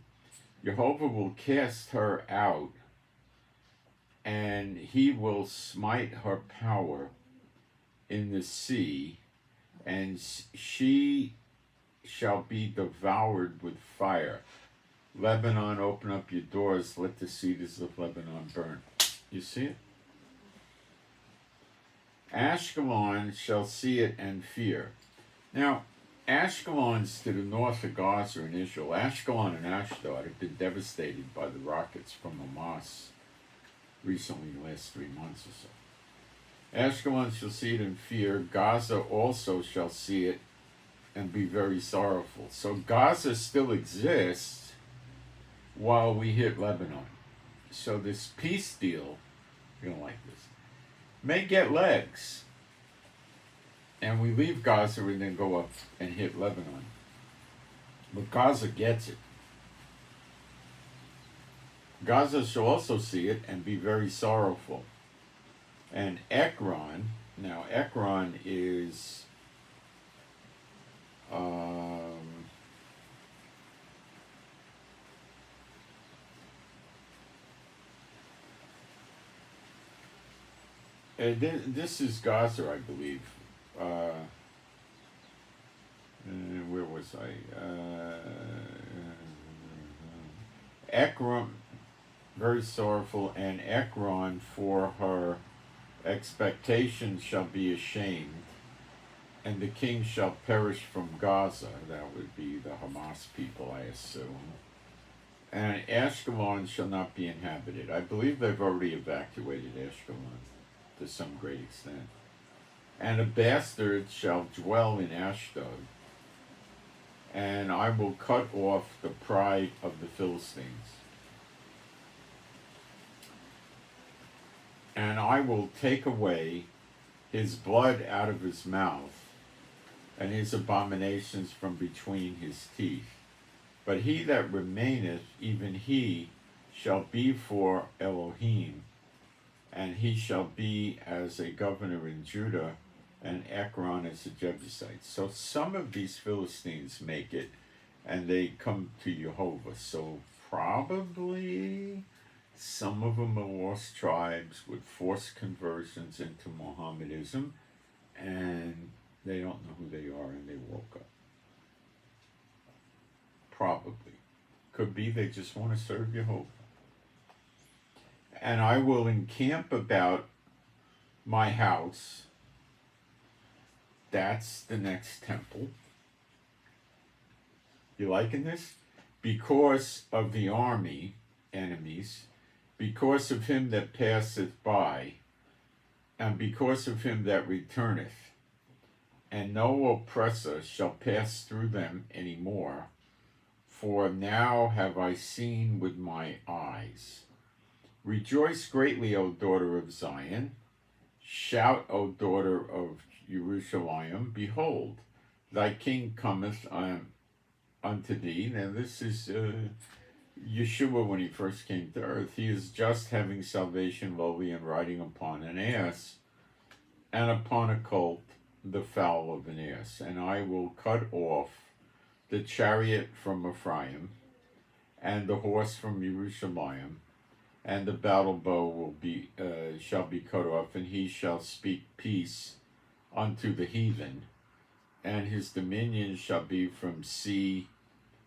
Jehovah will cast her out, and he will smite her power in the sea, and she shall be devoured with fire. Lebanon, open up your doors, let the cedars of Lebanon burn. You see it? Ashkelon shall see it and fear. Now, Ashkelon's to the north of Gaza in Israel. Ashkelon and Ashdod have been devastated by the rockets from Hamas recently, in the last 3 months or so. Ashkelon shall see it and fear. Gaza also shall see it and be very sorrowful. So Gaza still exists while we hit Lebanon. So this peace deal, you're going to like this, may get legs. And we leave Gaza and then go up and hit Lebanon. But Gaza gets it. Gaza shall also see it and be very sorrowful. And Ekron, now Ekron is this is Gaza, I believe. Where was I? Ekron, very sorrowful, and Ekron for her expectations shall be ashamed, and the king shall perish from Gaza. That would be the Hamas people, I assume. And Ashkelon shall not be inhabited. I believe they've already evacuated Ashkelon to some great extent. And a bastard shall dwell in Ashdod, and I will cut off the pride of the Philistines. And I will take away his blood out of his mouth, and his abominations from between his teeth. But he that remaineth, even he, shall be for Elohim, and he shall be as a governor in Judah, and Ekron as a Jebusite. So some of these Philistines make it, and they come to Jehovah. So probably some of them are lost tribes with forced conversions into Mohammedanism, and they don't know who they are, and they woke up. Probably. Could be they just want to serve Jehovah. And I will encamp about my house. That's the next temple. You liking this? Because of the army, enemies, because of him that passeth by, and because of him that returneth, and no oppressor shall pass through them any more. For now have I seen with my eyes. Rejoice greatly, O daughter of Zion. Shout, O daughter of Jerusalem. Behold, thy king cometh unto thee. Now this is Yeshua when he first came to earth. He is just having salvation lowly and riding upon an ass, and upon a colt, the foal of an ass. And I will cut off the chariot from Ephraim, and the horse from Jerusalem, and the battle bow will be shall be cut off, and he shall speak peace unto the heathen, and his dominion shall be from sea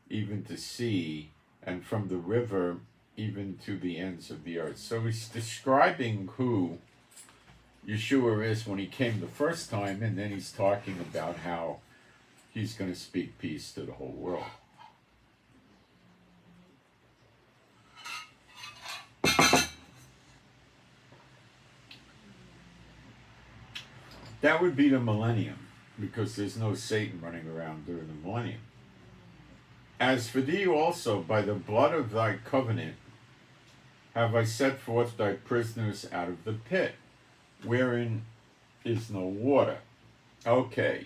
even to sea, and from the river even to the ends of the earth. So he's describing who Yeshua is when he came the first time, and then he's talking about how he's going to speak peace to the whole world. That would be the millennium, because there's no Satan running around during the millennium. As for thee also, by the blood of thy covenant, have I set forth thy prisoners out of the pit, wherein is no water. Okay.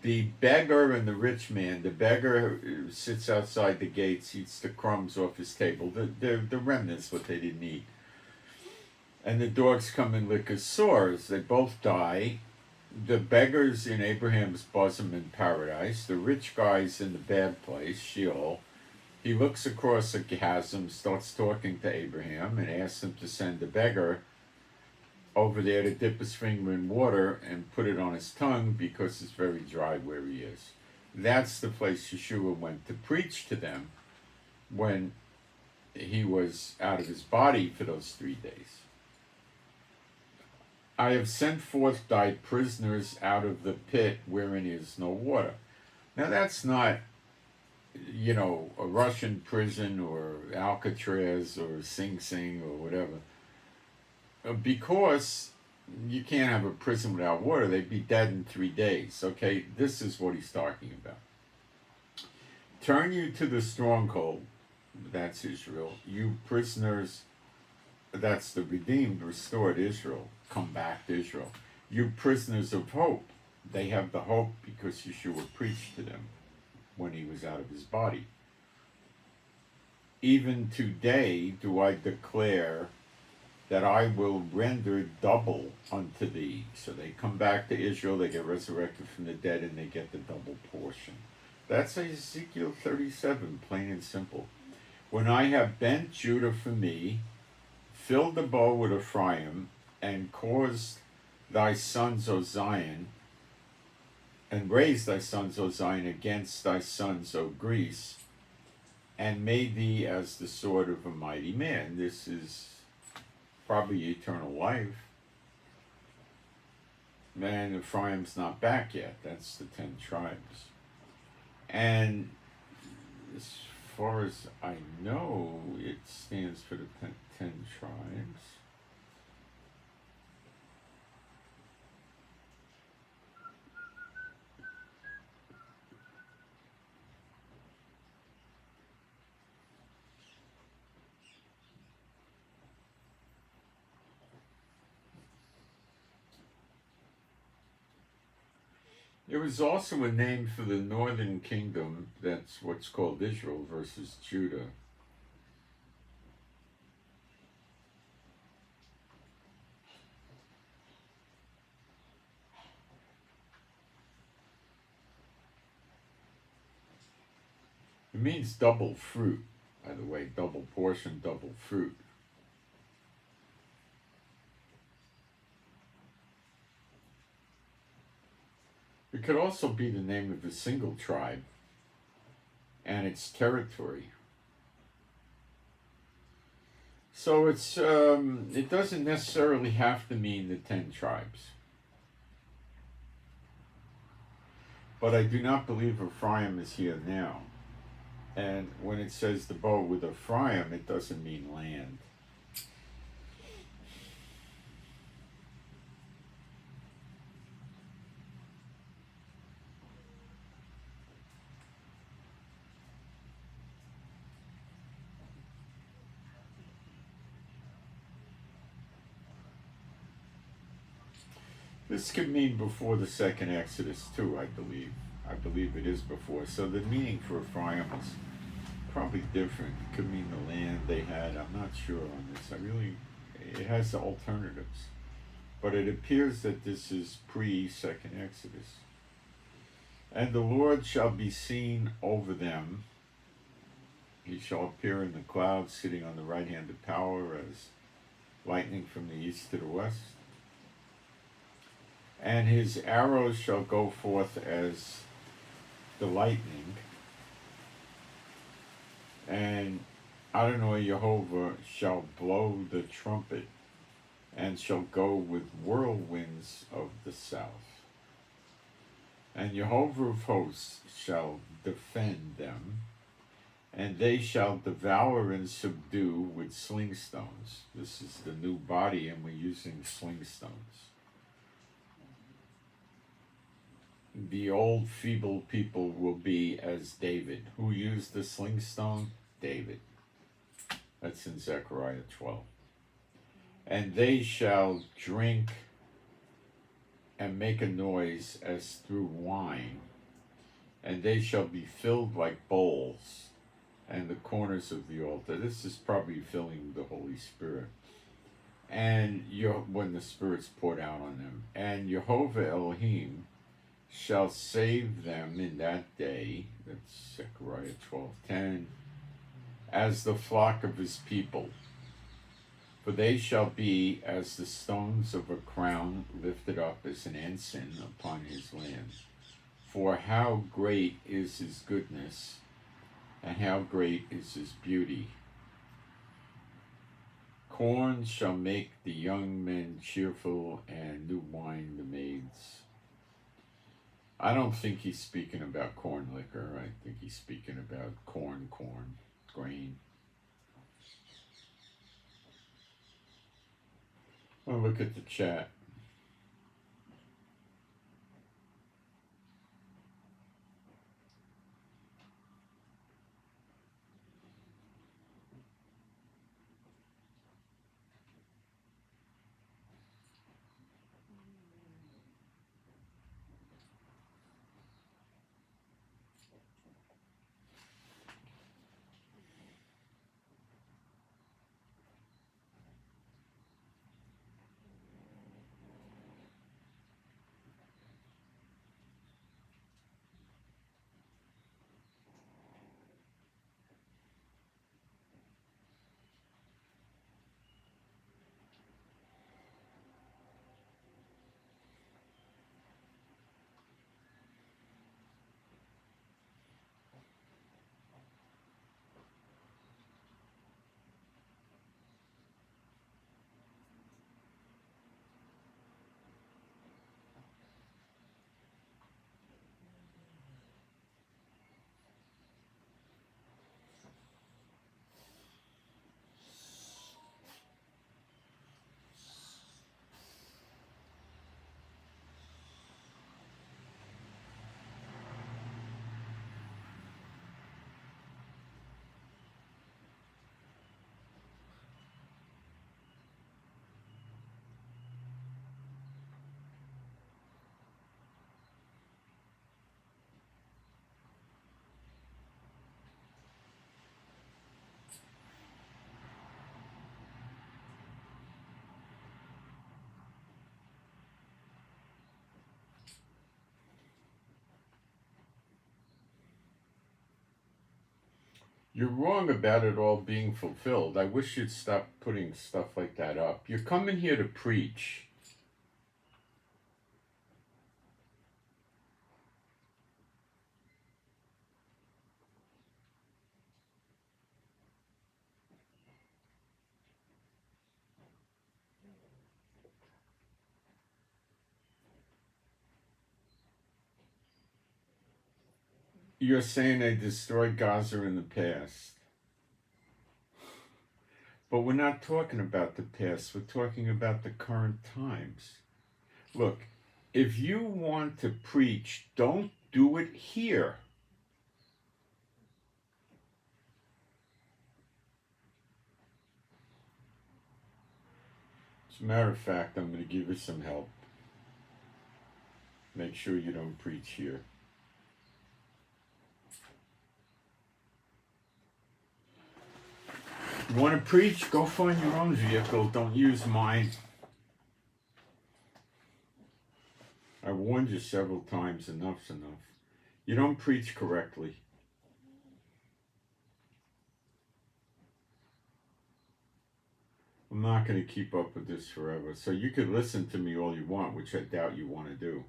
The beggar and the rich man, the beggar sits outside the gates, eats the crumbs off his table, the remnants, what they didn't eat. And the dogs come and lick his sores. They both die. The beggar's in Abraham's bosom in paradise. The rich guy's in the bad place, Sheol. He looks across a chasm, starts talking to Abraham, and asks him to send the beggar over there to dip his finger in water and put it on his tongue because it's very dry where he is. That's the place Yeshua went to preach to them when he was out of his body for those 3 days. I have sent forth thy prisoners out of the pit wherein is no water. Now that's not, a Russian prison or Alcatraz or Sing Sing or whatever. Because you can't have a prison without water, they'd be dead in 3 days. Okay, this is what he's talking about. Turn you to the stronghold, that's Israel. You prisoners, that's the redeemed, restored Israel. Come back to Israel. You prisoners of hope, they have the hope because Yeshua preached to them when he was out of his body. Even today do I declare that I will render double unto thee. So they come back to Israel, they get resurrected from the dead, and they get the double portion. That's Ezekiel 37, plain and simple. When I have bent Judah for me, filled the bow with Ephraim, and caused thy sons, O Zion, and raised thy sons, O Zion, against thy sons, O Greece, and made thee as the sword of a mighty man. This is probably eternal life. Man, Ephraim's not back yet. That's the 10 tribes. And far as I know, it stands for the 10 tribes. It was also a name for the northern kingdom, that's what's called Israel versus Judah. It means double fruit, by the way, double portion, double fruit. It could also be the name of a single tribe and its territory. So it doesn't necessarily have to mean the 10 tribes. But I do not believe Ephraim is here now. And when it says the bow with Ephraim, it doesn't mean land. This could mean before the second Exodus too, I believe. I believe it is before. So the meaning for Ephraim is probably different. It could mean the land they had. I'm not sure on this. It has alternatives. But it appears that this is pre-second Exodus. And the Lord shall be seen over them. He shall appear in the clouds, sitting on the right hand of power, as lightning from the east to the west. And his arrows shall go forth as the lightning. And Adonai Jehovah shall blow the trumpet, and shall go with whirlwinds of the south. And Jehovah of hosts shall defend them, and they shall devour and subdue with sling stones. This is the new body, and we're using sling stones. The old feeble people will be as David. Who used the sling stone? David. That's in Zechariah 12. And they shall drink and make a noise as through wine, and they shall be filled like bowls, and the corners of the altar. This is probably filling the Holy Spirit. And when the Spirit's poured out on them. And Jehovah Elohim shall save them in that day, that's Zechariah 12:10, as the flock of his people. For they shall be as the stones of a crown lifted up as an ensign upon his land. For how great is his goodness, and how great is his beauty. Corn shall make the young men cheerful, and new wine the maids. I don't think he's speaking about corn liquor. I think he's speaking about corn, grain. I'll look at the chat. You're wrong about it all being fulfilled. I wish you'd stop putting stuff like that up. You're coming here to preach. You're saying they destroyed Gaza in the past. But we're not talking about the past. We're talking about the current times. Look, if you want to preach, don't do it here. As a matter of fact, I'm going to give you some help. Make sure you don't preach here. You want to preach? Go find your own vehicle. Don't use mine. I warned you several times. Enough's enough. You don't preach correctly. I'm not going to keep up with this forever. So you could listen to me all you want, which I doubt you want to do.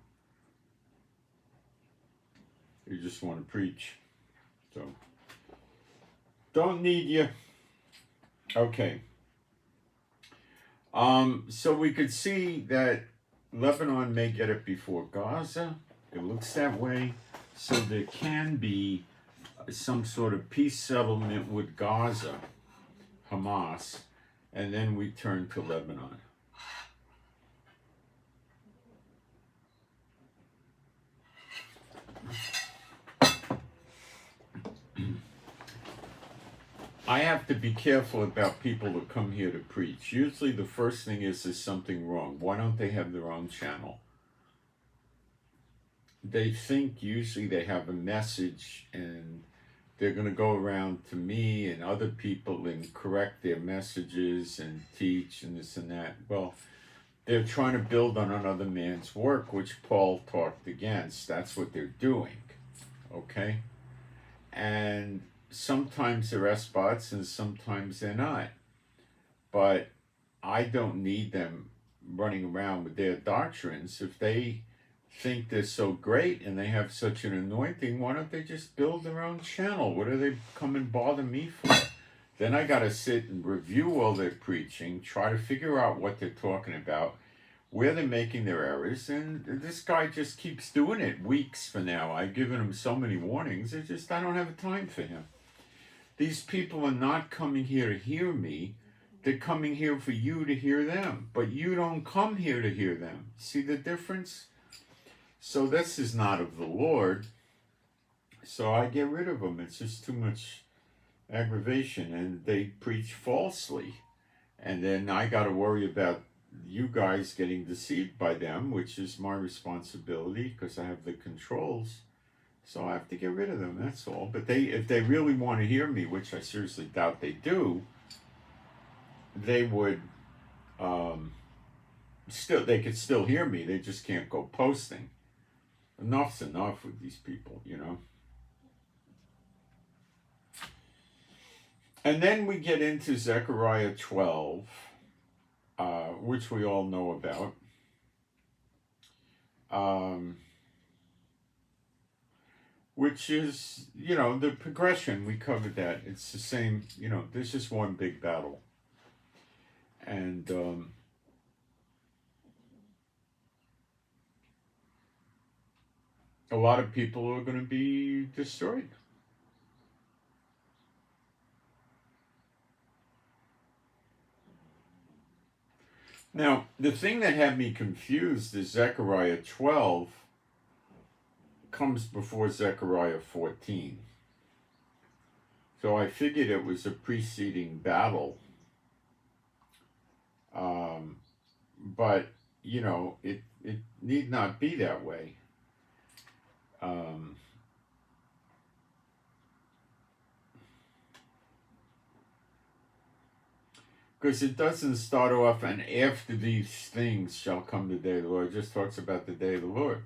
You just want to preach. So, don't need you. Okay. So we could see that Lebanon may get it before Gaza. It looks that way. So there can be some sort of peace settlement with Gaza, Hamas, and then we turn to Lebanon. I have to be careful about people who come here to preach. Usually the first thing is there's something wrong. Why don't they have their own channel? They think usually they have a message and they're going to go around to me and other people and correct their messages and teach and this and that. Well, they're trying to build on another man's work, which Paul talked against. That's what they're doing, okay? And sometimes they're S-bots and sometimes they're not. But I don't need them running around with their doctrines. If they think they're so great and they have such an anointing, why don't they just build their own channel? What do they come and bother me for? Then I got to sit and review all their preaching, try to figure out what they're talking about, where they're making their errors, and this guy just keeps doing it weeks for now. I've given him so many warnings, I don't have time for him. These people are not coming here to hear me. They're coming here for you to hear them. But you don't come here to hear them. See the difference? So this is not of the Lord. So I get rid of them. It's just too much aggravation. And they preach falsely. And then I got to worry about you guys getting deceived by them, which is my responsibility because I have the controls. So I have to get rid of them, that's all. But if they really want to hear me, which I seriously doubt they do, they would they could still hear me. They just can't go posting. Enough's enough with these people, you know. And then we get into Zechariah 12, which we all know about. Which is, you know, the progression. We covered that. It's the same, you know, there's just one big battle. And a lot of people are going to be destroyed. Now, the thing that had me confused is Zechariah 12 comes before Zechariah 14. So I figured it was a preceding battle. But, you know, it need not be that way. Because it doesn't start off, and after these things shall come the day of the Lord. It just talks about the day of the Lord.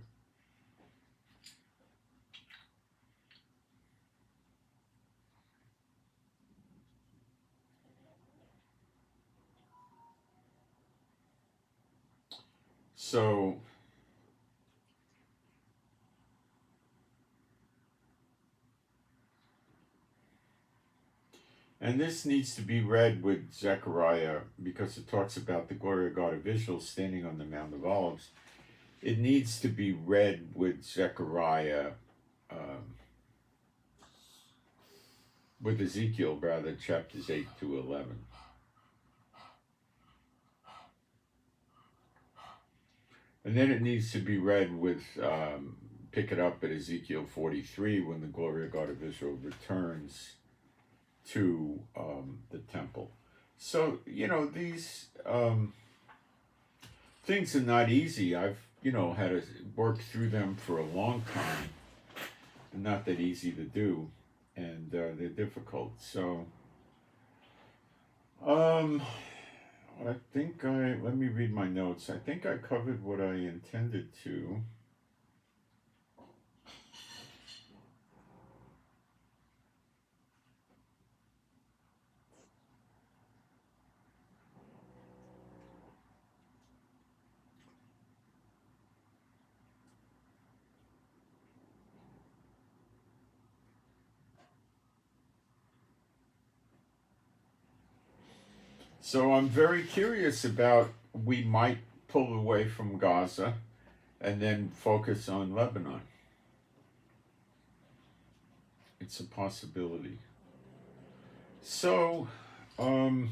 So, and this needs to be read with Zechariah because it talks about the glory of God of Israel standing on the Mount of Olives. It needs to be read with Zechariah, with Ezekiel, rather, chapters 8 to 11. And then it needs to be read with, pick it up at Ezekiel 43 when the glory of God of Israel returns to the temple. So, these things are not easy. I've, had to work through them for a long time. They're not that easy to do, and they're difficult. So, I think let me read my notes. I think I covered what I intended to. So I'm very curious about, we might pull away from Gaza and then focus on Lebanon. It's a possibility. So, I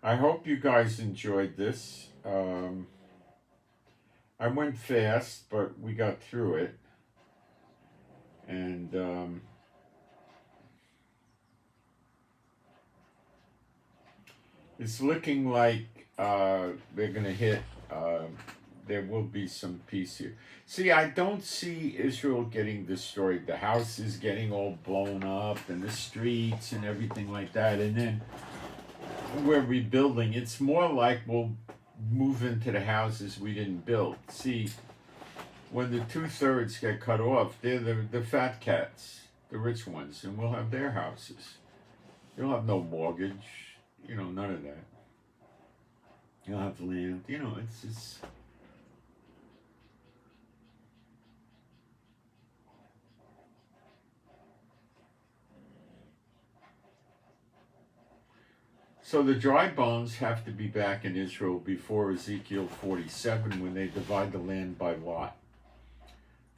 hope you guys enjoyed this. I went fast, but we got through it. And it's looking like they're going to hit, there will be some peace here. See, I don't see Israel getting destroyed. The house is getting all blown up, and the streets and everything like that. And then we're rebuilding. It's more like we'll move into the houses we didn't build. See, when the 2/3 get cut off, they're the fat cats, the rich ones, and we'll have their houses. You'll have no mortgage, none of that. You'll have land, it's just. So the dry bones have to be back in Israel before Ezekiel 47 when they divide the land by lot.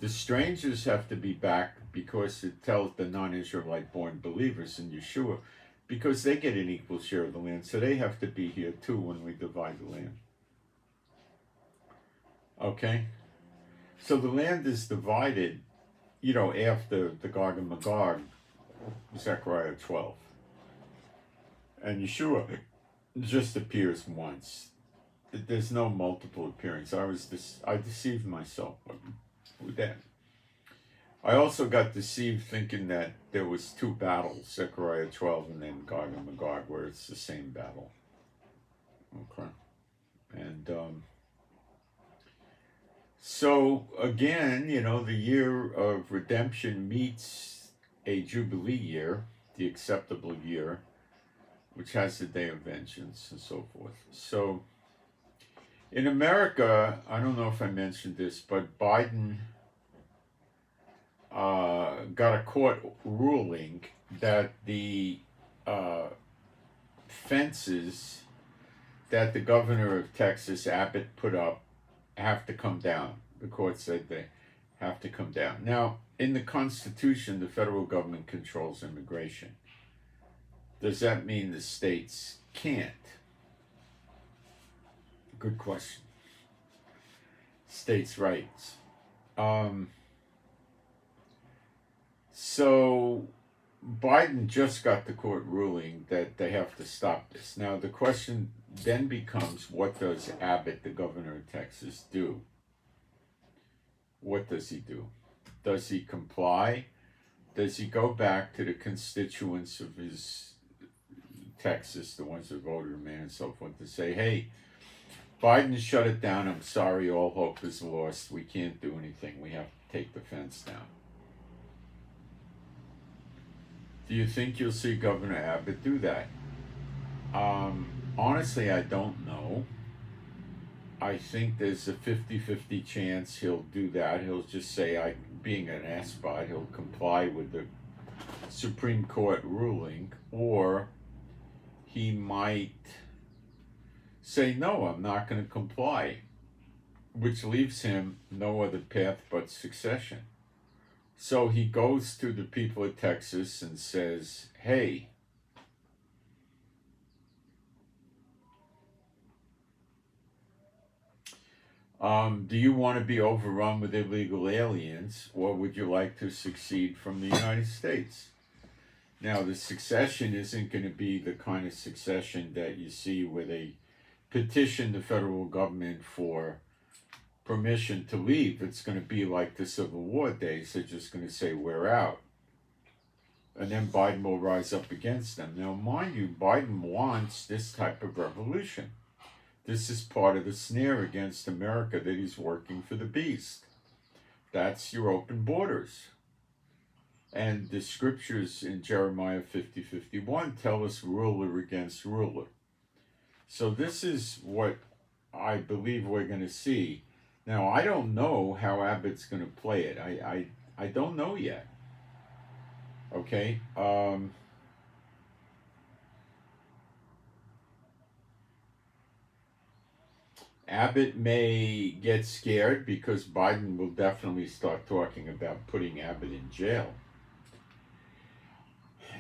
The strangers have to be back because it tells the non-Israelite born believers in Yeshua, because they get an equal share of the land. So they have to be here too when we divide the land. Okay? So the land is divided, after the Gog and Magog, Zechariah 12. And Yeshua just appears once. There's no multiple appearance. I deceived myself with that. I also got deceived thinking that there was two battles, Zechariah 12 and then Gog and Magog, where it's the same battle. Okay. And so again, the year of redemption meets a Jubilee year, the acceptable year, which has the day of vengeance and so forth. So in America, I don't know if I mentioned this, but Biden got a court ruling that the fences that the governor of Texas, Abbott, put up have to come down. The court said they have to come down. Now, in the Constitution, the federal government controls immigration. Does that mean the states can't? Good question. States' rights. So Biden just got the court ruling that they have to stop this. Now the question then becomes, what does Abbott, the governor of Texas, do? What does he do? Does he comply? Does he go back to the constituents of his Texas, the ones that voted him in and so forth, to say, hey, Biden shut it down. I'm sorry, all hope is lost. We can't do anything. We have to take the fence down. Do you think you'll see Governor Abbott do that? Honestly, I don't know. I think there's a 50-50 chance he'll do that. He'll just say, being an aspot, he'll comply with the Supreme Court ruling, or he might say, no, I'm not going to comply, which leaves him no other path but succession. So he goes to the people of Texas and says, hey, do you want to be overrun with illegal aliens, or would you like to succeed from the United States? Now, the succession isn't going to be the kind of succession that you see where they petition the federal government for permission to leave. It's going to be like the Civil War days. They're just going to say, we're out. And then Biden will rise up against them. Now, mind you, Biden wants this type of revolution. This is part of the snare against America that he's working for the beast. That's your open borders. And the scriptures in Jeremiah 50:51 tell us ruler against ruler. So this is what I believe we're going to see. Now, I don't know how Abbott's going to play it. I don't know yet. Okay? Abbott may get scared because Biden will definitely start talking about putting Abbott in jail.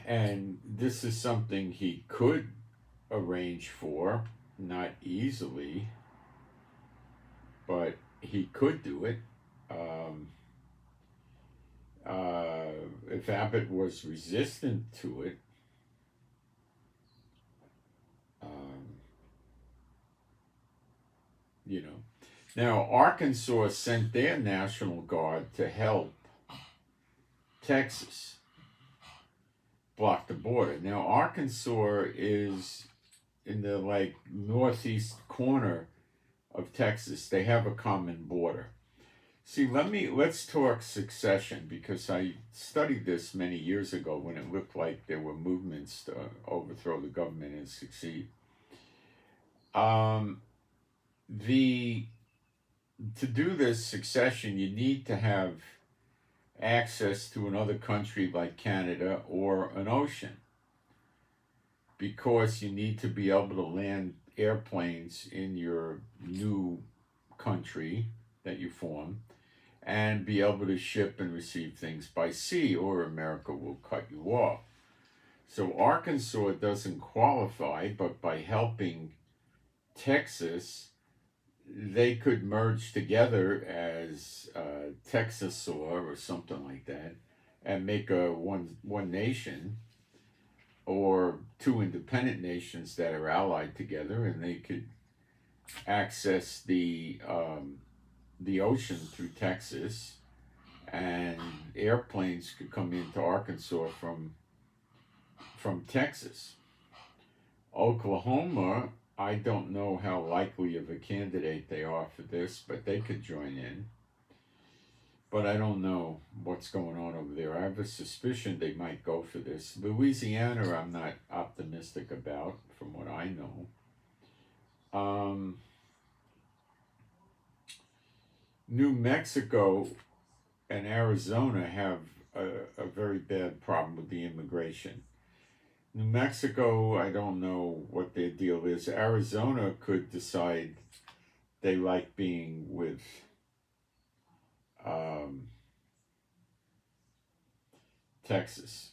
And this is something he could arrange for, not easily, but he could do it. If Abbott was resistant to it, you know. Now, Arkansas sent their National Guard to help Texas block the border. Now, Arkansas is in the northeast corner of Texas. They have a common border. See, let's talk succession, because I studied this many years ago when it looked like there were movements to overthrow the government and succeed. To do this succession, you need to have access to another country like Canada or an ocean, because you need to be able to land airplanes in your new country that you form and be able to ship and receive things by sea, or America will cut you off. So Arkansas doesn't qualify, but by helping Texas, they could merge together as Texasaw or something like that, and make a one nation, or two independent nations that are allied together, and they could access the ocean through Texas, and airplanes could come into Arkansas from Texas. Oklahoma, I don't know how likely of a candidate they are for this, but they could join in. But I don't know what's going on over there. I have a suspicion they might go for this. Louisiana, I'm not optimistic about, from what I know. New Mexico and Arizona have a very bad problem with the immigration. New Mexico, I don't know what their deal is. Arizona could decide they like being with Texas.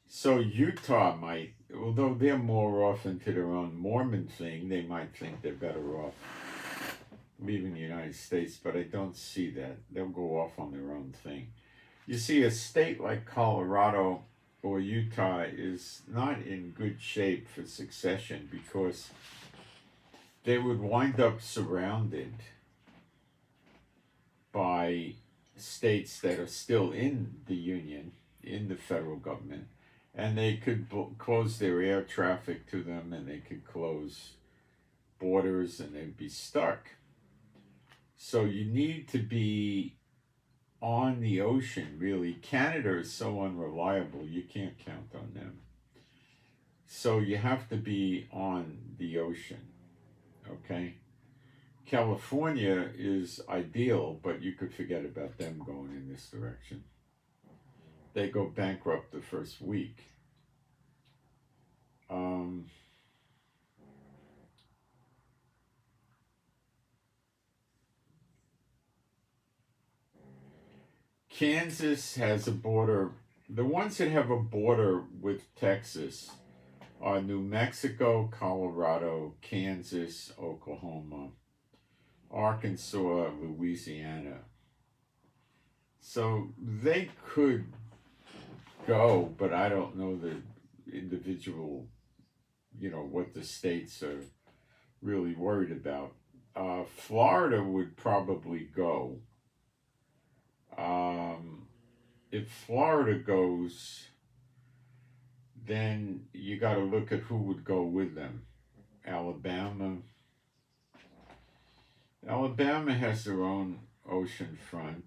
So Utah might, although they're more off into their own Mormon thing, they might think they're better off leaving the United States, but I don't see that. They'll go off on their own thing. You see, a state like Colorado or Utah is not in good shape for succession, because they would wind up surrounded by states that are still in the Union, in the federal government, and they could close their air traffic to them, and they could close borders, and they'd be stuck. So you need to be on the ocean, really. Canada is so unreliable, you can't count on them. So you have to be on the ocean, okay? California is ideal, but you could forget about them going in this direction. They go bankrupt the first week. Um, Kansas has a border. The ones that have a border with Texas are New Mexico, Colorado, Kansas, Oklahoma, Arkansas, Louisiana. So they could go, but I don't know the individual, what the states are really worried about. Florida would probably go. Um, if Florida goes, then you got to look at who would go with them. Alabama. Alabama has their own ocean front.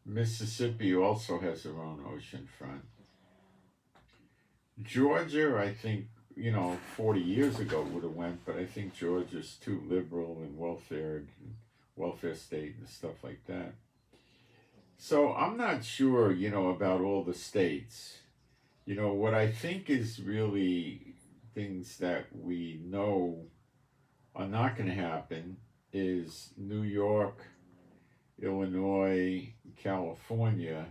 Mississippi also has their own ocean front. Georgia, I think, 40 years ago would have went, but I think Georgia's too liberal and welfare state and stuff like that. So I'm not sure, about all the states. What I think is really things that we know are not going to happen is New York, Illinois, California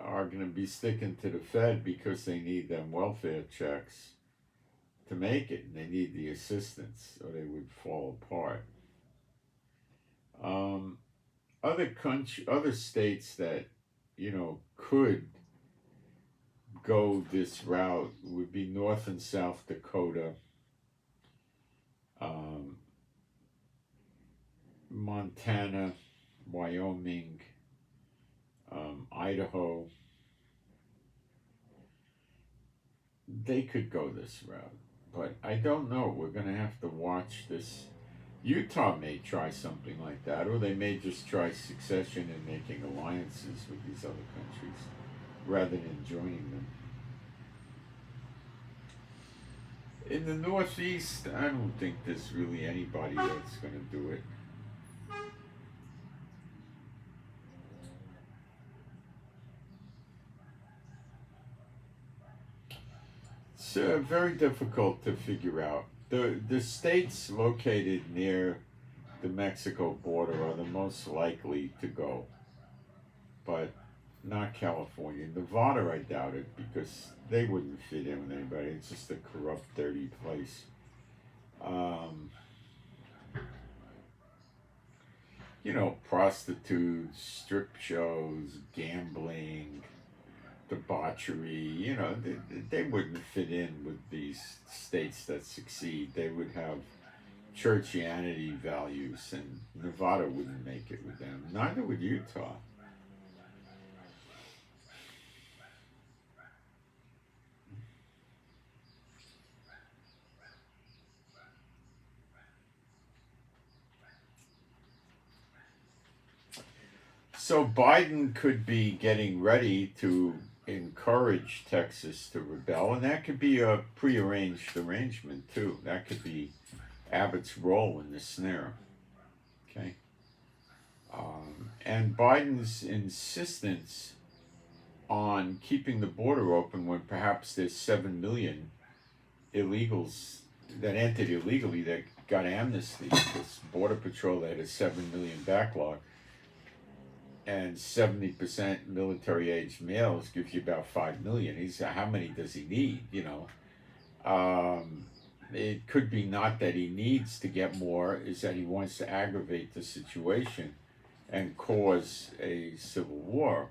are going to be sticking to the Fed because they need them welfare checks to make it, and they need the assistance, or they would fall apart. Other states that could go this route would be North and South Dakota, Montana, Wyoming, Idaho. They could go this route, but I don't know. We're going to have to watch this. Utah may try something like that, or they may just try succession and making alliances with these other countries rather than joining them. In the Northeast, I don't think there's really anybody that's going to do it. It's very difficult to figure out. The states located near the Mexico border are the most likely to go, but not California. Nevada, I doubt it because they wouldn't fit in with anybody. It's just a corrupt, dirty place. Um, Prostitutes, strip shows, gambling, debauchery. They wouldn't fit in with these states that succeed. They would have churchianity values, and Nevada wouldn't make it with them. Neither would Utah. So Biden could be getting ready to encourage Texas to rebel, and that could be a prearranged arrangement too. That could be Abbott's role in the snare. Okay. And Biden's insistence on keeping the border open when perhaps there's 7 million illegals that entered illegally that got amnesty. This Border Patrol that had a 7 million backlog, and 70% military age males gives you about 5 million. How many does he need? It could be not that he needs to get more, is that he wants to aggravate the situation and cause a civil war,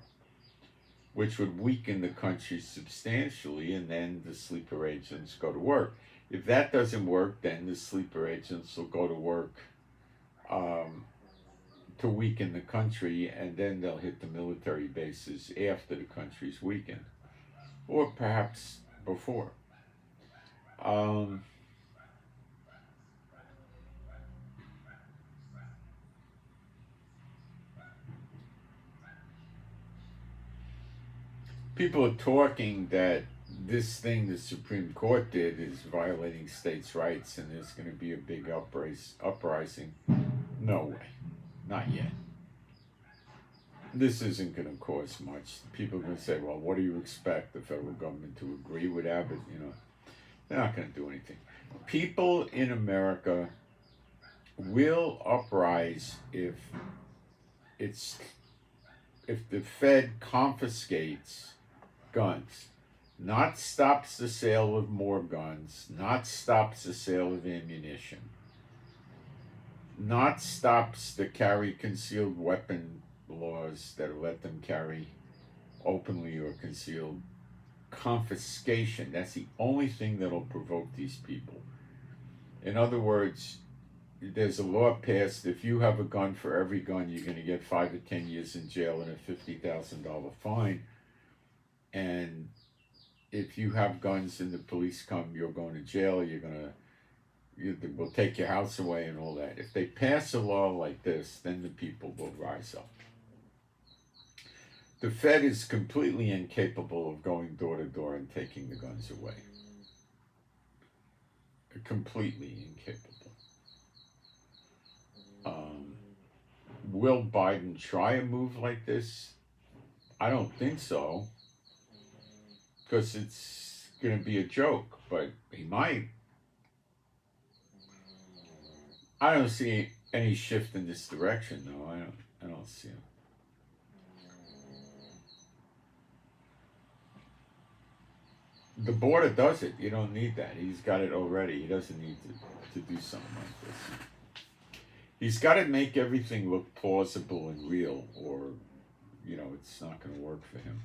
which would weaken the country substantially, and then the sleeper agents go to work. If that doesn't work, then the sleeper agents will go to work to weaken the country, and then they'll hit the military bases after the country's weakened, or perhaps before. People are talking that this thing the Supreme Court did is violating states' rights and there's going to be a big uprising. No way. Not yet. This isn't going to cause much. People are going to say, well, what do you expect the federal government to agree with Abbott? They're not going to do anything. People in America will uprise if the Fed confiscates guns, not stops the sale of more guns, not stops the sale of ammunition, not stops the carry concealed weapon laws that let them carry openly or concealed. Confiscation, that's the only thing that'll provoke these people. In other words, there's a law passed, if you have a gun, for every gun you're going to get 5 to 10 years in jail and a $50,000 fine. And if you have guns and the police come, you're going to jail, we'll take your house away and all that. If they pass a law like this, then the people will rise up. The Fed is completely incapable of going door to door and taking the guns away. Completely incapable. Will Biden try a move like this? I don't think so, because it's going to be a joke, but he might. I don't see any shift in this direction, though. I don't see it. The border does it. You don't need that. He's got it already. He doesn't need to do something like this. He's got to make everything look plausible and real, or, it's not going to work for him.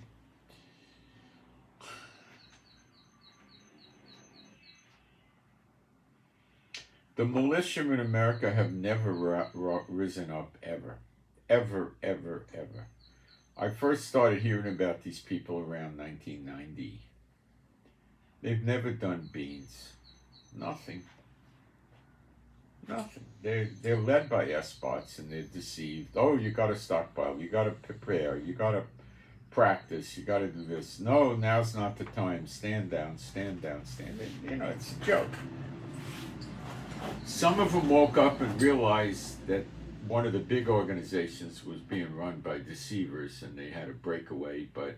The militia in America have never risen up, ever. Ever, ever, ever. I first started hearing about these people around 1990. They've never done beans. Nothing. They're led by S-bots and they're deceived. Oh, you got to stockpile. You got to prepare. You got to practice. You got to do this. No, now's not the time. Stand down, stand down, stand down. It's a joke. Some of them woke up and realized that one of the big organizations was being run by deceivers and they had to break away, but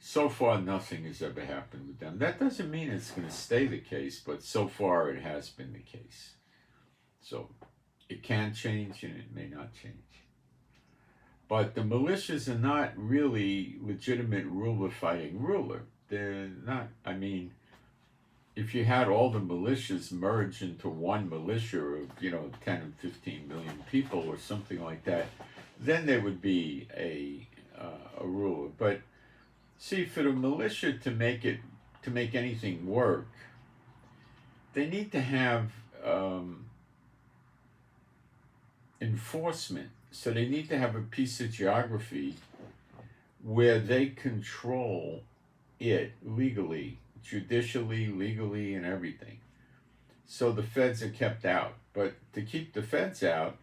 so far nothing has ever happened with them. That doesn't mean it's going to stay the case, but so far it has been the case. So it can change and it may not change. But the militias are not really legitimate ruler fighting ruler. They're not, if you had all the militias merge into one militia of, 10 and 15 million people or something like that, then there would be a ruler. But see, for the militia to make anything work, they need to have enforcement. So they need to have a piece of geography where they control it legally, judicially, legally, and everything. So the feds are kept out. But to keep the feds out,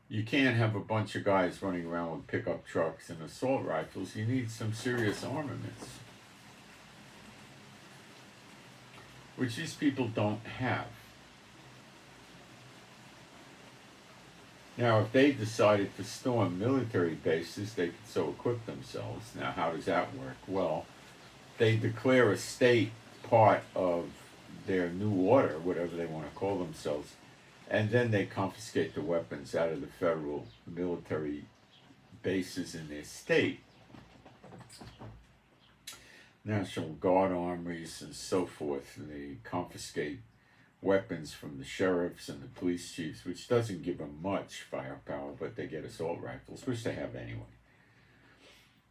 you can't have a bunch of guys running around with pickup trucks and assault rifles. You need some serious armaments, which these people don't have. Now, if they decided to storm military bases, they could so equip themselves. Now, how does that work? Well, they declare a state part of their new order, whatever they want to call themselves, and then they confiscate the weapons out of the federal military bases in their state. National Guard armories and so forth, and they confiscate weapons from the sheriffs and the police chiefs, which doesn't give them much firepower, but they get assault rifles, which they have anyway.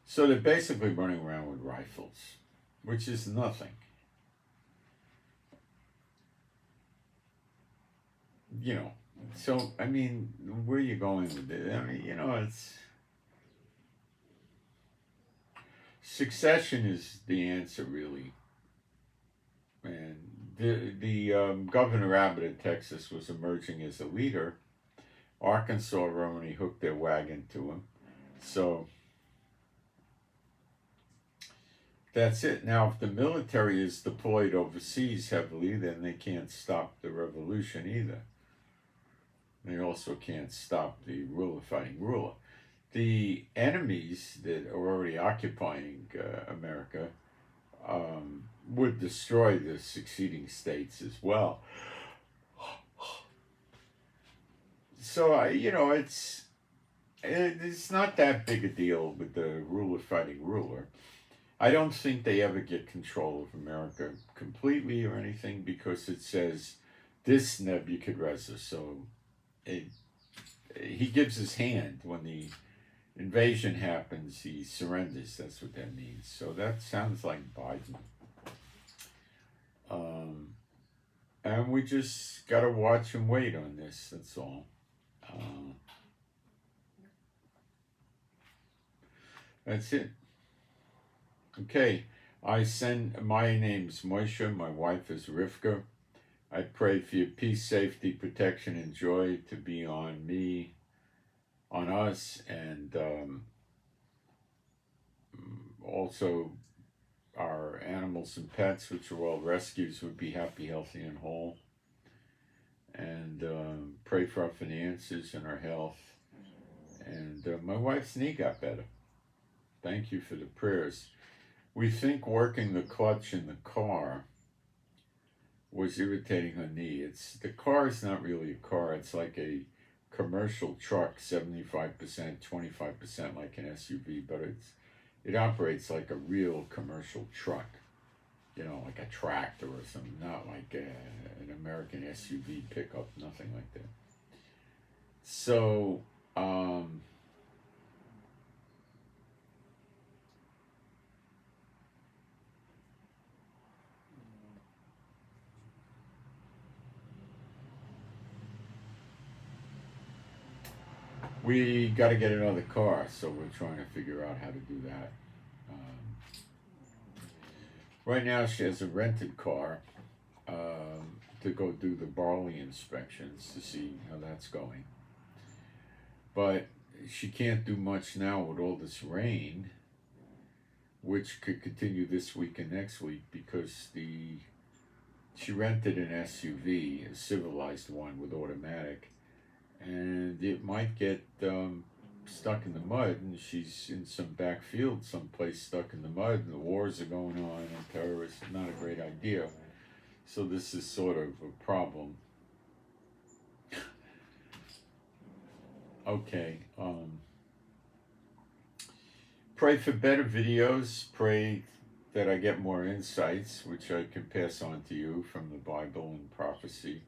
So they're basically running around with rifles, which is nothing. So, where are you going with it? It's... Succession is the answer, really. And the Governor Abbott of Texas was emerging as a leader. Arkansas only hooked their wagon to him. So That's it. Now, if the military is deployed overseas heavily, then they can't stop the revolution either. They also can't stop the ruler fighting ruler. The enemies that are already occupying America would destroy the succeeding states as well. So, it's not that big a deal with the ruler fighting ruler. I don't think they ever get control of America completely or anything, because it says this Nebuchadnezzar. So he gives his hand when the invasion happens. He surrenders. That's what that means. So that sounds like Biden. And we just got to watch and wait on this. That's all. That's it. Okay, my name's Moshe, my wife is Rivka. I pray for your peace, safety, protection, and joy to be on me, on us, and also our animals and pets, which are all rescues, would be happy, healthy, and whole. And pray for our finances and our health. And my wife's knee got better. Thank you for the prayers. We think working the clutch in the car was irritating her knee. The car is not really a car. It's like a commercial truck, 75%, 25% like an SUV, but it operates like a real commercial truck. Like a tractor or something, not like an American SUV pickup, nothing like that. So, we got to get another car, so we're trying to figure out how to do that. Right now, she has a rented car to go do the barley inspections to see how that's going. But she can't do much now with all this rain, which could continue this week and next week, because she rented an SUV, a civilized one with automatic, and it might get stuck in the mud, and she's in some back field someplace stuck in the mud, and the wars are going on, and terrorists. Not a great idea. So this is sort of a problem. Okay. Pray for better videos. Pray that I get more insights, which I can pass on to you from the Bible and prophecy,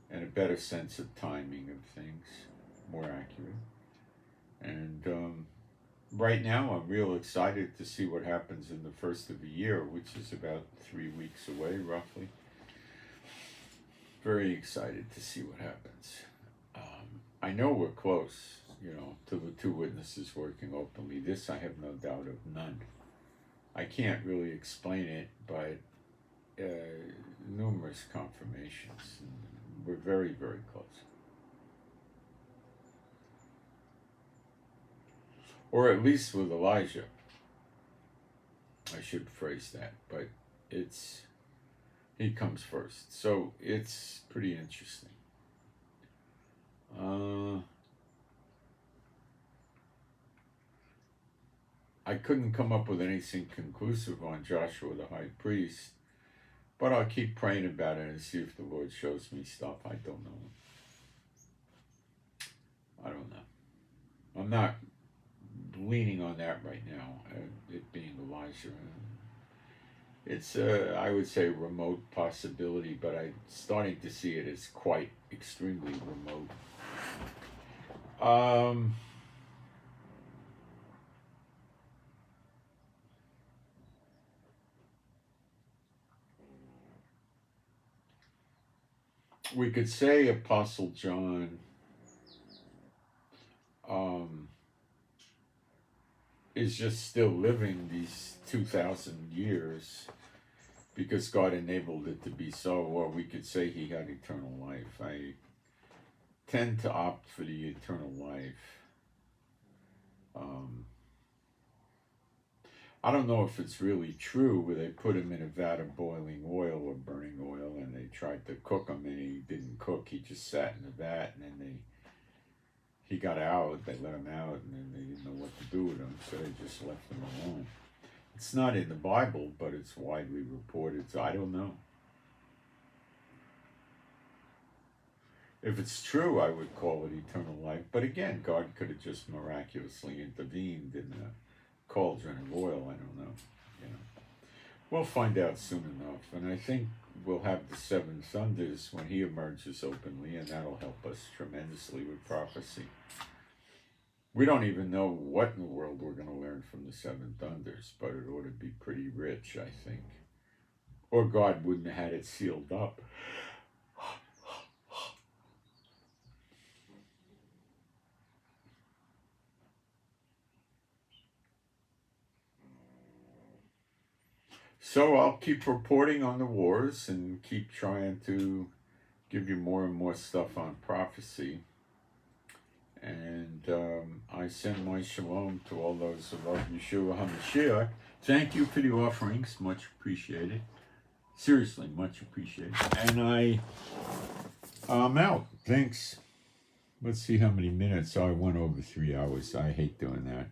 and a better sense of timing of things, more accurate. And right now, I'm real excited to see what happens in the first of the year, which is about 3 weeks away, roughly. Very excited to see what happens. I know we're close, to the two witnesses working openly. This I have no doubt of, none. I can't really explain it, but numerous confirmations. We're very, very close. Or at least with Elijah. I should phrase that, but he comes first. So it's pretty interesting. I couldn't come up with anything conclusive on Joshua the high priest, but I'll keep praying about it and see if the Lord shows me stuff. I don't know. I'm not leaning on that right now, it being Elijah. It's I would say, remote possibility, but I'm starting to see it as quite extremely remote. We could say Apostle John is just still living these 2,000 years because God enabled it to be so, or we could say he had eternal life. I tend to opt for the eternal life. I don't know if it's really true where they put him in a vat of boiling oil or burning oil, and they tried to cook him, and he didn't cook. He just sat in the vat, and then he got out. They let him out, and then they didn't know what to do with him, so they just left him alone. It's not in the Bible, but it's widely reported, so I don't know. If it's true, I would call it eternal life. But again, God could have just miraculously intervened in a cauldron of oil. I don't know. You know, we'll find out soon enough. And I think we'll have the seven thunders when he emerges openly, and that'll help us tremendously with prophecy. We don't even know what in the world we're going to learn from the seven thunders, but it ought to be pretty rich, I think. Or God wouldn't have had it sealed up. So I'll keep reporting on the wars and keep trying to give you more and more stuff on prophecy. And I send my shalom to all those who love Yeshua HaMashiach. Thank you for the offerings. Much appreciated. Seriously, much appreciated. And I'm out. Thanks. Let's see how many minutes. Oh, I went over 3 hours. I hate doing that.